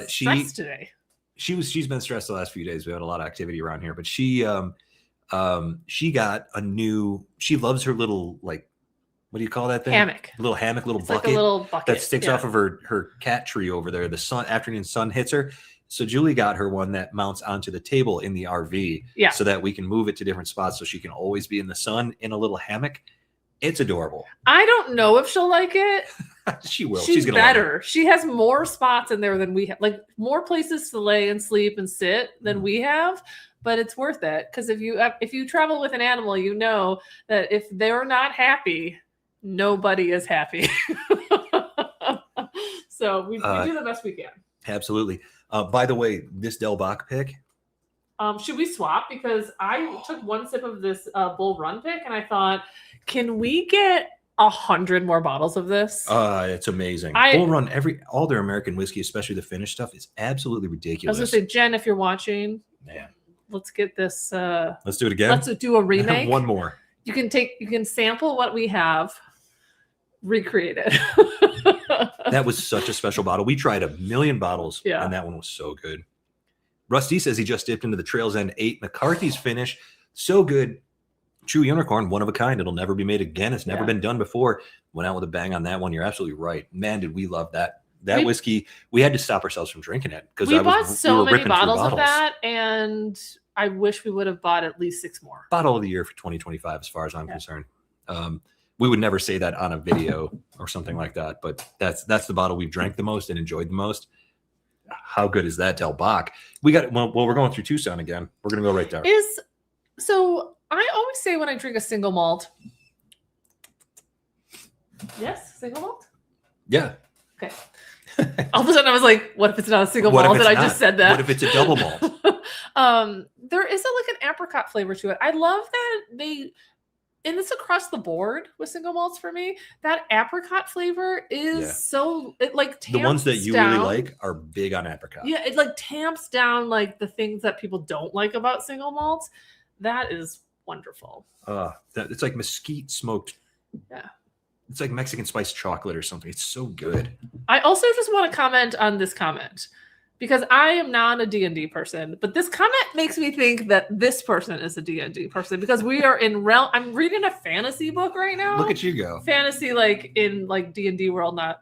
Stressed today. She's been stressed the last few days. We had a lot of activity around here, but she got a new. She loves her little, like, what do you call that thing? Hammock. A little hammock, little It's bucket, like a little bucket that sticks off of her cat tree over there. The afternoon sun hits her. So Julie got her one that mounts onto the table in the RV, so that we can move it to different spots, so she can always be in the sun in a little hammock. It's adorable. I don't know if she'll like it. She will. She's gonna better. She has more spots in there than we have, like more places to lay and sleep and sit than we have. But it's worth it, because if you travel with an animal, you know that if they're not happy, nobody is happy. So we do the best we can. Absolutely. By the way, this Del Bach pick. Should we swap? Because I took one sip of this Bull Run pick, and I thought, can we get 100 more bottles of this? It's amazing. Bull Run, all their American whiskey, especially the Finnish stuff, is absolutely ridiculous. I was gonna say, Jen, if you're watching, man, let's get this. Let's do it again. Let's do a remake. One more. You can sample what we have, recreate it. That was such a special bottle. We tried 1 million bottles, Yeah. and that one was so good. Rusty says he just dipped into the Trails End 8. McCarthy's finish, so good. True unicorn, one of a kind. It'll never be made again. It's never been done before. Went out with a bang on that one. You're absolutely right. Man, did we love that. Whiskey, we had to stop ourselves from drinking it, because we bought so many ripping bottles through of that, and I wish we would have bought at least 6 more. Bottle of the year for 2025, as far as I'm concerned. We would never say that on a video or something like that, but that's the bottle we've drank the most and enjoyed the most. How good is that Del Bach? We got we're going through Tucson again. We're gonna go right there. So I always say when I drink a single malt. Yes, single malt. Yeah. Okay. All of a sudden, I was like, "What if it's not a single malt?" And I just said that. What if it's a double malt? There is like an apricot flavor to it. I love that and it's across the board with single malts for me. That apricot flavor is it like tamps the ones that you down. really like are big on apricot. Yeah, it like tamps down like the things that people don't like about single malts. That is wonderful. It's like mesquite smoked. Yeah. It's like Mexican spiced chocolate or something. It's so good. I also just want to comment on this comment, because I am not a D&D person, but this comment makes me think that this person is a D&D person, because we are in I'm reading a fantasy book right now. Look at you go. Fantasy, like in like D&D world, not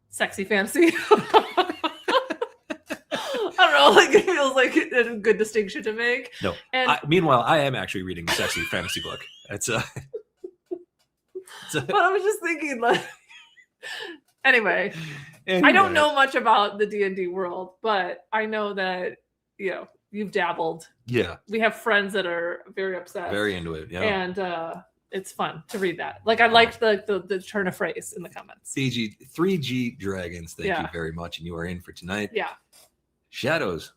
sexy fantasy. I don't know, like it feels like a good distinction to make. No. And meanwhile, I am actually reading a sexy fantasy book. It's but I was just thinking, like, anyway, I don't know much about the D&D world, but I know that, you've dabbled. Yeah. We have friends that are very upset. Very into it. Yeah. And it's fun to read that. Like I liked the turn of phrase in the comments. 3G Dragons, thank Yeah. you very much. And you are in for tonight. Yeah. Shadows.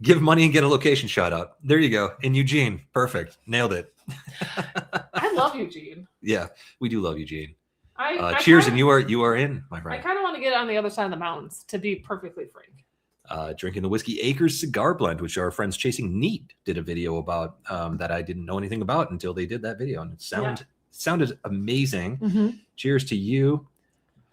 Give money and get a location shout out. There you go. In Eugene. Perfect. Nailed it. I love Eugene. Yeah, we do love Eugene. I Cheers, kinda, and you are in, my I friend. kind of want to get on the other side of the mountains, to be perfectly frank. Drinking the Whiskey Acres cigar blend, which our friends Chasing Neat did a video about that I didn't know anything about until they did that video, and it sounded amazing. Mm-hmm. Cheers to you.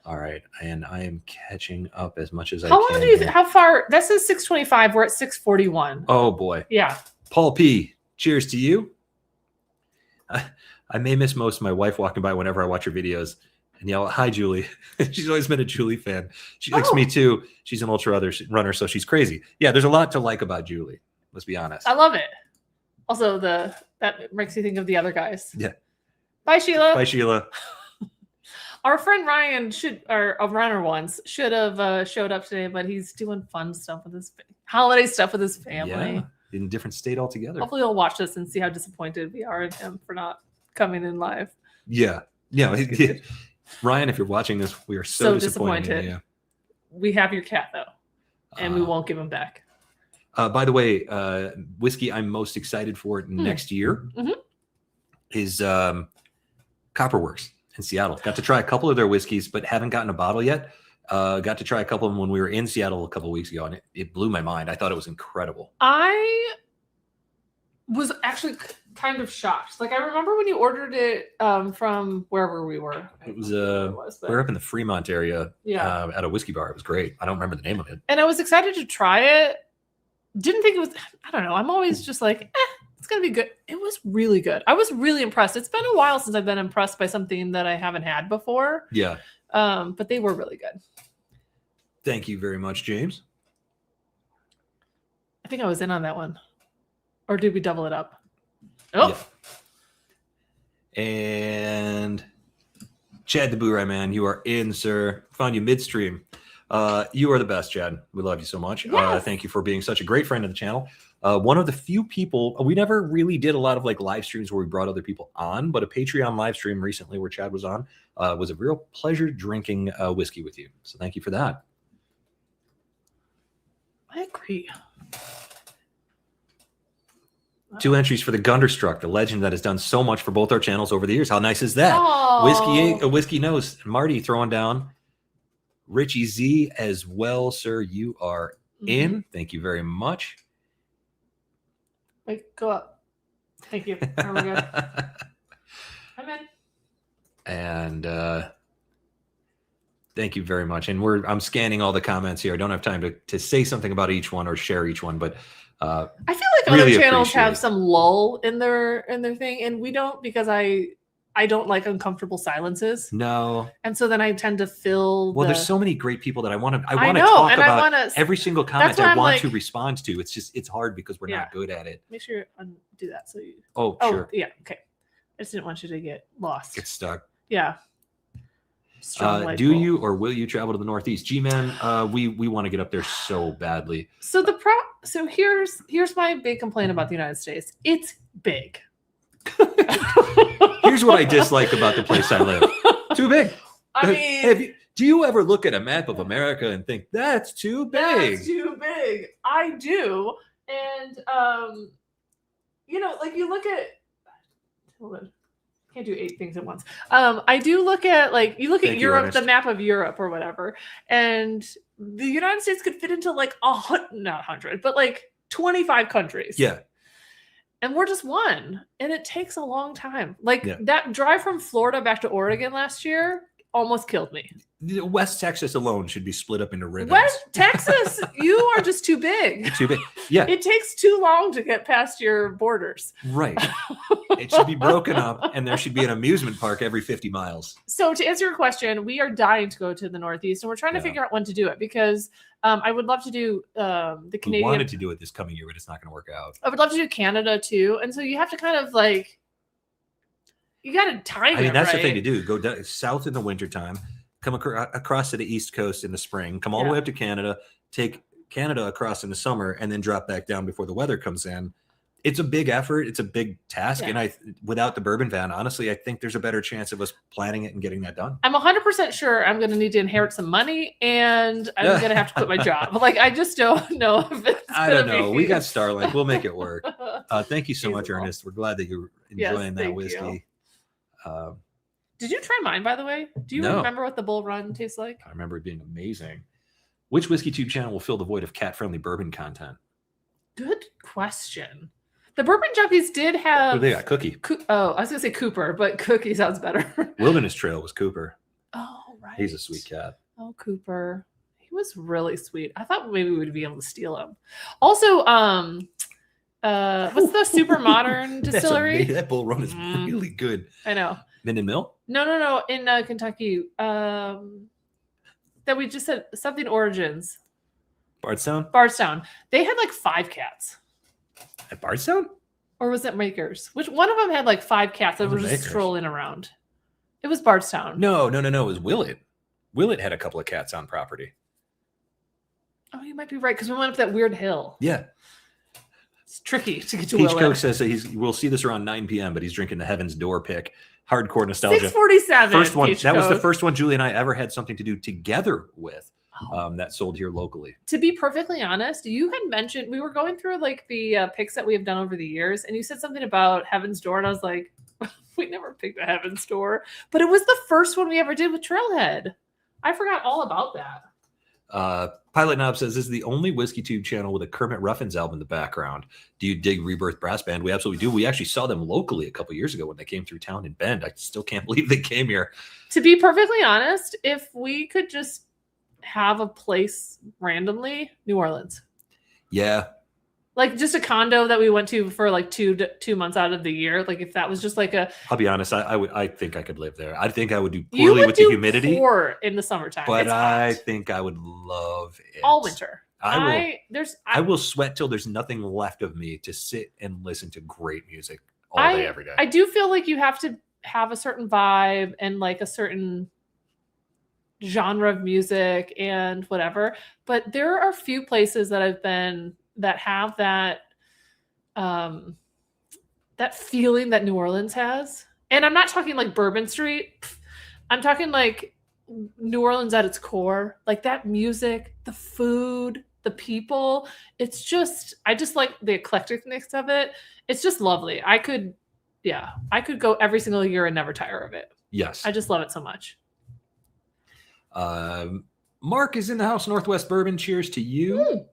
All right, and I am catching up as much as I How can. long do you? How far? That says 6:25. We're at 6:41. Oh boy. Yeah. Paul P. Cheers to you. I may miss most of my wife walking by whenever I watch her videos and yell, "Hi, Julie." She's always been a Julie fan. She likes me too. She's an ultra runner, so she's crazy. Yeah, there's a lot to like about Julie. Let's be honest. I love it. Also, that makes you think of the other guys. Yeah. Bye, Sheila. Bye, Sheila. Our friend Ryan a runner once should have showed up today, but he's doing fun stuff with his holiday stuff with his family. Yeah, in a different state altogether. Hopefully, he'll watch this and see how disappointed we are in him for not coming in live. Yeah. Ryan, if you're watching this, we are so disappointed. Yeah. We have your cat though, and we won't give him back. By the way, whiskey I'm most excited for next year is Copperworks in Seattle. Got to try a couple of their whiskeys, but haven't gotten a bottle yet. Got to try a couple of them when we were in Seattle a couple of weeks ago, and it blew my mind. I thought it was incredible. I was actually kind of shocked. Like I remember when you ordered it from wherever we were. It was we were up in the Fremont area at a whiskey bar. It was great. I don't remember the name of it. And I was excited to try it. Didn't think it was, I don't know. I'm always just like, it's going to be good. It was really good. I was really impressed. It's been a while since I've been impressed by something that I haven't had before. Yeah. But they were really good. Thank you very much, James. I think I was in on that one. Or did we double it up? Oh. Yeah. And Chad the Boo-Ray Man, you are in, sir. Found you midstream. You are the best, Chad. We love you so much. Yes. Thank you for being such a great friend of the channel. One of the few people, we never really did a lot of like live streams where we brought other people on, but a Patreon live stream recently where Chad was on was a real pleasure drinking whiskey with you. So thank you for that. I agree. 2 entries for the Gunderstruck, the legend that has done so much for both our channels over the years. How nice is that? Oh. Whiskey Nose. Marty throwing down. Richie Z as well, sir. You are in. Thank you very much. Wait, go up. Thank you. There we go. I'm in. And thank you very much. And I'm scanning all the comments here. I don't have time to say something about each one or share each one, but I feel like really other channels appreciate have it. some lull in their thing, and we don't, because I don't like uncomfortable silences. no. And so then I tend to fill. Well, there's so many great people that I want to know, talk and I about. wanna- Every single comment why I I'm want like- to respond to. It's hard because we're Yeah. not good at it. Make sure you undo that so you. Oh, Oh, sure. yeah. Okay. I just didn't want you to get lost. Get stuck. Yeah. Strong light Do bulb. you or will you travel to the Northeast? G-Man, we want to get up there so badly. So so here's my big complaint about the United States. It's big. Here's what I dislike about the place I live. Too big. I mean, Do you ever look at a map of America and think that's too big? that's too big. I do. And like you look at, hold on. Can't do 8 things at once. I do look at you look at Thank you, Europe, Ernest. the map of Europe or whatever, and the United States could fit into like not 100, but like 25 countries. Yeah. And we're just one, and it takes a long time. Like Yeah. that drive from Florida back to Oregon last year almost killed me. West Texas alone should be split up into ribbons. West Texas, you are just too big. Too big. Yeah. It takes too long to get past your borders. Right. It should be broken up, and there should be an amusement park every 50 miles. So to answer your question, we are dying to go to the Northeast, and we're trying to figure out when to do it, because I would love to do the We Canadian. wanted to do it this coming year, but it's not going to work out. I would love to do Canada too, and so you have to kind of you got to time I mean, it, that's the right? thing to do. Go south in the wintertime, come across to the East Coast in the spring, come all the way up to Canada, take Canada across in the summer and then drop back down before the weather comes in. It's a big effort. It's a big task. Yeah. And without the bourbon van, honestly, I think there's a better chance of us planning it and getting that done. I'm 100% sure I'm going to need to inherit some money and I'm going to have to quit my job. Like, I just don't know if it's I don't gonna know. be- We got Starlink. We'll make it work. Thank you so much, Feasible. Ernest. We're glad that you're Yes, enjoying that thank whiskey. Did you try mine, by the way? Do you No. remember what the Bull Run tastes like? I remember it being amazing. Which WhiskeyTube channel will fill the void of cat-friendly bourbon content? Good question. The Bourbon Junkies did Oh, have. they got Cookie. Oh, I was going to say Cooper, but Cookie sounds better. Wilderness Trail was Cooper. Oh, right. He's a sweet cat. Oh, Cooper. He was really sweet. I thought maybe we would be able to steal him. Also, what's the super modern That's distillery? amazing. That Bull Run is Mm. really good. I know. Minden Mill? No. In Kentucky. That we just said something Origins. Bardstown? Bardstown. They had like 5 cats. At Bardstown? Or was it Makers? Which one of them had like 5 cats that Was were it just Makers? strolling around? It was Bardstown. No. It was Willett. Willett had a couple of cats on property. Oh, you might be right because we went up that weird hill. Yeah. It's tricky to get to Peach Willet. Coke says that we'll see this around 9 p.m., but he's drinking the Heaven's Door pick. Hardcore nostalgia. 647. First one. Peach That was the Coke. first one Julie and I ever had something to do together with. Oh. That sold here locally. To be perfectly honest, you had mentioned we were going through like the picks that we have done over the years, and you said something about Heaven's Door, and I was like, we never picked a Heaven's Door, but it was the first one we ever did with Trailhead. I forgot all about that. Pilot Knob says, this is the only WhiskeyTube channel with a Kermit Ruffins album in the background. Do you dig Rebirth Brass Band? We absolutely do. We actually saw them locally a couple years ago when they came through town in Bend. I still can't believe they came here. To be perfectly honest, if we could just have a place randomly, New Orleans. Yeah. Like just a condo that we went to for like 2 months out of the year. Like if that was just like a I'll be honest. I think I could live there. I think I would do you poorly would with the do humidity, poor in the summertime. but It's I hot. think I would love it. all winter. I I will sweat till there's nothing left of me to sit and listen to great music all day, every day. I do feel like you have to have a certain vibe and like a certain genre of music and whatever. But there are a few places that I've been that have that that feeling that New Orleans has. And I'm not talking like Bourbon Street. I'm talking like New Orleans at its core. Like that music, the food, the people. It's just, I just like the eclecticness of it. It's just lovely. I could go every single year and never tire of it. Yes. I just love it so much. Mark is in the house, Northwest Bourbon. Cheers to you.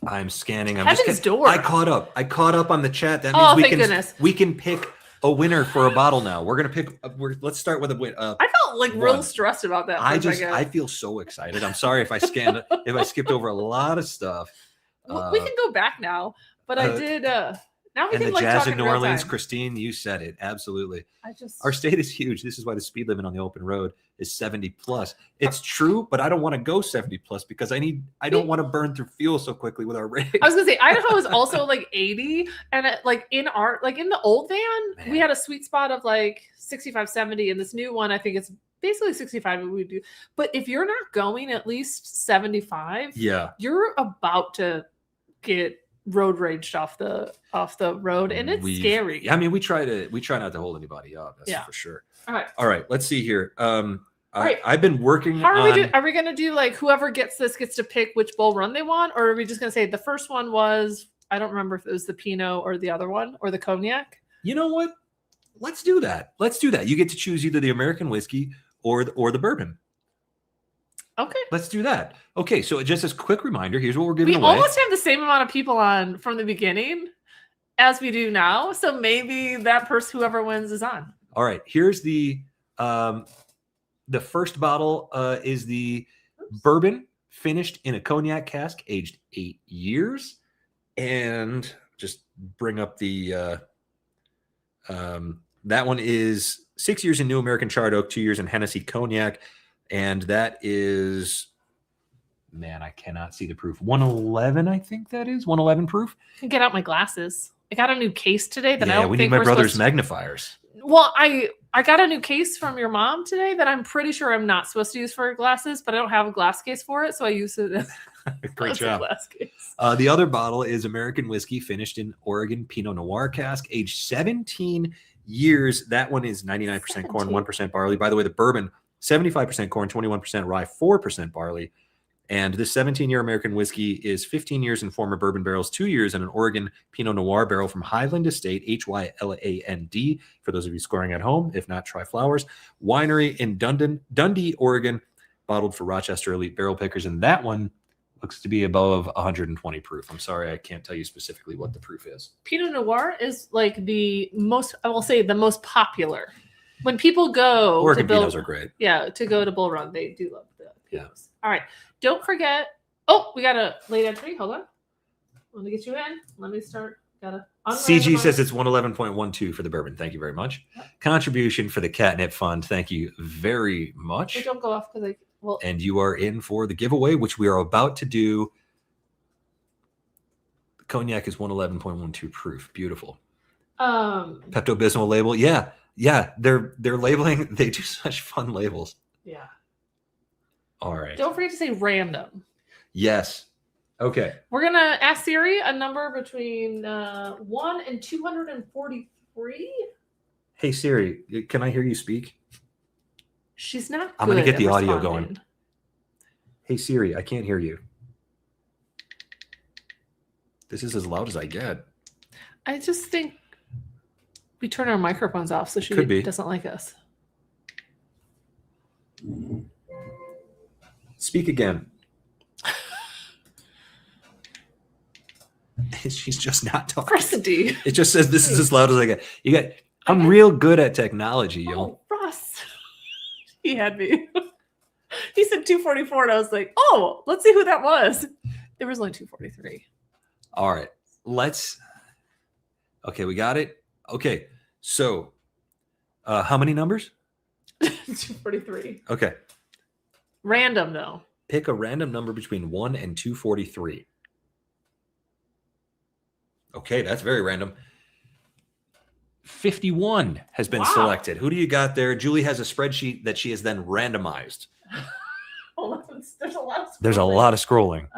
I'm scanning. Heaven's Door. I caught up on the chat. That means Oh, we thank can goodness. we can pick a winner for a bottle now. We're gonna pick. Let's start with a win. I felt like real One. stressed about that. For I a second. I feel so excited. I'm sorry if I skipped over a lot of stuff. We can go back now, but I did. Now we And can the like jazz talk in in New real Orleans, time. Christine, you said it absolutely. I Our state is huge. This is why the speed limit on the open road is 70 plus. It's true, but I don't want to go 70 plus because I don't want to burn through fuel so quickly with our rig. I was gonna say Idaho is also like 80, and like in the old van, we had a sweet spot of like 65, 70, and this new one I think it's basically 65. We do, but if you're not going at least 75, Yeah. you're about to get road raged off the road, and it's scary. I mean, we try not to hold anybody up. That's for sure. All right. Let's see here. right. I've been working How are on. we are we gonna do like whoever gets this gets to pick which Bull Run they want, or are we just gonna say the first one was, I don't remember if it was the Pinot or the other one or the Cognac? You know what? Let's do that. You get to choose either the American whiskey or the bourbon. Okay. Let's do that. Okay, so just as a quick reminder, here's what we're giving We away. almost have the same amount of people on from the beginning as we do now. So maybe that person, whoever wins, is on. All right, here's the first bottle is the bourbon finished in a cognac cask, aged 8 years, and just bring up the that one is 6 years in New American Charred Oak, 2 years in Hennessy Cognac, and that is, man, I cannot see the proof. 111, I think that is 111 proof. I can get out my glasses. I got a new case today that I Yeah, don't we think need my we're brother's supposed magnifiers. Well, I I got a new case from your mom today that I'm pretty sure I'm not supposed to use for glasses, but I don't have a glass case for it, so I use it as Great job. glass case. The other bottle is American whiskey finished in Oregon Pinot Noir cask, aged 17 years. That one is 99% corn, 1% barley. By the way, the bourbon, 75% corn, 21% rye, 4% barley. And this 17-year American whiskey is 15 years in former bourbon barrels, 2 years in an Oregon Pinot Noir barrel from Highland Estate, Hyland, for those of you scoring at home. If not, try Flowers. Winery in Dundee, Oregon, bottled for Rochester Elite Barrel Pickers. And that one looks to be above 120 proof. I'm sorry, I can't tell you specifically what the proof is. Pinot Noir is like the most, I will say, the most popular. When people go Oregon to Pinots are great. Yeah, to go to Bull Run, they do love the Pinots. Yeah. All right. Don't forget. Oh, we got a late entry. Hold on. Let me get you in. Let me start. Gotta. CG says it's 111.12 for the bourbon. Thank you very much. Yep. Contribution for the Catnip Fund. Thank you very much. Hey, don't go off because and you are in for the giveaway, which we are about to do. The cognac is 111.12 proof. Beautiful. Pepto-Bismol label. Yeah. They're labeling. They do such fun labels. Yeah. All right. Don't forget to say random. Yes. Okay. We're going to ask Siri a number between 1 and 243. Hey, Siri, can I hear you speak? She's not good. I'm going to get the audio responding. going. Hey, Siri, I can't hear you. This is as loud as I get. I just think we turn our microphones off so she doesn't like us. Speak again. She's just not talking. Press a D. It just says this is as loud as I get. I'm real good at technology, yo. Oh, Ross. He had me. He said 244, and I was like, oh, let's see who that was. There was only 243. All right. Okay, we got it. Okay. So, how many numbers? 243. Okay. Random, though. Pick a random number between 1 and 243. Okay, that's very random. 51 has been selected. Who do you got there? Julie has a spreadsheet that she has then randomized. There's a lot of scrolling.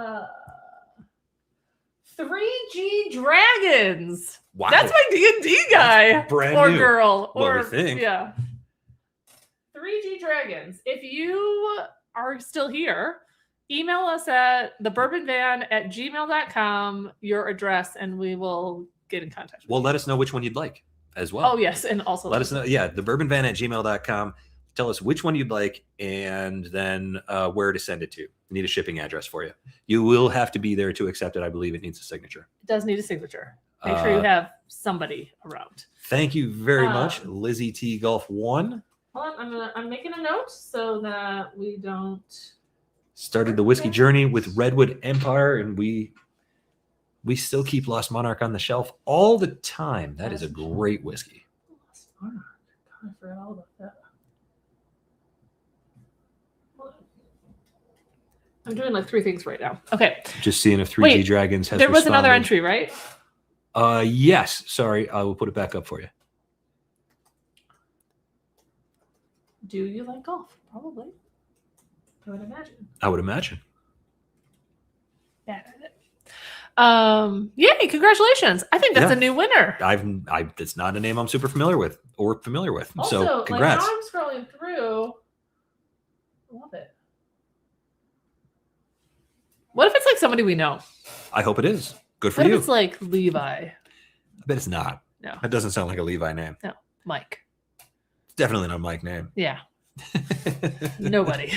3G Dragons. Wow. That's my D&D guy. That's brand or new. girl. Well, or we think. Yeah. 3G Dragons. If you are still here, email us at thebourbonvan@gmail.com, your address, and we will get in contact with you. Well, let us know which one you'd like as well. Oh, yes. And also let us know. Yeah, thebourbonvan@gmail.com. Tell us which one you'd like and then where to send it to. We need a shipping address for you. You will have to be there to accept it. I believe it needs a signature. It does need a signature. Make sure you have somebody around. Thank you very much, Lizzie T Golf 1. Hold on, I'm making a note so that we don't. Started the whiskey journey with Redwood Empire, and we still keep Lost Monarch on the shelf all the time. That is a great whiskey. Lost Monarch. God, I forgot all about that. I'm doing like 3 things right now. Okay. Just seeing if 3G Dragons has There was responded. another entry, right? Yes. Sorry, I will put it back up for you. Do you like golf? Probably. I would imagine. I would imagine. Bad at it. Yay! Congratulations! I think that's a new winner. It's not a name I'm super familiar with. Also, so congrats. Like, now I'm scrolling through. I love it. What if it's like somebody we know? I hope it is. Good for what you. If it's like Levi? I bet it's not. No. That doesn't sound like a Levi name. No. Mike. It's definitely not a Mike name. Yeah. Nobody.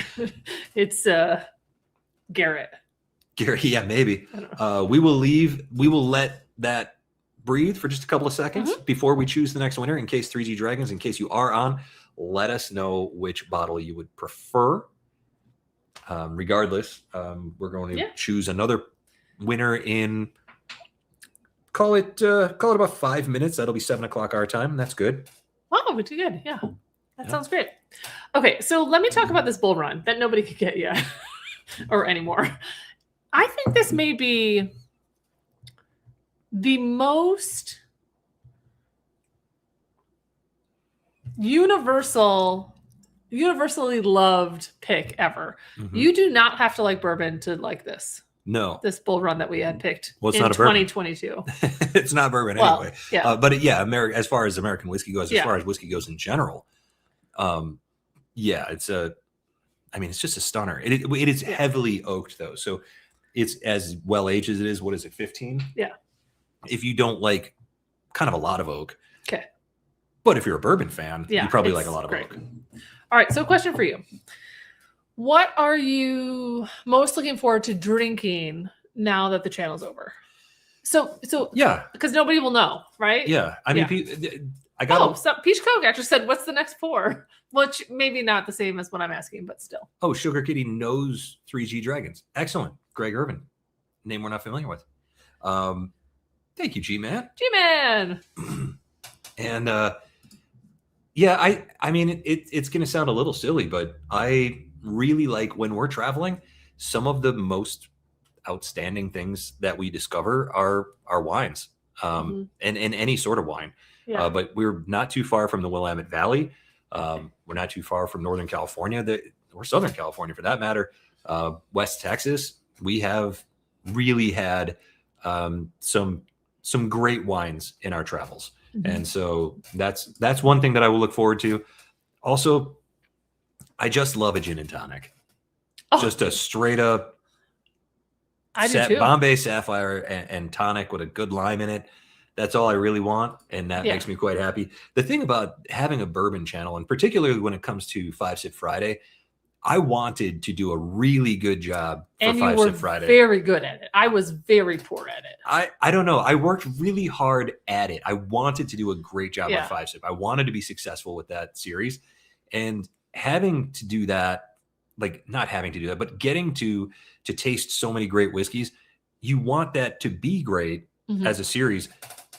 It's Garrett. Gary, yeah, maybe. We will let that breathe for just a couple of seconds before we choose the next winner. In case 3G Dragons, in case you are on, let us know which bottle you would prefer. Regardless, we're going to choose another winner in call it about 5 minutes. That'll be 7:00 our time. That's good. Wow, we did good. Yeah. That sounds great. Okay, so let me talk about this bull run that nobody could get yet or anymore. I think this may be the most universally loved pick ever. Mhm. You do not have to like bourbon to like this No, bull run that we had picked Well, it's in not a bourbon. 2022. it's not bourbon Well, anyway. yeah. But as far as American whiskey goes, as Yeah. far as whiskey goes in general, yeah, it's just a stunner. It is heavily oaked though, so it's as well aged as it is. What is it, 15? Yeah. If you don't like kind of a lot of oak, Okay. But if you're a bourbon fan, Yeah, you probably it's like a lot of great. oak. All right, so question for you. What are you most looking forward to drinking now that the channel's over? So Yeah, because nobody will know, right? yeah. I mean, Peach Coke actually said, "What's the next pour?" Which maybe not the same as what I'm asking, but still. Oh, Sugar Kitty knows 3G Dragons. Excellent, Greg Irvin, name we're not familiar with. Thank you, G-Man. G-Man. And yeah, I mean, it's going to sound a little silly, but I really like when we're traveling, some of the most outstanding things that we discover are wines, and any sort of wine. Yeah. But we're not too far from the Willamette Valley. We're not too far from Northern California, or Southern California for that matter. West Texas, we have really had some great wines in our travels. And so that's one thing that I will look forward to. Also, I just love a gin and tonic. Oh. Just a straight up I do too. Bombay Sapphire and tonic with a good lime in it. That's all I really want, and that makes me quite happy. The thing about having a bourbon channel, and particularly when it comes to 5 Sip Friday, I wanted to do a really good job for and 5 you were Sip Friday. very good at it. I was very poor at it. I don't know. I worked really hard at it. I wanted to do a great job Yeah. on 5 Sip. I wanted to be successful with that series, and having to do that, like not having to do that, but getting to taste so many great whiskeys, you want that to be great as a series.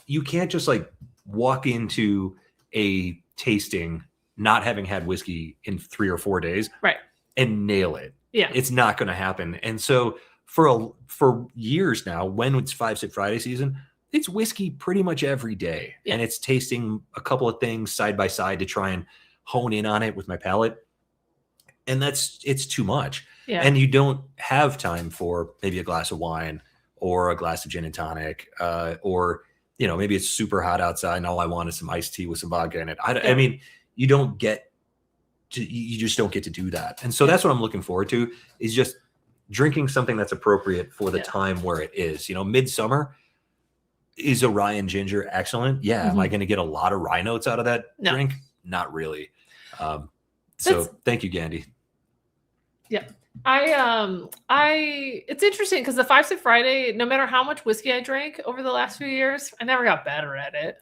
You can't just like walk into a tasting not having had whiskey in 3 or 4 days, right, and nail it. Yeah, it's not going to happen. And so for years now, when it's 5 Sip Friday season, it's whiskey pretty much every day, and it's tasting a couple of things side by side to try and hone in on it with my palate. And it's too much. Yeah. And you don't have time for maybe a glass of wine or a glass of gin and tonic, or maybe it's super hot outside and all I want is some iced tea with some vodka in it. I mean, you just don't get to do that. And so that's what I'm looking forward to, is just drinking something that's appropriate for the time where it is. Midsummer, is a rye and ginger excellent? Yeah. Am I going to get a lot of rye notes out of that drink? Not really. So thank you, Gandhi. Yeah. It's interesting because the 5 Sip Friday, no matter how much whiskey I drank over the last few years, I never got better at it.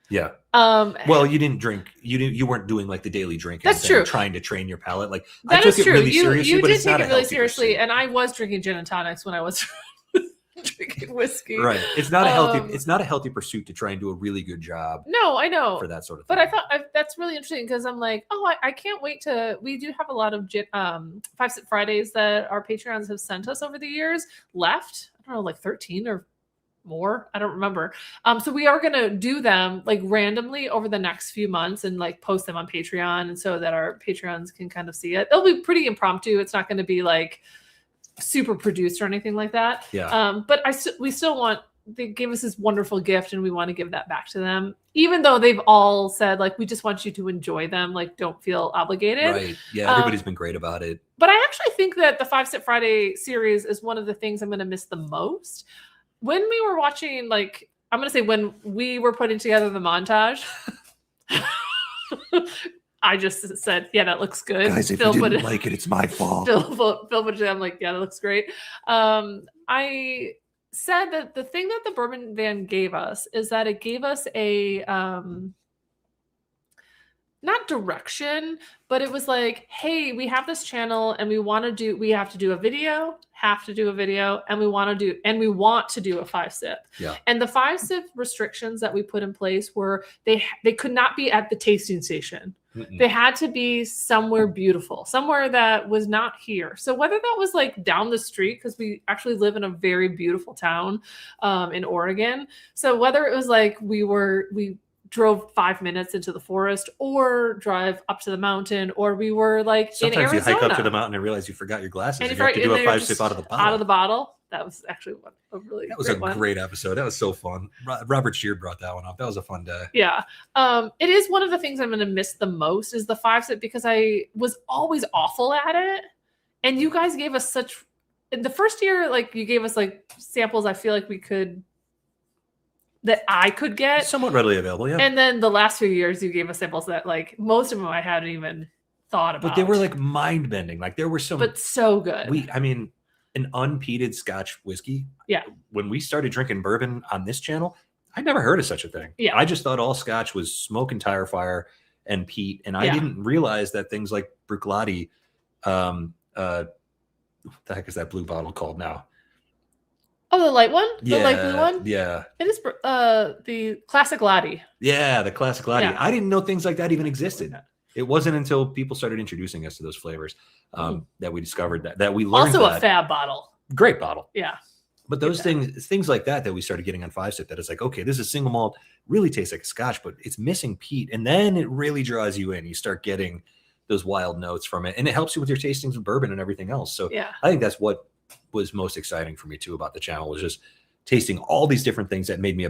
Yeah. Well, you didn't drink. You weren't doing like the daily drinking. That's true. Trying to train your palate. Like that I took is true. it really seriously, you but did it's take not it a really healthy seriously, pursuit. and I was drinking gin and tonics when I was drinking whiskey. Right. It's not a healthy. It's not a healthy pursuit to try and do a really good job. No, I know for that sort of thing. But I thought that's really interesting because I'm like, I can't wait to. We do have a lot of 5 Sip Fridays that our Patreons have sent us over the years. Left, I don't know, like 13 or more. I don't remember. So we are going to do them like randomly over the next few months and like post them on Patreon, and so that our Patreons can kind of see it. They'll be pretty impromptu. It's not going to be like super produced or anything like that. Yeah. But we still want. They gave us this wonderful gift, and we want to give that back to them. Even though they've all said like, we just want you to enjoy them. Like, don't feel obligated. Right. Yeah. Everybody's been great about it. But I actually think that the 5 Sip Friday series is one of the things I'm going to miss the most. When we were watching, like, I'm going to say when we were putting together the montage, I just said, yeah, that looks good. Guys, if you didn't like it, it's my fault. Phil put it, I'm like, yeah, that looks great. I said that the thing that the Bourbon Van gave us is that it gave us a, not direction, but it was like, hey, we have this channel and we have to do a video, and we want to do a 5 Sip. Yeah. And the 5 Sip restrictions that we put in place were they could not be at the tasting station. Mm-mm. They had to be somewhere beautiful, somewhere that was not here. So whether that was like down the street, because we actually live in a very beautiful town in Oregon. So whether it was like we drove 5 minutes into the forest or drive up to the mountain, or we were like in Sometimes Arizona. you hike up to the mountain and realize you forgot your glasses. And And you have to do a 5-sip out of the bottle. Out of the bottle. That was actually a really That was great a one. great episode. That was so fun. Robert Sheard brought that one up. That was a fun day. Yeah. It is one of the things I'm going to miss the most is the 5-sip, because I was always awful at it. And you guys gave us such, in the first year, like you gave us like samples I feel like that I could get. Somewhat readily available, yeah. And then the last few years you gave us samples that like most of them I hadn't even thought about. But they were like mind bending. Like there were some, but so good. An unpeated Scotch whiskey. Yeah. When we started drinking bourbon on this channel, I never heard of such a thing. Yeah. I just thought all Scotch was smoke and tire fire and peat. And I didn't realize that things like Bruichladdich, what the heck is that blue bottle called now? Oh, the light one? Yeah, The light blue one? Yeah. It is the classic Laddie. Yeah, the classic Laddie. Yeah. I didn't know things like that even existed. It wasn't until people started introducing us to those flavors that we discovered that we learned. Also a fab bottle. Great bottle. Yeah. But those things like that we started getting on 5-sip, that it's like, okay, this is single malt, really tastes like a Scotch, but it's missing peat. And then it really draws you in. You start getting those wild notes from it. And it helps you with your tastings of bourbon and everything else. So yeah. I think that's what was most exciting for me too about the channel, was just tasting all these different things that made me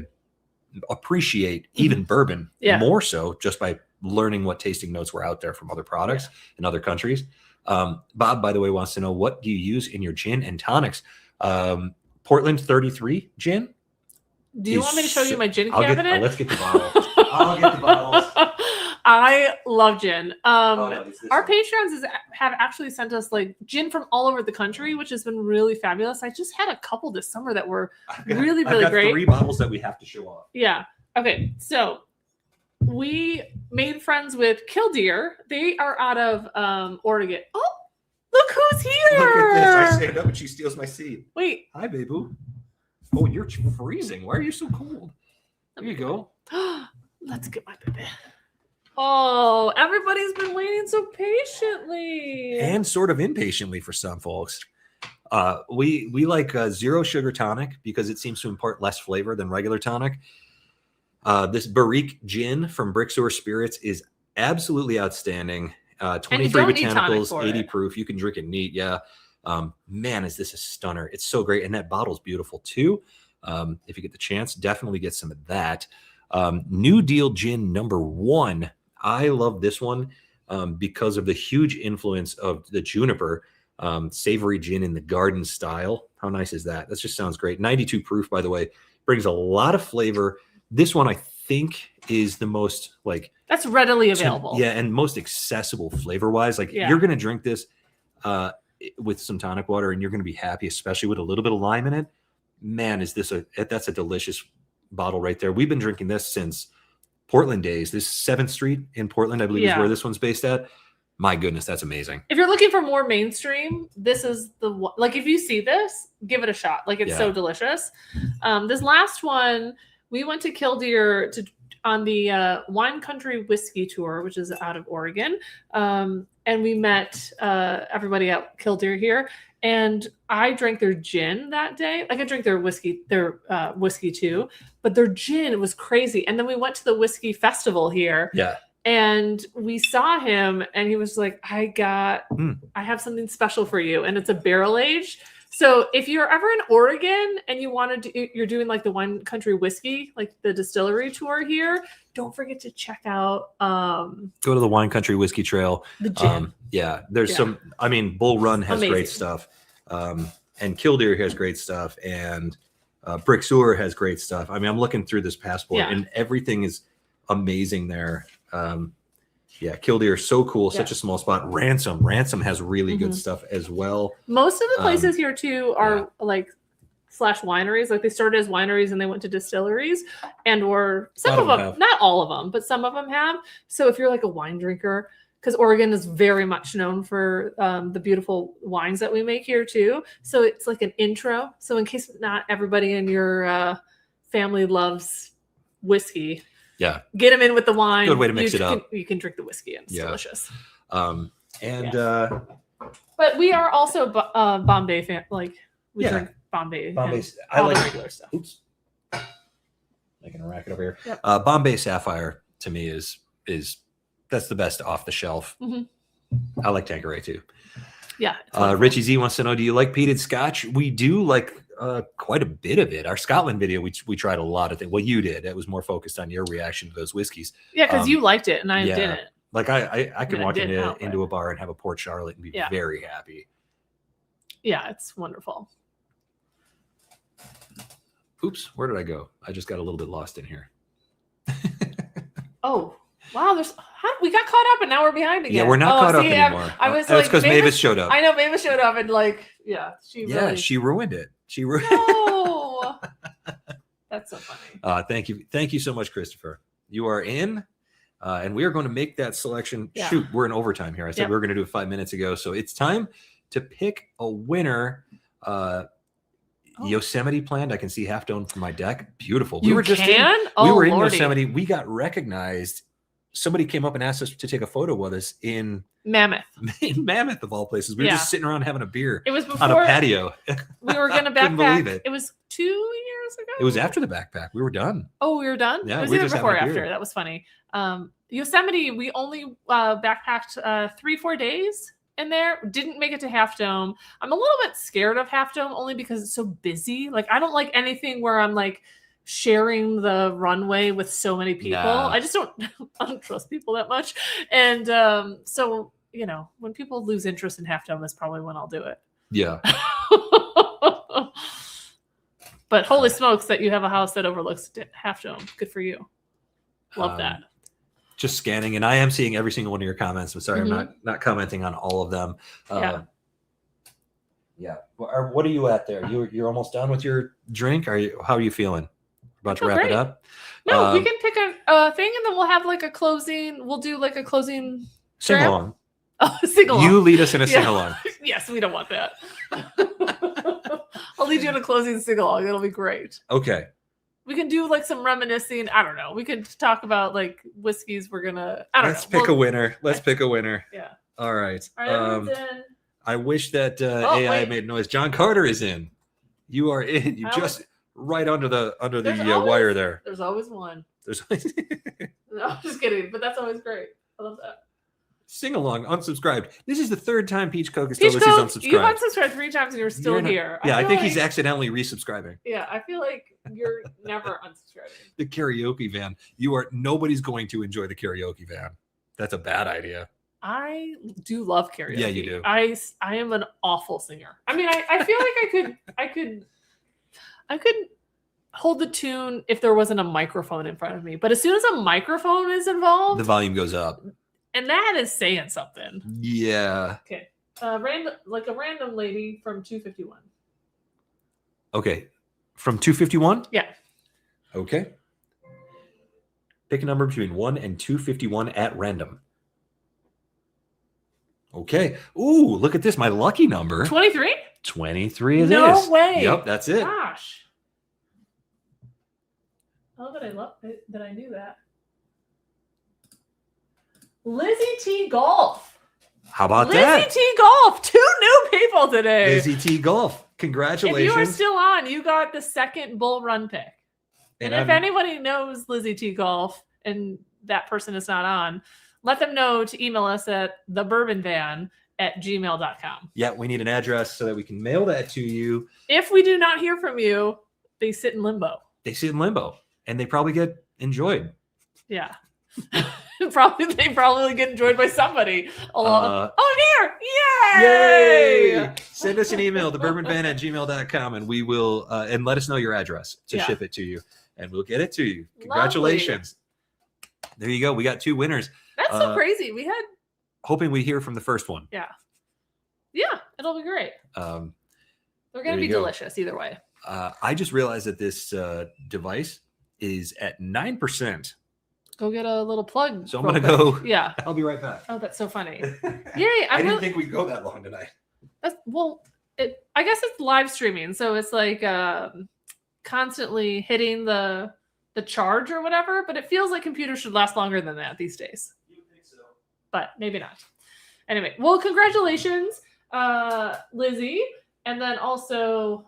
appreciate even bourbon more so, just by learning what tasting notes were out there from other products in other countries. Bob, by the way, wants to know, what do you use in your gin and tonics? Portland 33 gin. Do you want me to show you my gin cabinet? Let's get the bottle. I'll get the bottles. I love gin. No, Our patrons have actually sent us like gin from all over the country, which has been really fabulous. I just had a couple this summer that were really great. 3 bottles that we have to show off. Yeah. Okay. So we made friends with Killdeer. They are out of Oregon. Oh, look who's here. Look at this. I stand up and she steals my seat. Wait. Hi, baby. Oh, you're freezing. Why are you so cold? There you go. Let's get my baby. Oh, everybody's been waiting so patiently. And sort of impatiently for some folks. We like zero sugar tonic because it seems to impart less flavor than regular tonic. This Barrique gin from Bricksewer Spirits is absolutely outstanding. 23 botanicals, 80 proof. You can drink it neat. Yeah. Man, is this a stunner. It's so great. And that bottle's beautiful too. If you get the chance, definitely get some of that. New Deal Gin #1. I love this one because of the huge influence of the juniper savory gin in the garden style. How nice is that? That just sounds great. 92 proof, by the way, brings a lot of flavor. This one, I think, is the most that's readily available. Yeah, and most accessible flavor wise. You're going to drink this with some tonic water and you're going to be happy, especially with a little bit of lime in it. Man, that's a delicious bottle right there. We've been drinking this since Portland days. This 7th Street in Portland, I believe, is where this one's based at. My goodness, that's amazing. If you're looking for more mainstream, this is the one. If you see this, give it a shot. It's so delicious. This last one, we went to Killdeer on the Wine Country Whiskey Tour, which is out of Oregon. And we met everybody at Killdeer here. And I drank their gin that day. I drank their whiskey too, but their gin was crazy. And then we went to the whiskey festival here. Yeah. And we saw him and he was like, I have something special for you. And it's a barrel aged. So if you're ever in Oregon and you're doing the Wine Country Whiskey, the distillery tour here, don't forget to check out. Go to the Wine Country Whiskey Trail. The gin. There's some. Bull Run has amazing. Great stuff, and Killdeer has great stuff, and Bricksewer has great stuff. I'm looking through this passport, and everything is amazing there. Killdeer is so cool. Such a small spot. Ransom has really good stuff as well. Most of the places here too are slash wineries. They started as wineries and they went to distilleries, or some of them, not all of them, but some of them have. So if you're a wine drinker, because Oregon is very much known for the beautiful wines that we make here too. So it's an intro. So in case not everybody in your family loves whiskey, get them in with the wine. Good way to mix it up. You can drink the whiskey and it's delicious. But we are also Bombay fan. We drink Bombay. Bombay. All the regular stuff. Oops. Making a racket over here. Yep. Bombay Sapphire to me is that's the best off the shelf. Mhm. I like Tanqueray too. Yeah. it's wonderful. Richie Z wants to know, do you like peated Scotch? We do like quite a bit of it. Our Scotland video, we tried a lot of things. Well, you did. It was more focused on your reaction to those whiskeys. Yeah, because you liked it and I yeah. didn't. Like I could I walk didn't help into it. a bar and have a Port Charlotte and be Yeah. very happy. Yeah, it's wonderful. Oops, where did I go? I just got a little bit lost in here. Oh, wow. We got caught up and now we're behind again. Yeah, we're not caught up see, anymore. I was That's like, because Mavis showed up. I know Mavis showed up and like, yeah, she really. She ruined it. She ruined. No. That's so funny. Thank you so much, Christopher. You are in, and we are going to make that selection. Yeah. Shoot, we're in overtime here. I said Yep. we were going to do it 5 minutes ago, so it's time to pick a winner. Yosemite planned. I can see Half Dome from my deck. Beautiful. We You were just can? we Oh, were in Lordy. Yosemite. We got recognized. Somebody came up and asked us to take a photo with us in Mammoth. Mammoth of all places. We were Yeah. just sitting around having a beer It was on a before patio. we were going to Couldn't backpack. believe it. Was 2 years ago. It was after the backpack. We were done. Oh, we were done? Yeah, it was we were either just before or having a after. beer. That was funny. Yosemite, we only backpacked 3-4 days in there. Didn't make it to Half Dome. I'm a little bit scared of Half Dome only because it's so busy. Like, I don't like anything where I'm like sharing the runway with so many people. Nah. I just don't, I don't trust people that much. And so, you know, when people lose interest in Half Dome is probably when I'll do it. Yeah. But holy smokes that you have a house that overlooks Half Dome. Good for you. Love that. Just scanning, and I am seeing every single one of your comments. I'm sorry, Mhm. I'm not commenting on all of them. Yeah. Yeah. What are you at there? You're almost done with your drink. How are you feeling? About to feel wrap great. it up. No, we can pick a thing and then we'll have like a closing. We'll do like a closing Sing Sure. along. sing along. You lead us in a Yeah. sing along. Yes, we don't want that. I'll lead you in a closing sing along. It'll be great. Okay. We can do like some reminiscing. I don't know. We could talk about like whiskeys. We're gonna. I don't Let's know. pick a winner. Let's pick a winner. Yeah. All right. All right. Everyone's in. I wish that Oh, AI wait. made noise. John Carter is in. You are in. You I just right under the There's always- wire there. There's always one. There's No, I'm just kidding. But that's always great. I love that. sing along. Unsubscribed. This is the third time Peach Coke has Peach told us he's Coke, you've unsubscribed. unsubscribed 3 times and you're still You're not- here. Yeah, I feel think he's like- accidentally resubscribing. Yeah, I feel like you're never unsubscribing. The karaoke van. Nobody's going to enjoy the karaoke van. That's a bad idea. I do love karaoke. Yeah, you do. I am an awful singer. I mean, I feel like I could hold the tune if there wasn't a microphone in front of me. But as soon as a microphone is involved, The volume goes up. and that is saying something. Yeah. Okay. Like a random lady from 251. Okay. From 251? Yeah. Okay. Pick a number between 1 and 251 at random. Okay. Ooh, look at this. My lucky number. 23? 23 it No is. way. Yep, that's it. Gosh. Oh, but I love it that I knew that. Lizzie T. Golf. How about Lizzie that? T. Golf. 2 new people today. Lizzie T. Golf. If Congratulations. you are still on, you got the second bull run pick. And if I'm- anybody knows Lizzie T. Golf and that person is not on, let them know to email us at thebourbonvan@gmail.com. Yeah, we need an address so that we can mail that to you. If we do not hear from you, they sit in limbo. They sit in limbo and they probably get enjoyed. Yeah. They probably get enjoyed by somebody. Oh, here. Yay! Send us an email, thebourbonvan@gmail.com, and we will and let us know your address to Yeah. ship it to you, and we'll get it to you. Congratulations. There you go. We got 2 winners. That's so crazy. We had, Hoping we hear from the first one. yeah, it'll be great. They're going there to be you go. delicious either way. I just realized that this device is at 9%. Go get a little plug. So I'm real going to quick. go. Yeah. I'll be right back. Oh, that's so funny. Yay. I didn't really, think we'd go that long tonight. I guess it's live streaming. So it's like constantly hitting the charge or whatever, but it feels like computers should last longer than that these days. You think so? But maybe not. Anyway, well, congratulations, Lizzie. And then also,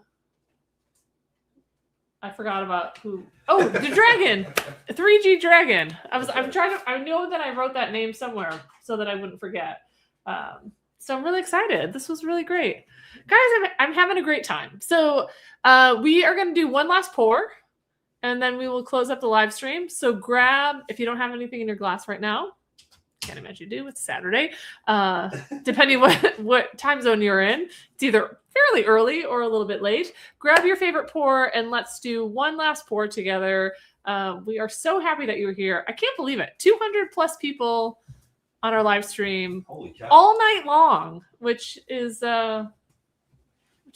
I forgot about who. Oh, the dragon, 3G Dragon. I know that I wrote that name somewhere so that I wouldn't forget. So I'm really excited. This was really great, guys. I'm having a great time. So we are going to do one last pour, and then we will close up the live stream. So grab, if you don't have anything in your glass right now, can't imagine you do. It's Saturday. Depending what time zone you're in, it's either fairly early or a little bit late. Grab your favorite pour and let's do one last pour together. We are so happy that you're here. I can't believe it. 200 plus people on our live stream all night long, which is a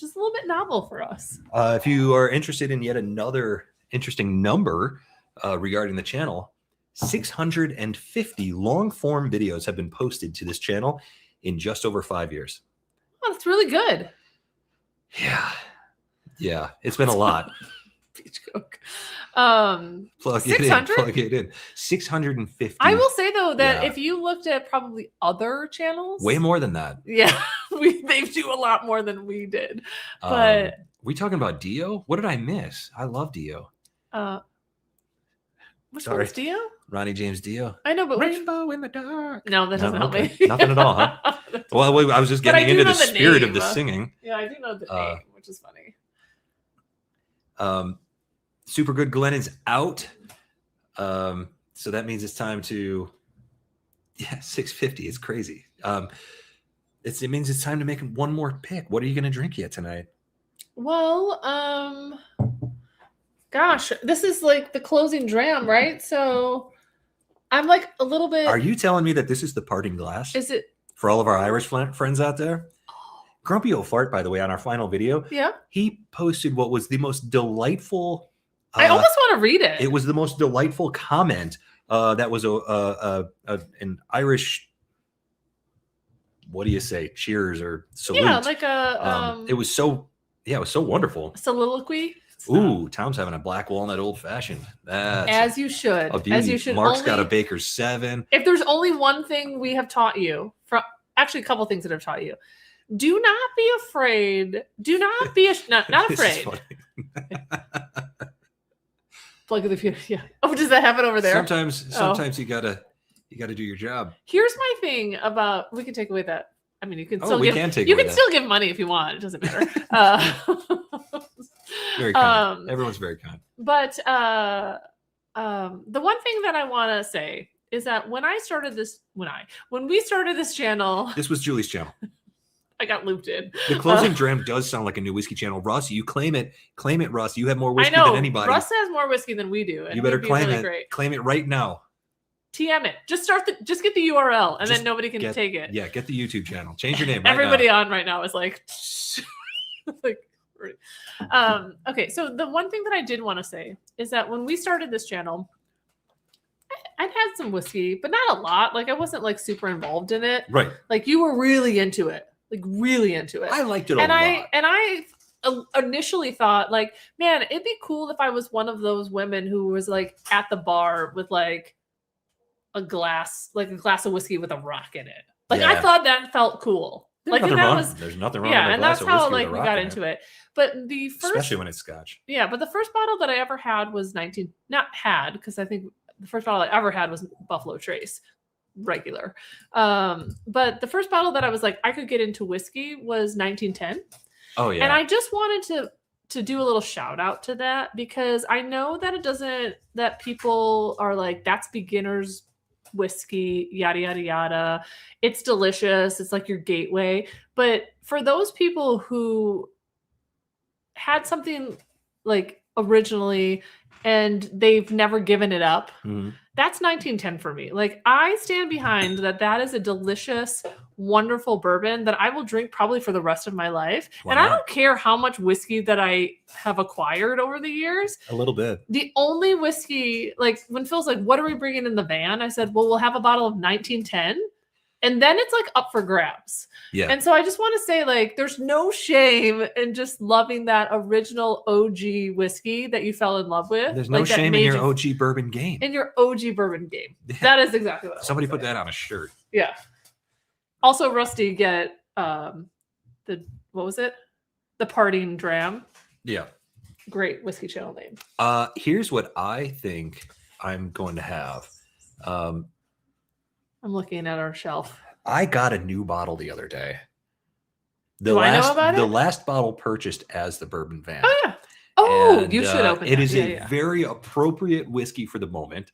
little bit novel for us. If you are interested in yet another interesting number regarding the channel, 650 long-form videos have been posted to this channel in just over 5 years. Oh, that's really good. Yeah, it's been a lot. Peach Coke. Plug 600? it in. 650. I will say though that if you looked at probably other channels, way more than that. Yeah, they do a lot more than we did. But we talking about Dio? What did I miss? I love Dio. Which one's Dio? Ronnie James Dio. I know, but Rainbow in the dark. No, that doesn't help me. Nothing at all, huh? Well, I was just getting into the spirit of the singing. Yeah, I do know the name, which is funny. Super Good Glenn is out. So that means it's time to 650. It's crazy. It means it's time to make one more pick. What are you gonna drink yet tonight? Well, gosh, this is like the closing dram, right? So I'm like a little bit. Are you telling me that this is the parting glass? Is it for all of our Irish friends out there? Grumpy Old Fart, by the way, on our final video, he posted what was the most delightful. I almost want to read it. It was the most delightful comment. That was an Irish. What do you say? Cheers or salute? Yeah, like a. It was so. Yeah, it was so wonderful. Soliloquy. Ooh, Tom's having a black walnut old fashioned. That's as you should. A beauty. As you should. Mark's got a Baker's 7. If there's only one thing we have taught you, actually a couple things that I've taught you. Do not be afraid. Do not be not afraid. Plug of the future. Yeah. Oh, does that happen over there? Sometimes you gotta do your job. Here's my thing about. We can take away that. I mean, you can still still give money if you want. It doesn't matter. Very kind. Everyone's very kind. But the one thing that I want to say is that when we started this channel, this was Julie's channel. I got looped in. The closing dram does sound like a new whiskey channel. Russ, you claim it, Russ. You have more whiskey than anybody. Russ has more whiskey than we do. And you better claim really it. Great. Claim it right now. TM it. Just get the URL, and then nobody can take it. Yeah, get the YouTube channel. Change your name. Right Everybody now. on right now is like, okay. So the one thing that I did want to say is that when we started this channel, I'd had some whiskey, but not a lot. Like I wasn't like super involved in it. Right. Like you were really into it. Like really into it. I liked it a lot. And I initially thought like, man, it'd be cool if I was one of those women who was like at the bar with like a glass of whiskey with a rock in it. Like I thought that felt cool. There's nothing wrong. Yeah, with and that's how like we got into it. But the first, especially when it's Scotch. Yeah, but the first bottle that I ever had was because I think the first bottle I ever had was Buffalo Trace. Regular. But the first bottle that I was like, I could get into whiskey was 1910. Oh yeah. And I just wanted to do a little shout out to that because I know that that people are like, that's beginner's whiskey, yada, yada, yada. It's delicious. It's like your gateway. But for those people who had something like originally and they've never given it up, that's 1910 for me. Like I stand behind that is a delicious, wonderful bourbon that I will drink probably for the rest of my life. Why and not? I don't care how much whiskey that I have acquired over the years. A little bit. The only whiskey, like when Phil's like, what are we bringing in the van? I said, well, we'll have a bottle of 1910. And then it's like up for grabs. Yeah. And so I just want to say, like, there's no shame in just loving that original OG whiskey that you fell in love with. There's no shame in your OG bourbon game. In your OG bourbon game. Yeah. That is exactly what somebody put that on a shirt. Yeah. Also, Rusty, get what was it? The parting dram. Yeah. Great whiskey channel name. Here's what I think I'm going to have. I'm looking at our shelf. I got a new bottle the other day. I know about the it? last bottle purchased as the Bourbon Van. Oh yeah. Oh, And, you should open it. It that. is Yeah, a yeah. very appropriate whiskey for the moment.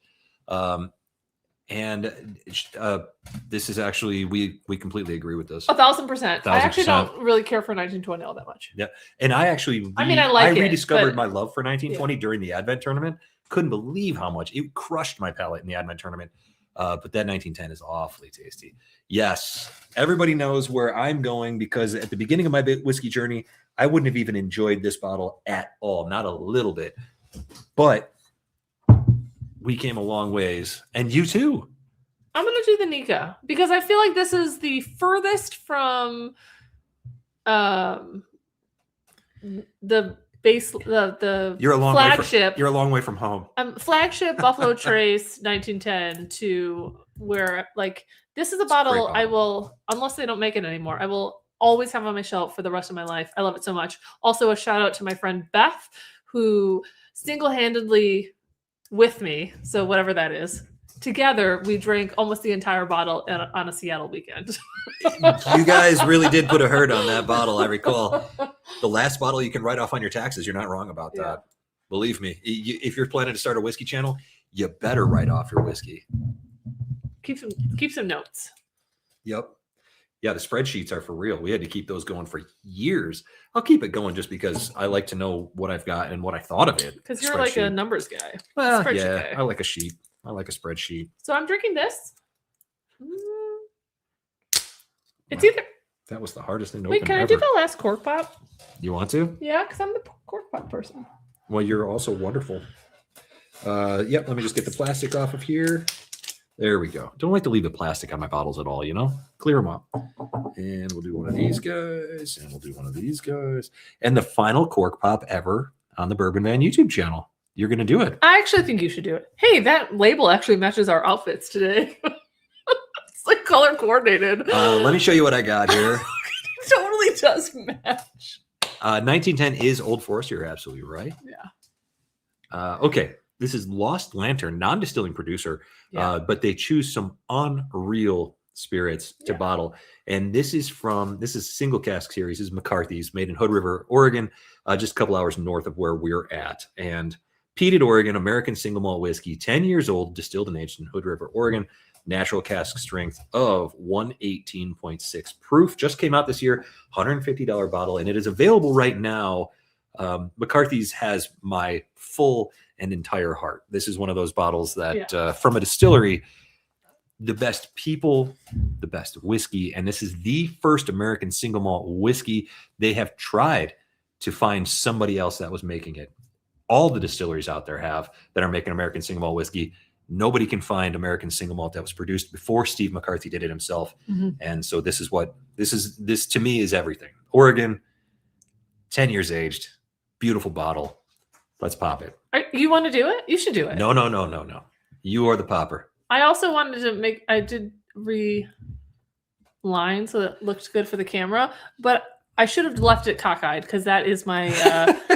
This is actually we completely agree with this. 1,000%. I actually 1,000%. don't really care for 1920 all that much. Yeah, and I actually I mean, I like it, rediscovered but- my love for 1920 during the Advent tournament. Couldn't believe how much it crushed my palate in the Advent tournament. But that 1910 is awfully tasty. Yes, everybody knows where I'm going because at the beginning of my whiskey journey, I wouldn't have even enjoyed this bottle at all, not a little bit. But we came a long ways, and you too. I'm gonna do the Nika because I feel like this is the furthest from the base the You're a long flagship. way. You're a long way from home. Flagship Buffalo Trace 1910 to where like this is a a great bottle I bottle. will, unless they don't make it anymore, I will always have on my shelf for the rest of my life. I love it so much. Also a shout out to my friend Beth who single-handedly with me, so whatever that is, together we drank almost the entire bottle on a Seattle weekend. You guys really did put a hurt on that bottle. I recall the last bottle you can write off on your taxes. You're not wrong about that. Yeah. Believe me. If you're planning to start a whiskey channel, you better write off your whiskey. Keep some notes. Yep. Yeah, the spreadsheets are for real. We had to keep those going for years. I'll keep it going just because I like to know what I've got and what I thought of it. Because you're like a Spreadsheet. numbers guy. Well, spreadsheet yeah, guy. I like a sheet. I like a spreadsheet. So I'm drinking this. It's either. That was the hardest thing to Wait, open can I ever. do the last cork pop? You want to? Yeah, because I'm the cork pop person. Well, you're also wonderful. Yep, let me just get the plastic off of here. There we go. Don't like to leave the plastic on my bottles at all, you know? Clear them up. And we'll do one of these guys, and we'll do one of these guys. And the final cork pop ever on the Bourbon Van YouTube channel. You're going to do it. I actually think you should do it. Hey, that label actually matches our outfits today. It's like color coordinated. Let me show you what I got here. It totally does match. 1910 is Old Forester. You're absolutely right. Yeah. Okay. This is Lost Lantern, non-distilling producer, Yeah. but they choose some unreal spirits to Yeah. bottle. And this is single cask series. This is McCarthy's, made in Hood River, Oregon, just a couple hours north of where we're at. And peated Oregon, American single malt whiskey, 10 years old, distilled and aged in Hood River, Oregon, natural cask strength of 118.6 proof. Just came out this year, $150 bottle, and it is available right now. McCarthy's has my full and entire heart. This is one of those bottles that from a distillery, the best people, the best whiskey, and this is the first American single malt whiskey. They have tried to find somebody else that was making it. All the distilleries out there that are making American single malt whiskey. Nobody can find American single malt that was produced before Steve McCarthy did it himself. Mm-hmm. And so this to me is everything. Oregon, 10 years aged, beautiful bottle. Let's pop it. You want to do it? You should do it. No. You are the popper. I also wanted to I did reline so that it looked good for the camera, but I should have left it cockeyed because that is my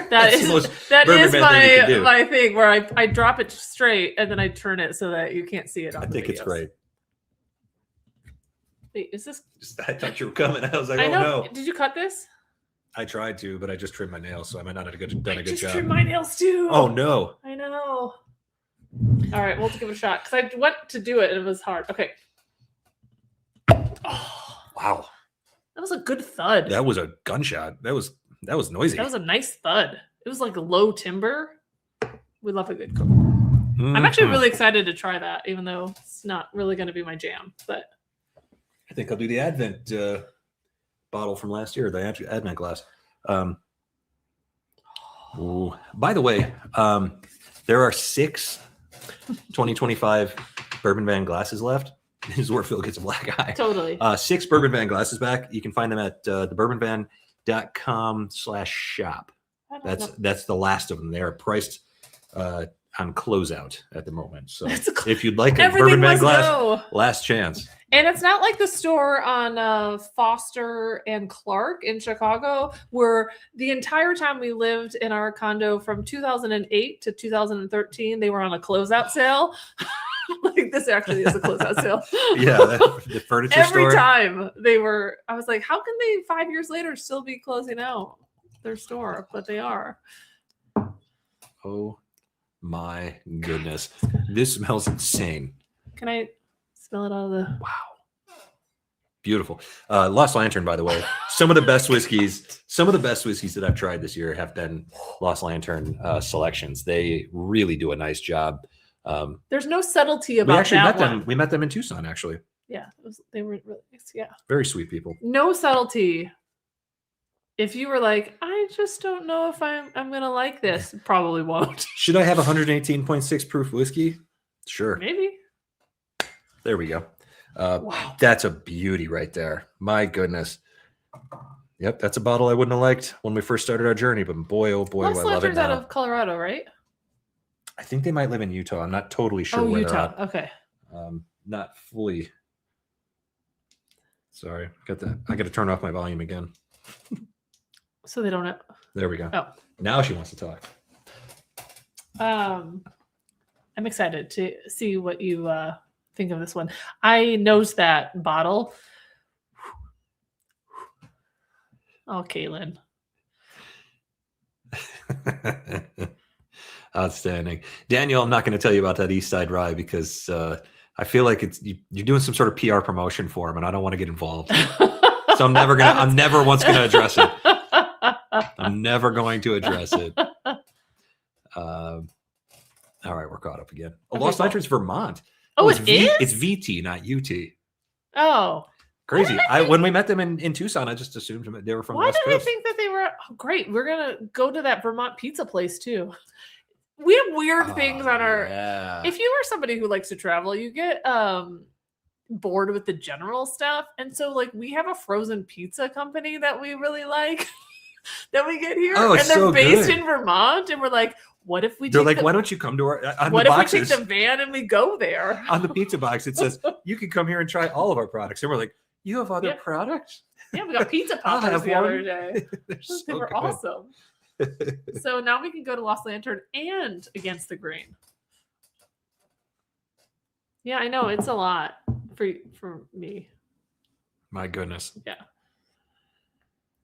That's the most that Bourbon is Man thing you can do. my thing where I drop it straight and then I turn it so that you can't see it on I the think it's videos. great. Wait, is this? I thought you were coming. I was like, I oh know. no. Did you cut this? I tried to, but I just trimmed my nails, so I might not have done a good Just job. trimmed my nails too. Oh no. I know. All right, we'll have to give it a shot because I went to do it and it was hard. Okay. Oh, Wow. that was a good thud. That was a gunshot. That was noisy. That was a nice thud. It was like low timber. We love a good cook. I'm actually Mhm. really excited to try that, even though it's not really going to be my jam. But I think I'll do the Advent bottle from last year, the Advent glass. Ooh. By the way, there are 6 2025 Bourbon Van glasses left. This is where Phil gets a black eye. totally. 6 Bourbon Van glasses back. You can find them at thebourbonvan.com/shop. I don't know. That's the last of them. They are priced on closeout at the moment. So That's a if you'd like a Everything Bourbon Van must glass, go. last chance. And it's not like the store on Foster and Clark in Chicago, where the entire time we lived in our condo from 2008 to 2013, they were on a closeout sale. Like this actually is a closeout sale. Yeah, the furniture Every store. time they were, I was like, how can they 5 years later still be closing out their store? But they are. Oh my goodness. This smells insane. Can I smell it out of the... Wow. Beautiful. Lost Lantern, by the way. Some of the best whiskeys that I've tried this year have been Lost Lantern selections. They really do a nice job. There's no subtlety about We met them in Tucson, actually. Yeah, they were really nice. Yeah. Very sweet people. No subtlety. If you were like, I just don't know if I'm gonna like this, probably won't. Should I have 118.6 proof whiskey? Sure. Maybe. There we go. Wow. That's a beauty right there. My goodness. Yep, that's a bottle I wouldn't have liked when we first started our journey, but boy, oh boy, Lost do I love it Lantern's now. out of Colorado, right? I think they might live in Utah. I'm not totally sure Oh, where Utah. they're Okay. at. Not fully. Sorry, I got to turn off my volume again. So they don't know. There we go. Oh. Now she wants to talk. I'm excited to see what you think of this one. I nosed that bottle. Oh, Caitlin. Outstanding. Daniel, I'm not going to tell you about that East Side Rye because I feel like you're doing some sort of PR promotion for him, and I don't want to get involved. So I'm never once going to address it. I'm never going to address it. All right, we're caught up again. Okay, Lost cool. Lantern's Vermont. Oh, it is? It's VT, not UT. Oh. Crazy. When we met them in Tucson, I just assumed they were from the Why West did I Coast. think that they were? Oh, great. We're going to go to that Vermont pizza place too. We have weird things on our... Yeah. If you are somebody who likes to travel, you get bored with the general stuff. And so like we have a frozen pizza company that we really like that we get here. Oh, and it's they're so based good. in Vermont. And we're like, what if we They're take like, the, why don't you come to our on what the if boxes, we take the van and we go there? on the pizza box? It says you can come here and try all of our products, and we're like, you have other Yeah. products? Yeah, we got pizza I'll poppers have the one. other day. They're They so were good. awesome. So now we can go to Lost Lantern and Against the Grain. Yeah, I know it's a lot for me. My goodness. Yeah,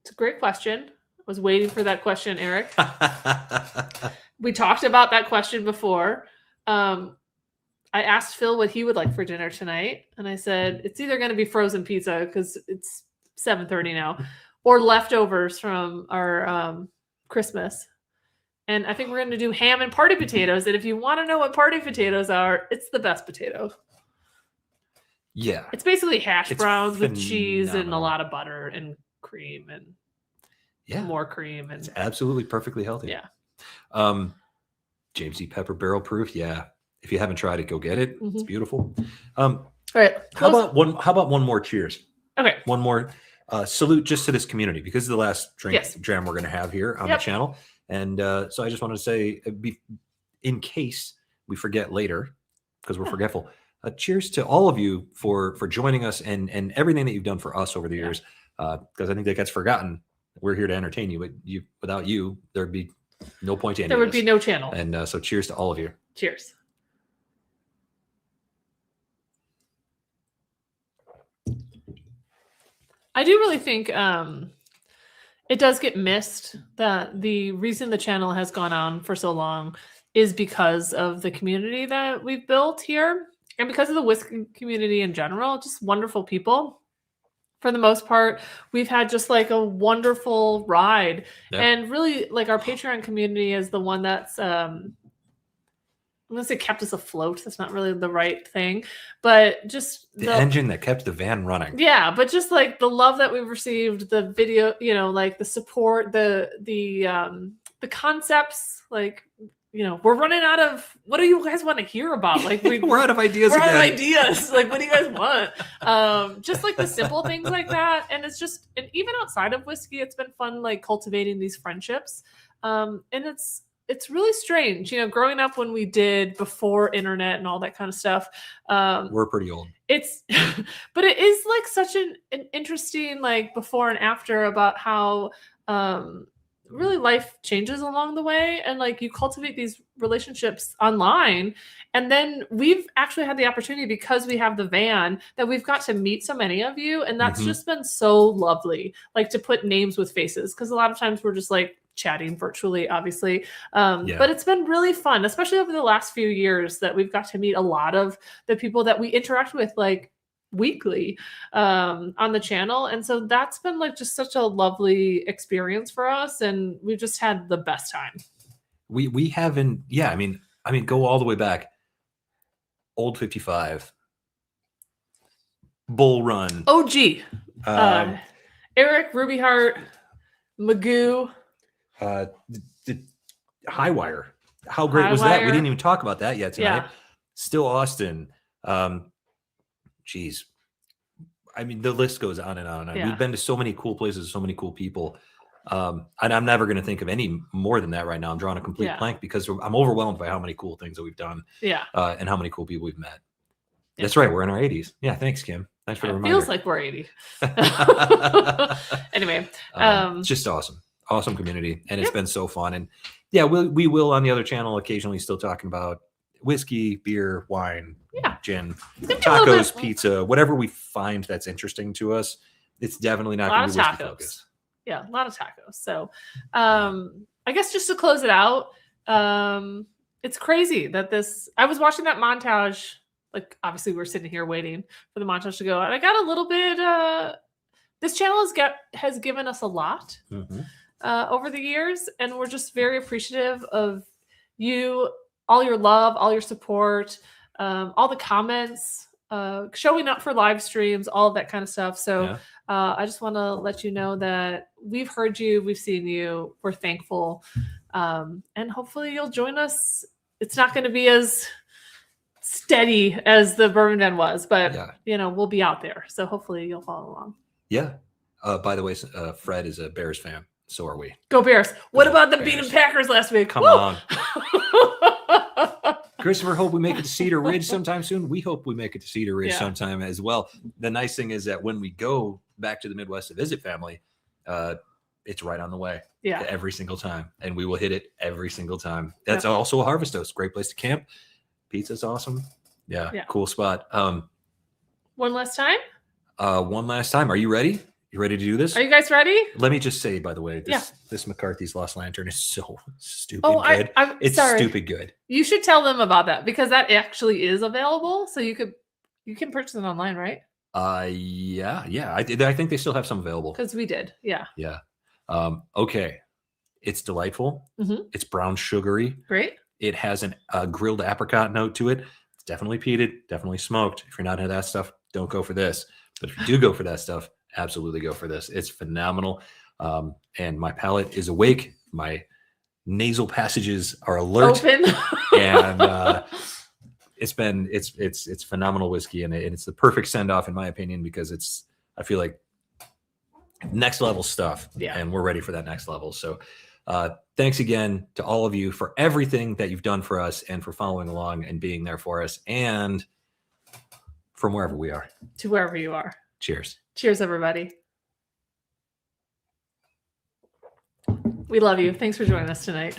it's a great question. I was waiting for that question, Eric. We talked about that question before. I asked Phil what he would like for dinner tonight, and I said it's either going to be frozen pizza because it's 7:30 now, or leftovers from our Christmas. And I think we're going to do ham and party potatoes. And if you want to know what party potatoes are, it's the best potato. Yeah. It's basically hash It's browns with cheese and a phenomenal. lot of butter and cream and Yeah. more cream. And It's absolutely perfectly healthy. yeah. James E. Pepper barrel proof. Yeah. If you haven't tried it, go get it. It's Mhm. beautiful. All right. How about one more cheers? Okay. One more salute just to this community because it's the last drink Yes. jam we're going to have here on Yep. the channel. And so I just wanted to say, in case we forget later, because we're forgetful, cheers to all of you for joining us and everything that you've done for us over the years. Because I think that gets forgotten. We're here to entertain you, but without you, there'd be no point to any There of would this. be no channel. And so cheers to all of you. Cheers. I do really think it does get missed that the reason the channel has gone on for so long is because of the community that we've built here and because of the whiskey community in general, just wonderful people. For the most part, we've had just like a wonderful ride. Yep. And really like our Patreon community is the one that's I'm gonna say kept us afloat. That's not really the right thing, but just The engine that kept the van running. yeah, but just like the love that we've received, the video, like the support, the concepts, like, we're running out of, what do you guys want to hear about? Like We're out of ideas we're out of again. ideas. Like, what do you guys want? Just like the simple things like that. And it's just, and even outside of whiskey, it's been fun, like cultivating these friendships. And it's it's really strange, you know, growing up when we did before internet and all that kind of stuff. We're pretty old. It's, but it is like such an interesting like before and after about how really life changes along the way, and like you cultivate these relationships online, and then we've actually had the opportunity because we have the van that we've got to meet so many of you, and that's just been so lovely, like to put names with faces, because a lot of times we're just like chatting virtually, obviously. But it's been really fun, especially over the last few years, that we've got to meet a lot of the people that we interact with like weekly on the channel. And so that's been like just such a lovely experience for us. And we've just had the best time. We haven't, yeah, I mean, go all the way back. Old 55. Bull Run. OG. Eric, Ruby Heart, Magoo. The Highwire. How great was that? We didn't even talk about that yet tonight. Yeah. Still Austin. Geez. I mean, the list goes on and on. Yeah. We've been to so many cool places, so many cool people. And I'm never going to think of any more than that right now. I'm drawing a complete blank because I'm overwhelmed by how many cool things that we've done. Yeah. And how many cool people we've met. Yeah. That's right. We're in our 80s. Yeah. Thanks, Kim. Thanks for the reminder. Feels like we're 80. Anyway. It's just awesome. Awesome community. And it's been so fun. And yeah, we will on the other channel occasionally still talking about whiskey, beer, wine, gin, tacos, pizza, whatever we find that's interesting to us. It's definitely not going to be whiskey focused. Yeah, a lot of tacos. So I guess just to close it out, it's crazy that I was watching that montage. Like, obviously we're sitting here waiting for the montage to go. And I got a little bit, this channel has given us a lot over the years. And we're just very appreciative of you, all your love, all your support, all the comments, showing up for live streams, all of that kind of stuff. So I just want to let you know that we've heard you, we've seen you, we're thankful. And hopefully you'll join us. It's not going to be as steady as the Bourbon Den was, but you know, we'll be out there. So hopefully you'll follow along. Yeah. By the way, Fred is a Bears fan. So are we. Go Bears. What about the beating Packers last week? Come on. Christopher, hope we make it to Cedar Ridge sometime soon. We hope we make it to Cedar Ridge sometime as well. The nice thing is that when we go back to the Midwest to visit family, it's right on the way every single time. And we will hit it every single time. That's also a Harvest House. Great place to camp. Pizza's awesome. Yeah. Cool spot. One last time? One last time. Are you ready? You ready to do this? Are you guys ready? Let me just say, by the way, this McCarthy's Lost Lantern is so stupid good. It's sorry. Stupid good. You should tell them about that because that actually is available. So you can purchase it online, right? Yeah. I think they still have some available. Because we did. Yeah. Yeah. Okay. It's delightful. It's brown sugary. Great. It has a grilled apricot note to it. It's definitely peated, definitely smoked. If you're not into that stuff, don't go for this. But if you do go for that stuff, absolutely go for this. It's phenomenal. And my palate is awake. My nasal passages are alert. Open. And it's phenomenal whiskey. And it's the perfect send off in my opinion, because I feel like next level stuff. Yeah. And we're ready for that next level. So thanks again to all of you for everything that you've done for us and for following along and being there for us. And from wherever we are. To wherever you are. Cheers. Cheers, everybody. We love you. Thanks for joining us tonight.